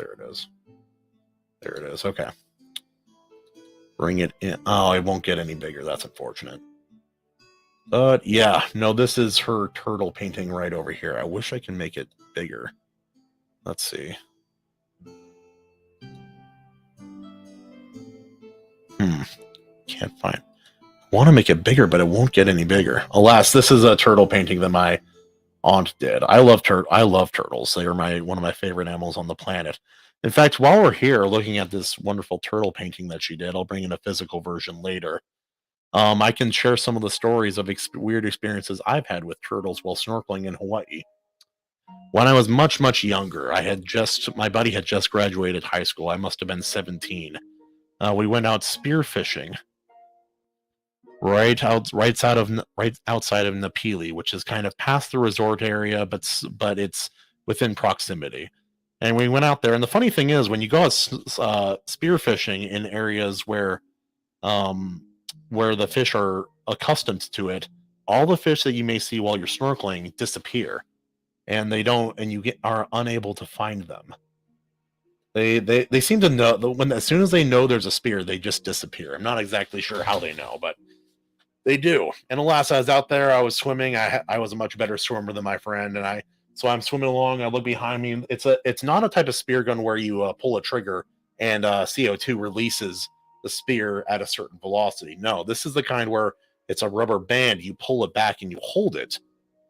Okay. Bring it in. Oh, it won't get any bigger. That's unfortunate. But yeah, no, this is her turtle painting right over here. I wish I can make it bigger. Let's see. Can't find. I want to make it bigger, but it won't get any bigger. Alas, this is a turtle painting that my aunt did. I love turtles. They are one of my favorite animals on the planet. In fact, while we're here looking at this wonderful turtle painting that she did, I'll bring in a physical version later. I can share some of the stories of weird experiences I've had with turtles while snorkeling in Hawaii. When I was much, much younger, my buddy had just graduated high school. I must have been 17. We went out spearfishing right outside of Napili, which is kind of past the resort area, but it's within proximity. And we went out there, and the funny thing is, when you go out spearfishing in areas where the fish are accustomed to it, all the fish that you may see while you're snorkeling disappear, and you are unable to find them. They seem to know as soon as they know there's a spear, they just disappear. I'm not exactly sure how they know, but they do. And alas, I was out there, I was swimming. I was a much better swimmer than my friend, so I'm swimming along. I look behind me. It's not a type of spear gun where you pull a trigger and CO2 releases the spear at a certain velocity. No, this is the kind where it's a rubber band. You pull it back and you hold it.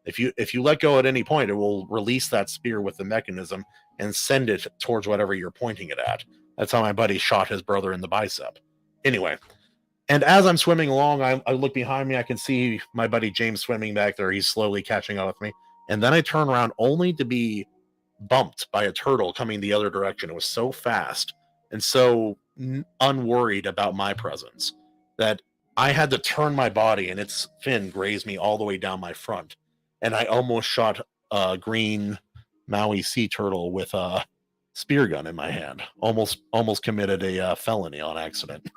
If you let go at any point, it will release that spear with the mechanism and send it towards whatever you're pointing it at. That's how my buddy shot his brother in the bicep. Anyway, and as I'm swimming along, I look behind me. I can see my buddy James swimming back there. He's slowly catching up with me. And then I turn around only to be bumped by a turtle coming the other direction. It was so fast and so unworried about my presence that I had to turn my body, and its fin grazed me all the way down my front. And I almost shot a green Maui sea turtle with a spear gun in my hand. Almost committed a felony on accident.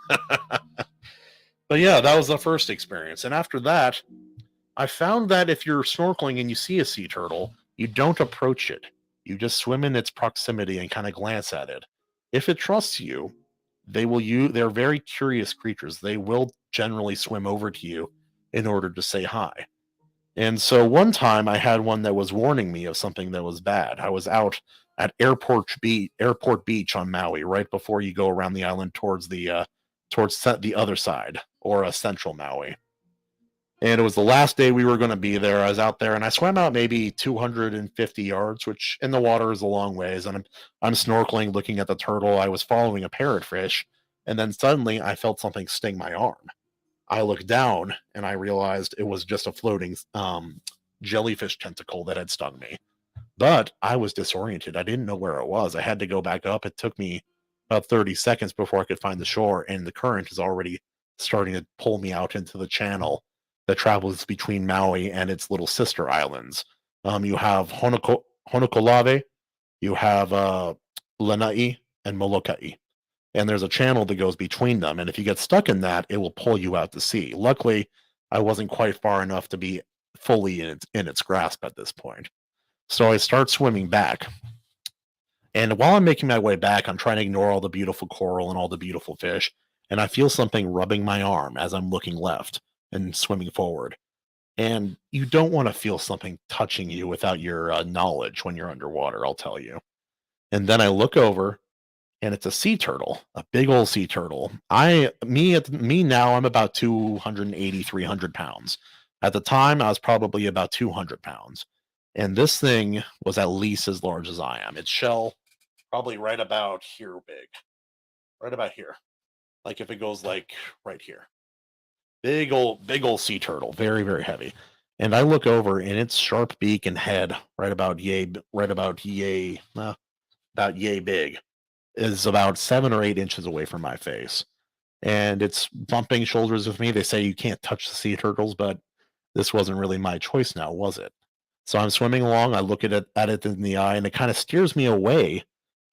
But yeah, that was the first experience. And after that, I found that if you're snorkeling and you see a sea turtle, you don't approach it. You just swim in its proximity and kind of glance at it. If it trusts you, they're very curious creatures. They will generally swim over to you in order to say hi. And so one time I had one that was warning me of something that was bad. I was out at Airport Beach on Maui, right before you go around the island towards the other side, or central Maui. And it was the last day we were going to be there. I was out there and I swam out maybe 250 yards, which in the water is a long ways. And I'm snorkeling, looking at the turtle. I was following a parrotfish. And then suddenly I felt something sting my arm. I looked down and I realized it was just a floating jellyfish tentacle that had stung me. But I was disoriented. I didn't know where it was. I had to go back up. It took me about 30 seconds before I could find the shore. And the current is already starting to pull me out into the channel that travels between Maui and its little sister islands. You have Honokolave, you have Lanai, and Molokai. And there's a channel that goes between them. And if you get stuck in that, it will pull you out to sea. Luckily, I wasn't quite far enough to be fully in its grasp at this point. So I start swimming back. And while I'm making my way back, I'm trying to ignore all the beautiful coral and all the beautiful fish. And I feel something rubbing my arm as I'm looking left and swimming forward. And you don't want to feel something touching you without your knowledge when you're underwater, I'll tell you. And then I look over, and it's a sea turtle, a big old sea turtle. Me now, I'm about 280, 300 pounds. At the time, I was probably about 200 pounds. And this thing was at least as large as I am. Its shell, probably right about here big. Right about here. Like if it goes like right here. Big old sea turtle, very, very heavy. And I look over, and its sharp beak and head, about yay big, is about 7 or 8 inches away from my face. And it's bumping shoulders with me. They say you can't touch the sea turtles, but this wasn't really my choice now, was it? So I'm swimming along. I look at it in the eye, and it kind of steers me away,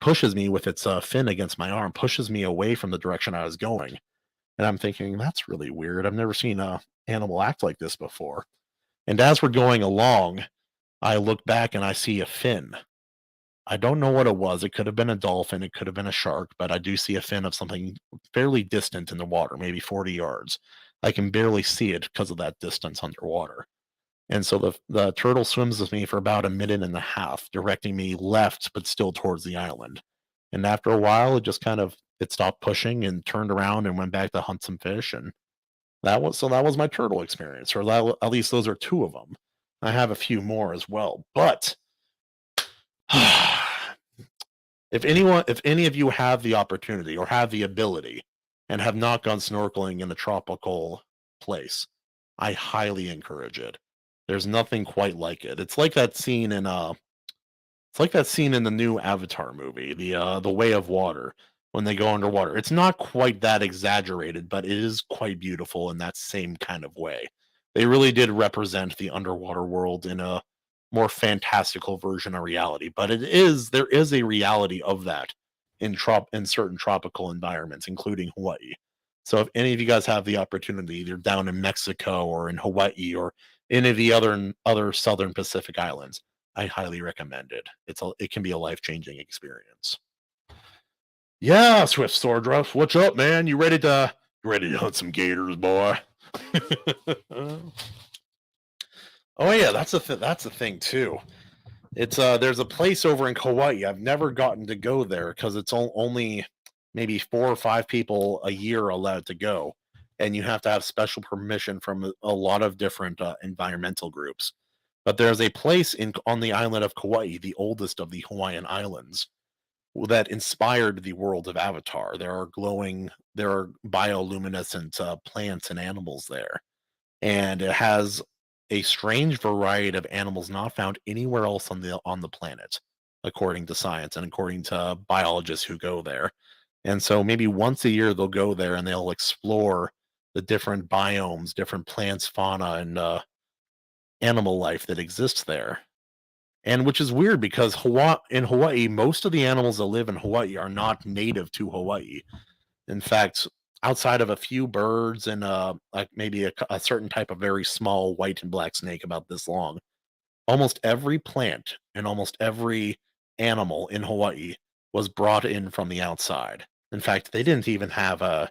pushes me with its fin against my arm, pushes me away from the direction I was going. And I'm thinking, that's really weird. I've never seen a animal act like this before. And as we're going along, I look back and I see a fin. I don't know what it was. It could have been a dolphin. It could have been a shark, but I do see a fin of something fairly distant in the water, maybe 40 yards. I can barely see it because of that distance underwater. And so the turtle swims with me for about a minute and a half, directing me left, but still towards the island. And after a while, it stopped pushing and turned around and went back to hunt some fish. And that was my turtle experience, or at least those are 2 of them. I have a few more as well, but if any of you have the opportunity or have the ability and have not gone snorkeling in a tropical place, I highly encourage it. There's nothing quite like it. It's like that scene in the new Avatar movie, the Way of Water, when they go underwater. It's not quite that exaggerated, but it is quite beautiful in that same kind of way. They really did represent the underwater world in a more fantastical version of reality, but there is a reality of that in certain tropical environments, including Hawaii. So if any of you guys have the opportunity, either down in Mexico or in Hawaii or any of the other southern Pacific islands, I highly recommend it. It can be a life-changing experience. Yeah, Swift Swordruff, what's up, man? You ready to hunt some gators, boy? Oh yeah, that's a thing too. It's there's a place over in Kauai. I've never gotten to go there because it's only maybe 4 or 5 people a year allowed to go, and you have to have special permission from a lot of different environmental groups. But there's a place on the island of Kauai, the oldest of the Hawaiian islands, that inspired the world of Avatar. There are bioluminescent plants and animals there, and it has a strange variety of animals not found anywhere else on the planet. according to science and according to biologists who go there. And so maybe once a year they'll go there and they'll explore the different biomes, different plants, fauna, and animal life that exists there. And which is weird because in Hawaii, most of the animals that live in Hawaii are not native to Hawaii. In fact, outside of a few birds and like maybe a certain type of very small white and black snake about this long, almost every plant and almost every animal in Hawaii was brought in from the outside. In fact, they didn't even have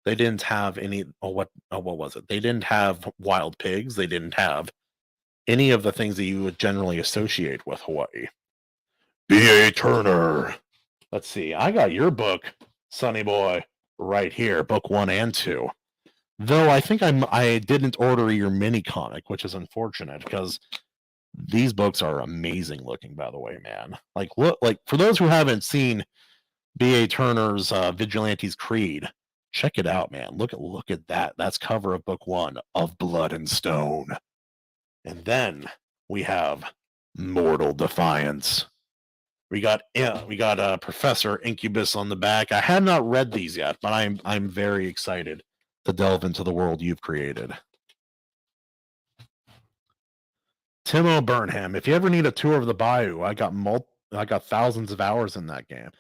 they didn't have any what was it? They didn't have wild pigs. They didn't have any of the things that you would generally associate with Hawaii. B.A. Turner. Let's see. I got your book, Sonny Boy, right here, book 1 and 2. Though I think I didn't order your mini comic, which is unfortunate because these books are amazing looking, by the way, man. Like, look, like for those who haven't seen B.A. Turner's Vigilante's Creed, check it out, man. Look at that. That's cover of book 1 of Blood and Stone. And then we have Mortal Defiance. We got Professor Incubus on the back. I have not read these yet, but I'm very excited to delve into the world you've created. Timo Burnham. If you ever need a tour of the bayou, I got thousands of hours in that game.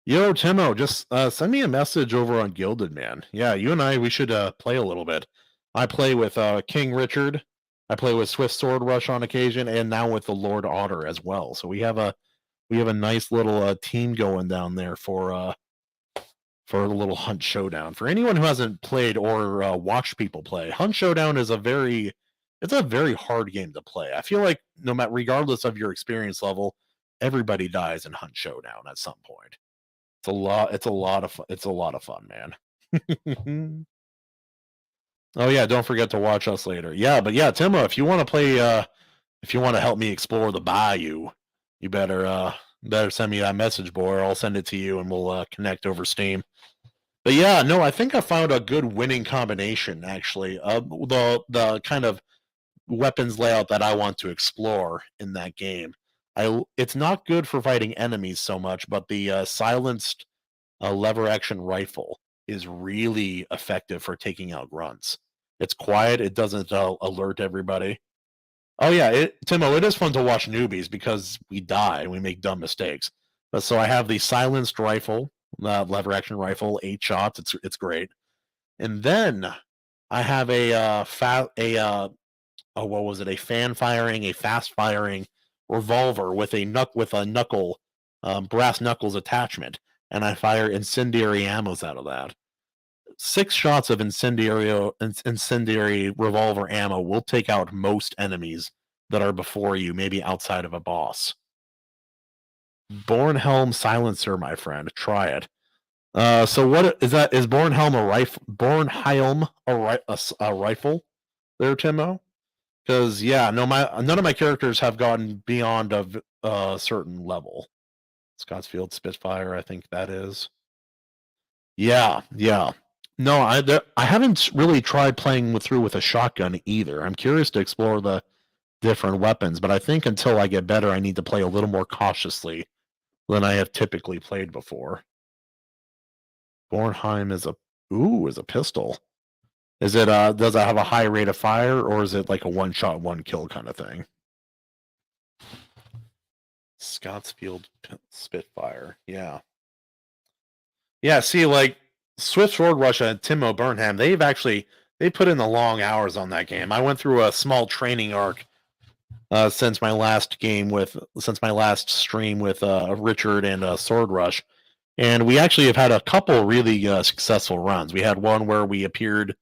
Yo, Timo, just send me a message over on Gilded, man. Yeah, you and I, we should play a little bit. I play with King Richard. I play with Swift Sword Rush on occasion, and now with the Lord Otter as well. So we have a nice little team going down there for a little Hunt Showdown. For anyone who hasn't played or watched people play, Hunt Showdown is a very hard game to play. I feel like no matter, regardless of your experience level, everybody dies in Hunt Showdown at some point. It's a lot of fun, man. Oh yeah, don't forget to watch us later. Yeah, but yeah, Timo, if you want to play, if you want to help me explore the bayou, you better send me that message, boy, or I'll send it to you, and we'll connect over Steam. But yeah, no, I think I found a good winning combination actually. The kind of weapons layout that I want to explore in that game. It's not good for fighting enemies so much, but the silenced lever action rifle is really effective for taking out grunts. It's quiet. It doesn't alert everybody. Oh yeah, Timo, it is fun to watch newbies because we die and we make dumb mistakes. But so I have the silenced rifle, lever action rifle, 8 shots. It's great. And then I have a fast firing revolver with a knuckle, brass knuckles attachment, and I fire incendiary ammos out of that. 6 shots of incendiary revolver ammo will take out most enemies that are before you, maybe outside of a boss. Bornhelm silencer, my friend. Try it. So what is that? Is Bornhelm a rifle? Bornhelm a rifle? There, Timo. Because yeah, none of my characters have gotten beyond a certain level. Scottsfield Spitfire, I think that is. Yeah. No, I haven't really tried playing through with a shotgun either. I'm curious to explore the different weapons, but I think until I get better, I need to play a little more cautiously than I have typically played before. Bornheim is a pistol. Is it does it have a high rate of fire, or is it like a one shot, one kill kind of thing? Scottsfield Spitfire, yeah. See, like Swift Sword Rush and Timo Burnham, they put in the long hours on that game. I went through a small training arc since my last stream with Richard and Sword Rush, and we actually have had a couple really successful runs. We had one where we appeared.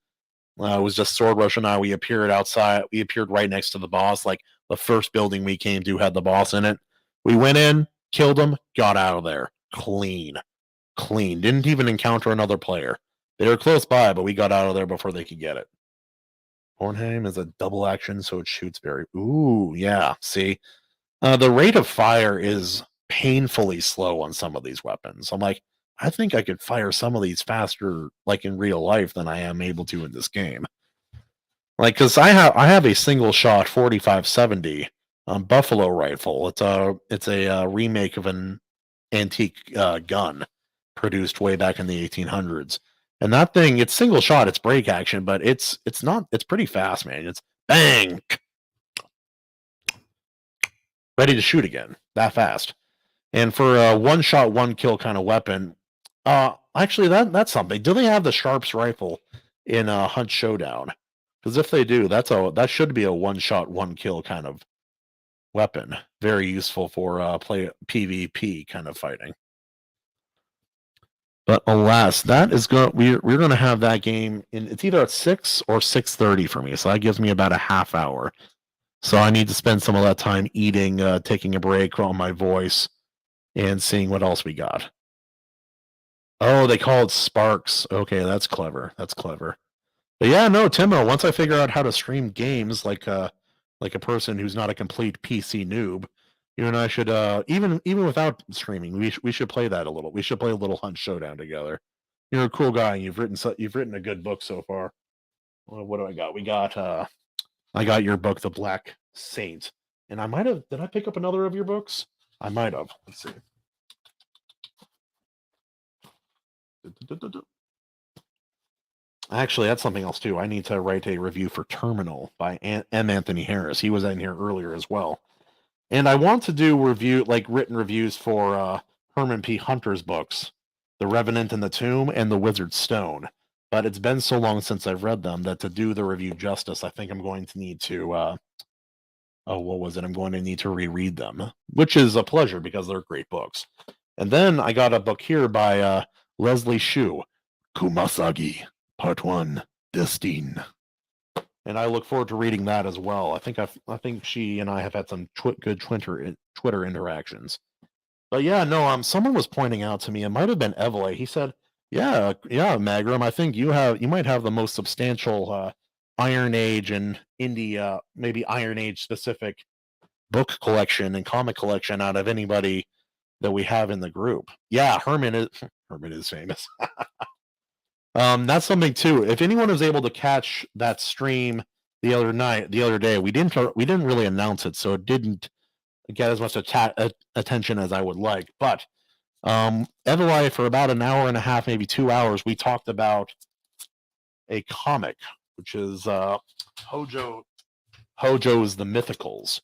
It was just Sword Rush and I. We appeared outside. We appeared right next to the boss. Like the first building we came to had the boss in it. We went in, killed him, got out of there. Clean. Didn't even encounter another player. They were close by, but we got out of there before they could get it. Bornheim is a double action, so it shoots very... Ooh, yeah. See? The rate of fire is painfully slow on some of these weapons. I'm like, I think I could fire some of these faster, like in real life, than I am able to in this game. Like, because I have a single shot 4570 Buffalo rifle. It's a remake of an antique gun produced way back in the 1800s. And that thing, it's single shot, it's break action, but it's pretty fast, man. It's bang, ready to shoot again, that fast. And for a one shot, one kill kind of weapon, actually that's something. Do they have the Sharps rifle in Hunt Showdown? Because if they do, that should be a one shot, one kill kind of weapon. Very useful for play PvP kind of fighting. But alas, that is going. We're going to have that game in. It's either at 6 or 6:30 for me, so that gives me about a half hour. So I need to spend some of that time eating, taking a break on my voice, and seeing what else we got. Oh, they call it Sparks. Okay, that's clever. That's clever. But yeah, no, Timo. Once I figure out how to stream games like a person who's not a complete PC noob, you and I should even without streaming, we should play that a little. We should play a little Hunt Showdown together. You're a cool guy, and you've written a good book so far. Well, what do I got? We got I got your book, The Black Saint, and did I pick up another of your books? I might have. Let's see. Actually, that's something else too. I need to write a review for Terminal by M. Anthony Harris. He was in here earlier as well. And I want to do written reviews for Herman P. Hunter's books, The Revenant in the Tomb and The Wizard's Stone. But it's been so long since I've read them that to do the review justice, I think I'm going to need to I'm going to need to reread them, which is a pleasure because they're great books. And then I got a book here by Leslie Shu, Kumasagi, Part 1, Destine. And I look forward to reading that as well. I think she and I have had some good Twitter interactions. But yeah, no, someone was pointing out to me, it might have been Evele. He said, yeah, Magram, I think you might have the most substantial IronAge and indie, maybe IronAge specific book collection and comic collection out of anybody that we have in the group. Yeah, Herman is famous. That's something too. If anyone was able to catch that stream the other day, we didn't really announce it, so it didn't get as much attention as I would like. But Eveli, for about an hour and a half, maybe 2 hours, we talked about a comic, which is Hojo's The Mythicals.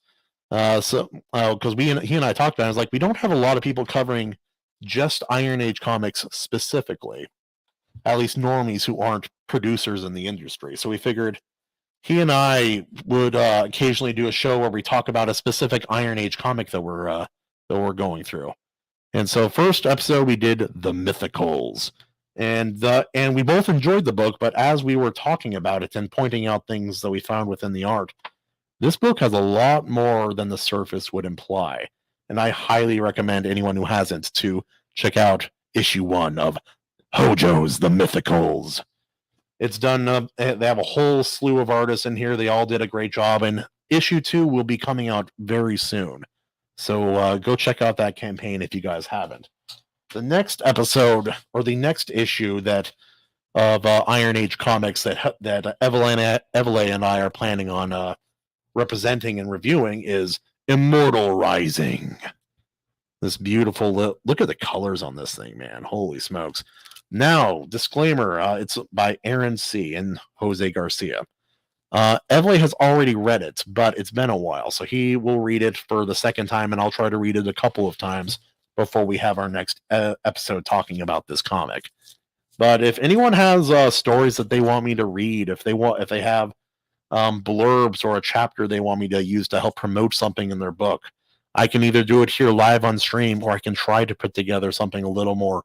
Because he and I talked about it, I was like, we don't have a lot of people covering just IronAge comics specifically, at least normies who aren't producers in the industry. So we figured he and I would occasionally do a show where we talk about a specific IronAge comic that we're going through. And so first episode we did The Mythicals, and we both enjoyed the book. But as we were talking about it and pointing out things that we found within the art, this book has a lot more than the surface would imply. And I highly recommend anyone who hasn't to check out issue 1 of Hojo's The Mythicals. It's done. They have a whole slew of artists in here. They all did a great job. And issue 2 will be coming out very soon. So go check out that campaign if you guys haven't. The next episode, or the next issue of IronAge comics that Evele and I are planning on representing and reviewing is Immortal Rising. This beautiful look at the colors on this thing, man. Holy smokes. Now, disclaimer, it's by Aaron C. and Jose Garcia. Evele has already read it, but it's been a while, so he will read it for the second time, and I'll try to read it a couple of times before we have our next episode talking about this comic. But if anyone has stories that they want me to read, if they have blurbs or a chapter they want me to use to help promote something in their book, I can either do it here live on stream, or I can try to put together something a little more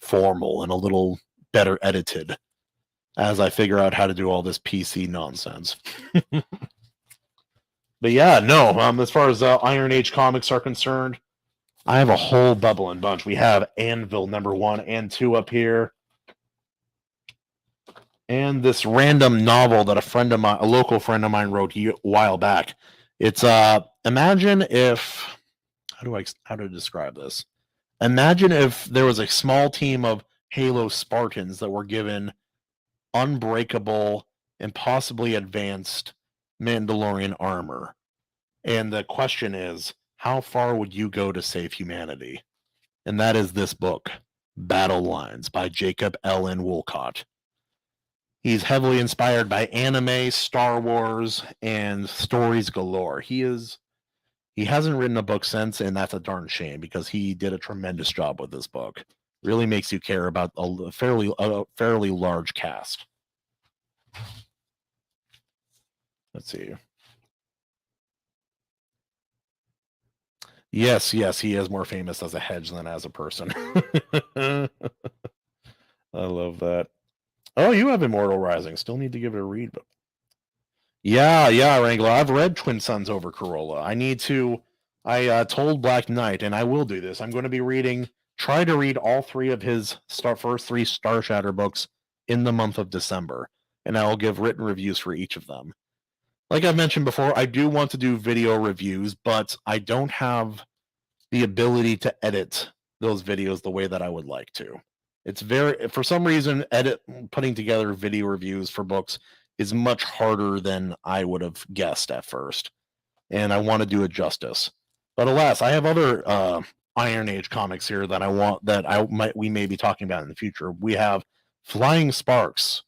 formal and a little better edited as I figure out how to do all this PC nonsense. But yeah, no, as far as IronAge comics are concerned, I have a whole bubbling bunch. We have Anvil #1 and 2 up here. And this random novel that a local friend of mine wrote a while back. It's imagine if how to describe this? Imagine if there was a small team of Halo Spartans that were given unbreakable and possibly advanced Mandalorian armor. And the question is, how far would you go to save humanity? And that is this book, Battle Lines by Jacob L.N. Woolcott. He's heavily inspired by anime, Star Wars, and stories galore. He hasn't written a book since, and that's a darn shame because he did a tremendous job with this book. Really makes you care about a fairly large cast. Let's see. Yes, he is more famous as a hedge than as a person. I love that. Oh, you have Immortal Rising. Still need to give it a read. But yeah, Wrangler. I've read Twin Suns over Corolla. I told Black Knight, and I will do this. I'm going to be try to read all three of his first three Star Shatter books in the month of December, and I'll give written reviews for each of them. Like I've mentioned before, I do want to do video reviews, but I don't have the ability to edit those videos the way that I would like to. It's for some reason, putting together video reviews for books is much harder than I would have guessed at first, and I want to do it justice. But alas, I have other IronAge comics here that we may be talking about in the future. We have Flying Sparks,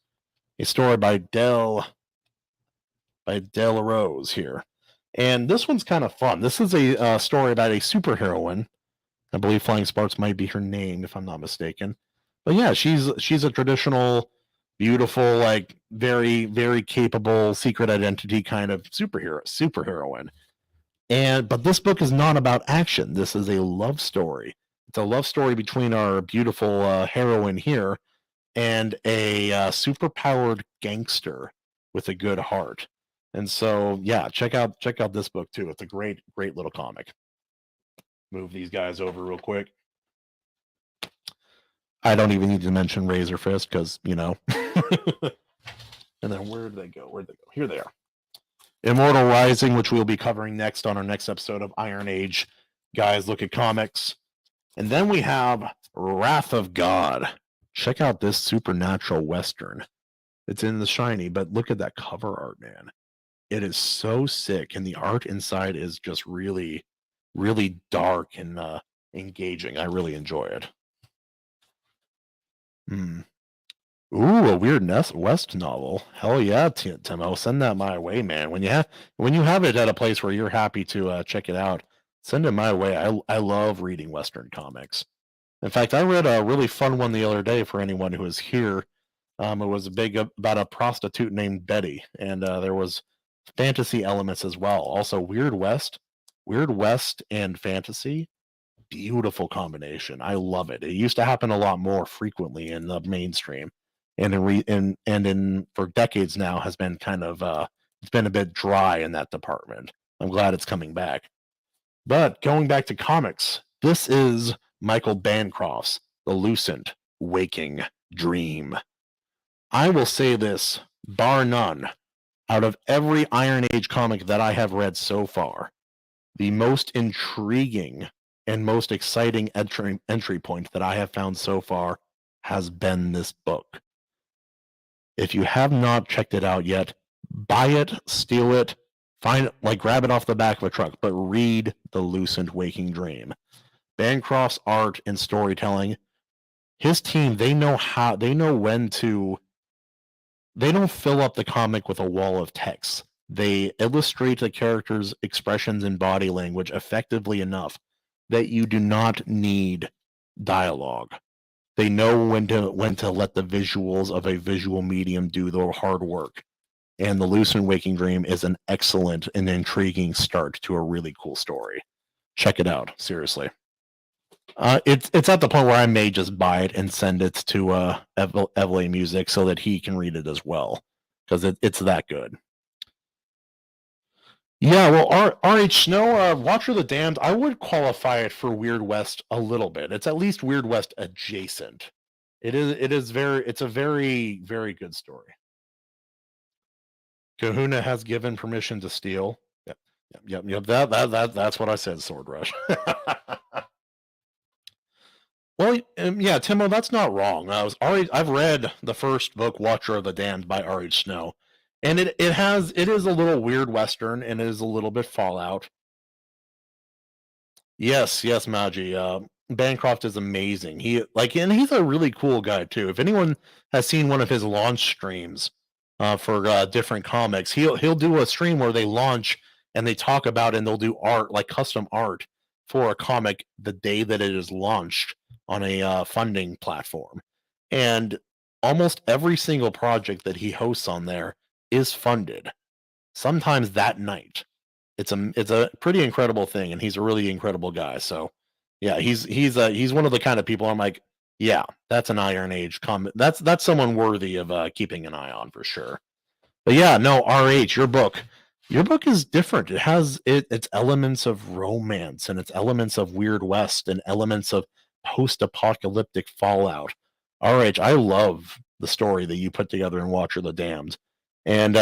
a story by Del Rose here. And this one's kind of fun. This is a story about a superheroine. I believe Flying Sparks might be her name, if I'm not mistaken. But yeah, she's a traditional, beautiful, like very, very capable secret identity kind of superheroine. But this book is not about action. This is a love story. It's a love story between our beautiful heroine here and a superpowered gangster with a good heart. And so, yeah, check out this book too. It's a great little comic. Move these guys over real quick. I don't even need to mention Razor Fist because, you know. And then where did they go? Here they are. Immortal Rising, which we'll be covering next on our next episode of IronAge. Guys, look at comics. And then we have Wrath of God. Check out this supernatural Western. It's in the shiny, but look at that cover art, man. It is so sick, and the art inside is just really, really dark and engaging. I really enjoy it. Ooh, a Weird West novel. Hell yeah, Timo. Send that my way, man. When you have it at a place where you're happy to check it out, send it my way. I love reading Western comics. In fact, I read a really fun one the other day for anyone who is here. It was about a prostitute named Betty, and there was fantasy elements as well. Also, Weird West and fantasy, beautiful combination. I love it. It used to happen a lot more frequently in the mainstream, and for decades now has been kind of it's been a bit dry in that department. I'm glad it's coming back. But going back to comics, this is Michael Bancroft's The Lucent Waking Dream. I will say this, bar none, out of every IronAge comic that I have read so far, the most intriguing and most exciting entry point that I have found so far has been this book. If you have not checked it out yet, buy it, steal it, grab it off the back of a truck, but read The Lucent Waking Dream. Bancroft's art and storytelling, his team, they don't fill up the comic with a wall of text. They illustrate the characters' expressions and body language effectively enough that you do not need dialogue. They know when to let the visuals of a visual medium do the hard work. And The Lucent Waking Dream is an excellent and intriguing start to a really cool story. Check it out, seriously. It's at the point where I may just buy it and send it to Evele Music so that he can read it as well, because it's that good. Yeah, well, R.H. Snow, Watcher of the Damned, I would qualify it for Weird West a little bit. It's at least Weird West adjacent. It's a very, very good story. Kahuna has given permission to steal. Yep. That's what I said, Sword Rush. Well, yeah, Timo, that's not wrong. I've read the first book, Watcher of the Damned, by R.H. Snow, And it is a little weird Western, and it is a little bit Fallout. Yes, yes, Maji. Bancroft is amazing. And he's a really cool guy too. If anyone has seen one of his launch streams for different comics, he'll do a stream where they launch and they talk about, and they'll do art, like custom art for a comic the day that it is launched on a funding platform. And almost every single project that he hosts on there is funded, sometimes that night. It's a pretty incredible thing, and he's a really incredible guy. So, yeah, he's one of the kind of people I'm like, yeah, that's an IronAge comment. That's someone worthy of keeping an eye on for sure. But yeah, no, RH, your book is different. It has its elements of romance, and its elements of Weird West, and elements of post-apocalyptic Fallout. RH, I love the story that you put together in Watcher the Damned. And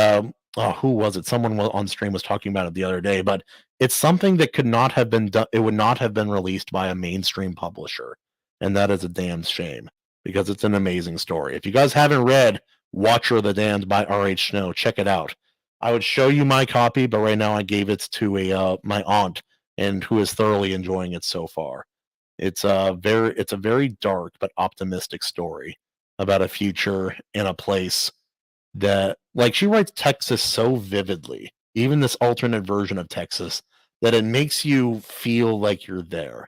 who was it? Someone on stream was talking about it the other day, but it's something that could not have been done. It would not have been released by a mainstream publisher, and that is a damn shame, because it's an amazing story. If you guys haven't read Watcher of the Damned by R.H. Snow, check it out. I would show you my copy, but right now I gave it to my aunt, and who is thoroughly enjoying it so far. It's a very dark but optimistic story about a future in a place that, like, she writes Texas so vividly, even this alternate version of Texas, that it makes you feel like you're there.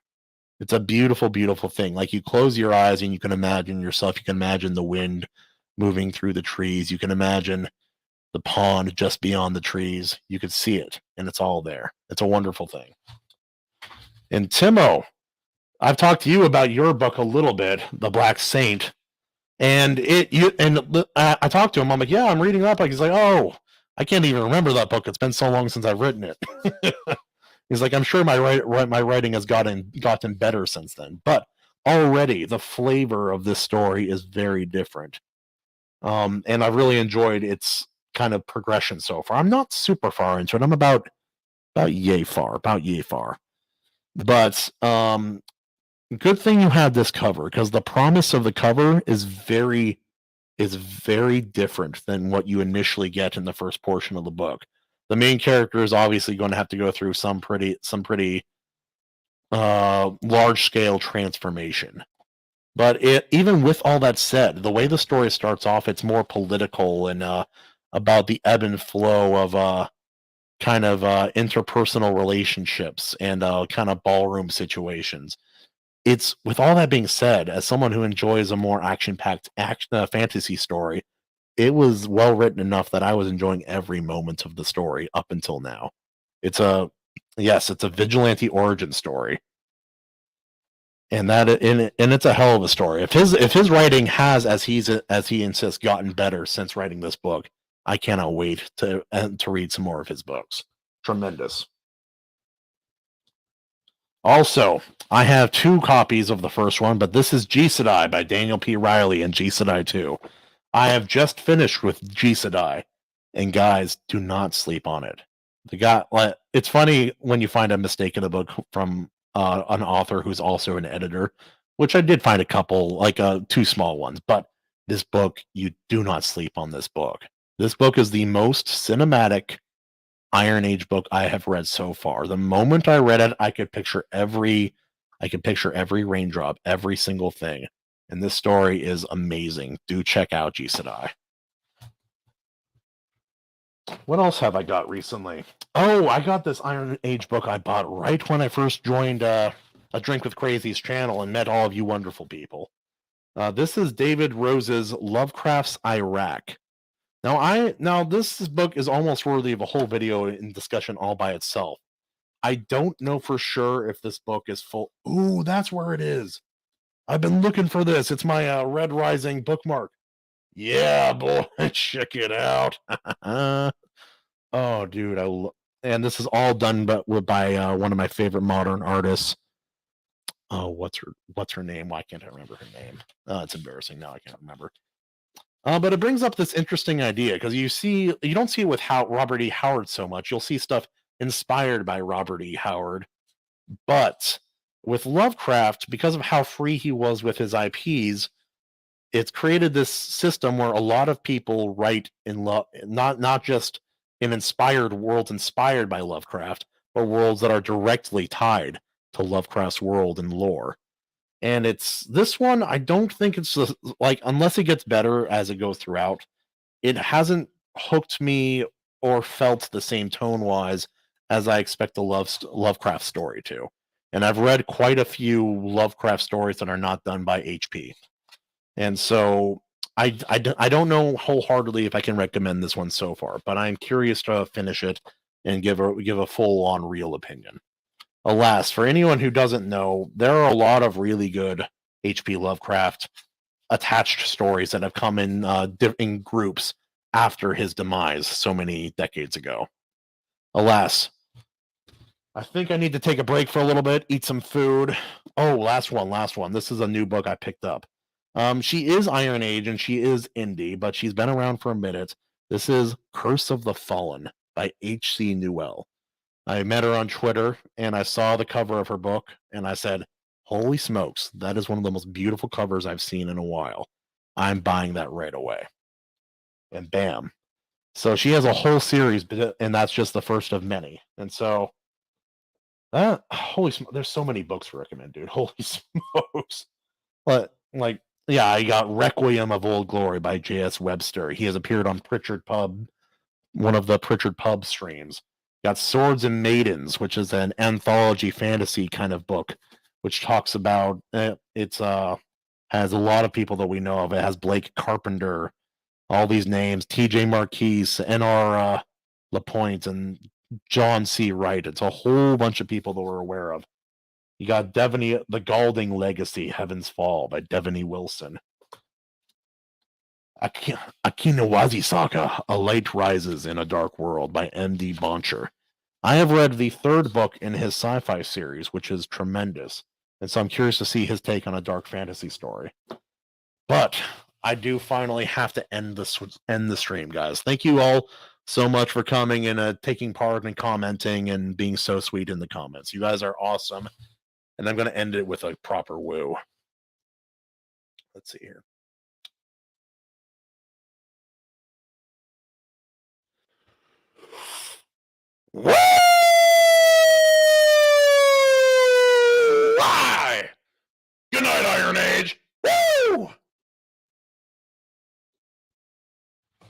It's a beautiful, beautiful thing. Like, you close your eyes and you can imagine yourself. You can imagine the wind moving through the trees. You can imagine the pond just beyond the trees. You could see it, and it's all there. It's a wonderful thing. And Timo, I've talked to you about your book a little bit, The Black Saint. And I talked to him. I'm like, yeah, I'm reading that book. He's like, oh, I can't even remember that book. It's been so long since I've written it. He's like, I'm sure my writing has gotten better since then. But already the flavor of this story is very different. And I've really enjoyed its kind of progression so far. I'm not super far into it. I'm about yay far. But good thing you had this cover, because the promise of the cover is very different than what you initially get in the first portion of the book. The main character is obviously going to have to go through some pretty large scale transformation. But even with all that said, the way the story starts off, it's more political and about the ebb and flow of kind of interpersonal relationships and kind of ballroom situations. It's, with all that being said, as someone who enjoys a more action-packed fantasy story, it was well written enough that I was enjoying every moment of the story up until now. It's a vigilante origin story, and it's a hell of a story. If his writing has, as he insists, gotten better since writing this book, I cannot wait to read some more of his books. Tremendous. Also, I have 2 copies of the first one, but this is G Sedai by Daniel P. Riley and G Sedai 2. I have just finished with G Sedai, and guys, do not sleep on it. It's funny when you find a mistake in a book from an author who's also an editor, which I did find a couple, like 2 small ones, but this book, you do not sleep on this book. This book is the most cinematic IronAge book I have read so far. The moment I read it, I could picture every raindrop, every single thing. And this story is amazing. Do check out G Sedai. What else have I got recently? Oh, I got this IronAge book I bought right when I first joined A Drink with Crazy's channel and met all of you wonderful people. This is David Rose's Lovecraft's Iraq. Now this book is almost worthy of a whole video in discussion all by itself. I don't know for sure if this book is full. Ooh, that's where it is. I've been looking for this. It's my Red Rising bookmark. Yeah, boy, check it out. Oh, dude, and this is all done by one of my favorite modern artists. Oh, what's her name? Why can't I remember her name? It's embarrassing now. I can't remember. But it brings up this interesting idea, because you don't see it with Robert E. Howard so much. You'll see stuff inspired by Robert E. Howard, but with Lovecraft, because of how free he was with his IPs, it's created this system where a lot of people write in love, not just in inspired worlds inspired by Lovecraft, but worlds that are directly tied to Lovecraft's world and lore. And it's this one, I don't think it's like, unless it gets better as it goes throughout, it hasn't hooked me or felt the same tone wise as I expect a Lovecraft story to. And I've read quite a few Lovecraft stories that are not done by HP. And so I don't know wholeheartedly if I can recommend this one so far, but I'm curious to finish it and give a full on real opinion. Alas, for anyone who doesn't know, there are a lot of really good H.P. Lovecraft attached stories that have come in groups after his demise so many decades ago. Alas, I think I need to take a break for a little bit, eat some food. Oh, last one. This is a new book I picked up. She is IronAge and she is indie, but she's been around for a minute. This is Curse of the Fallen by H.C. Newell. I met her on Twitter and I saw the cover of her book and I said, holy smokes, that is one of the most beautiful covers I've seen in a while. I'm buying that right away. And bam. So she has a whole series, and that's just the first of many. And so, there's so many books to recommend, dude. Holy smokes. But, like, yeah, I got Requiem of Old Glory by J.S. Webster. He has appeared on Pritchard Pub, one of the Pritchard Pub streams. Got Swords and Maidens, which is an anthology fantasy kind of book, which talks about has a lot of people that we know of. It has Blake Carpenter, all these names, T.J. Marquise, N.R. Lapointe, and John C. Wright. It's a whole bunch of people that we're aware of. You got Devaney, The Galding Legacy, Heaven's Fall by Devaney Wilson. Akinawazi Saga, A Light Rises in a Dark World by M.D. Boncher. I have read the third book in his sci-fi series, which is tremendous. And so I'm curious to see his take on a dark fantasy story. But I do finally have to end the stream, guys. Thank you all so much for coming and taking part and commenting and being so sweet in the comments. You guys are awesome. And I'm going to end it with a proper woo. Let's see here. Woo!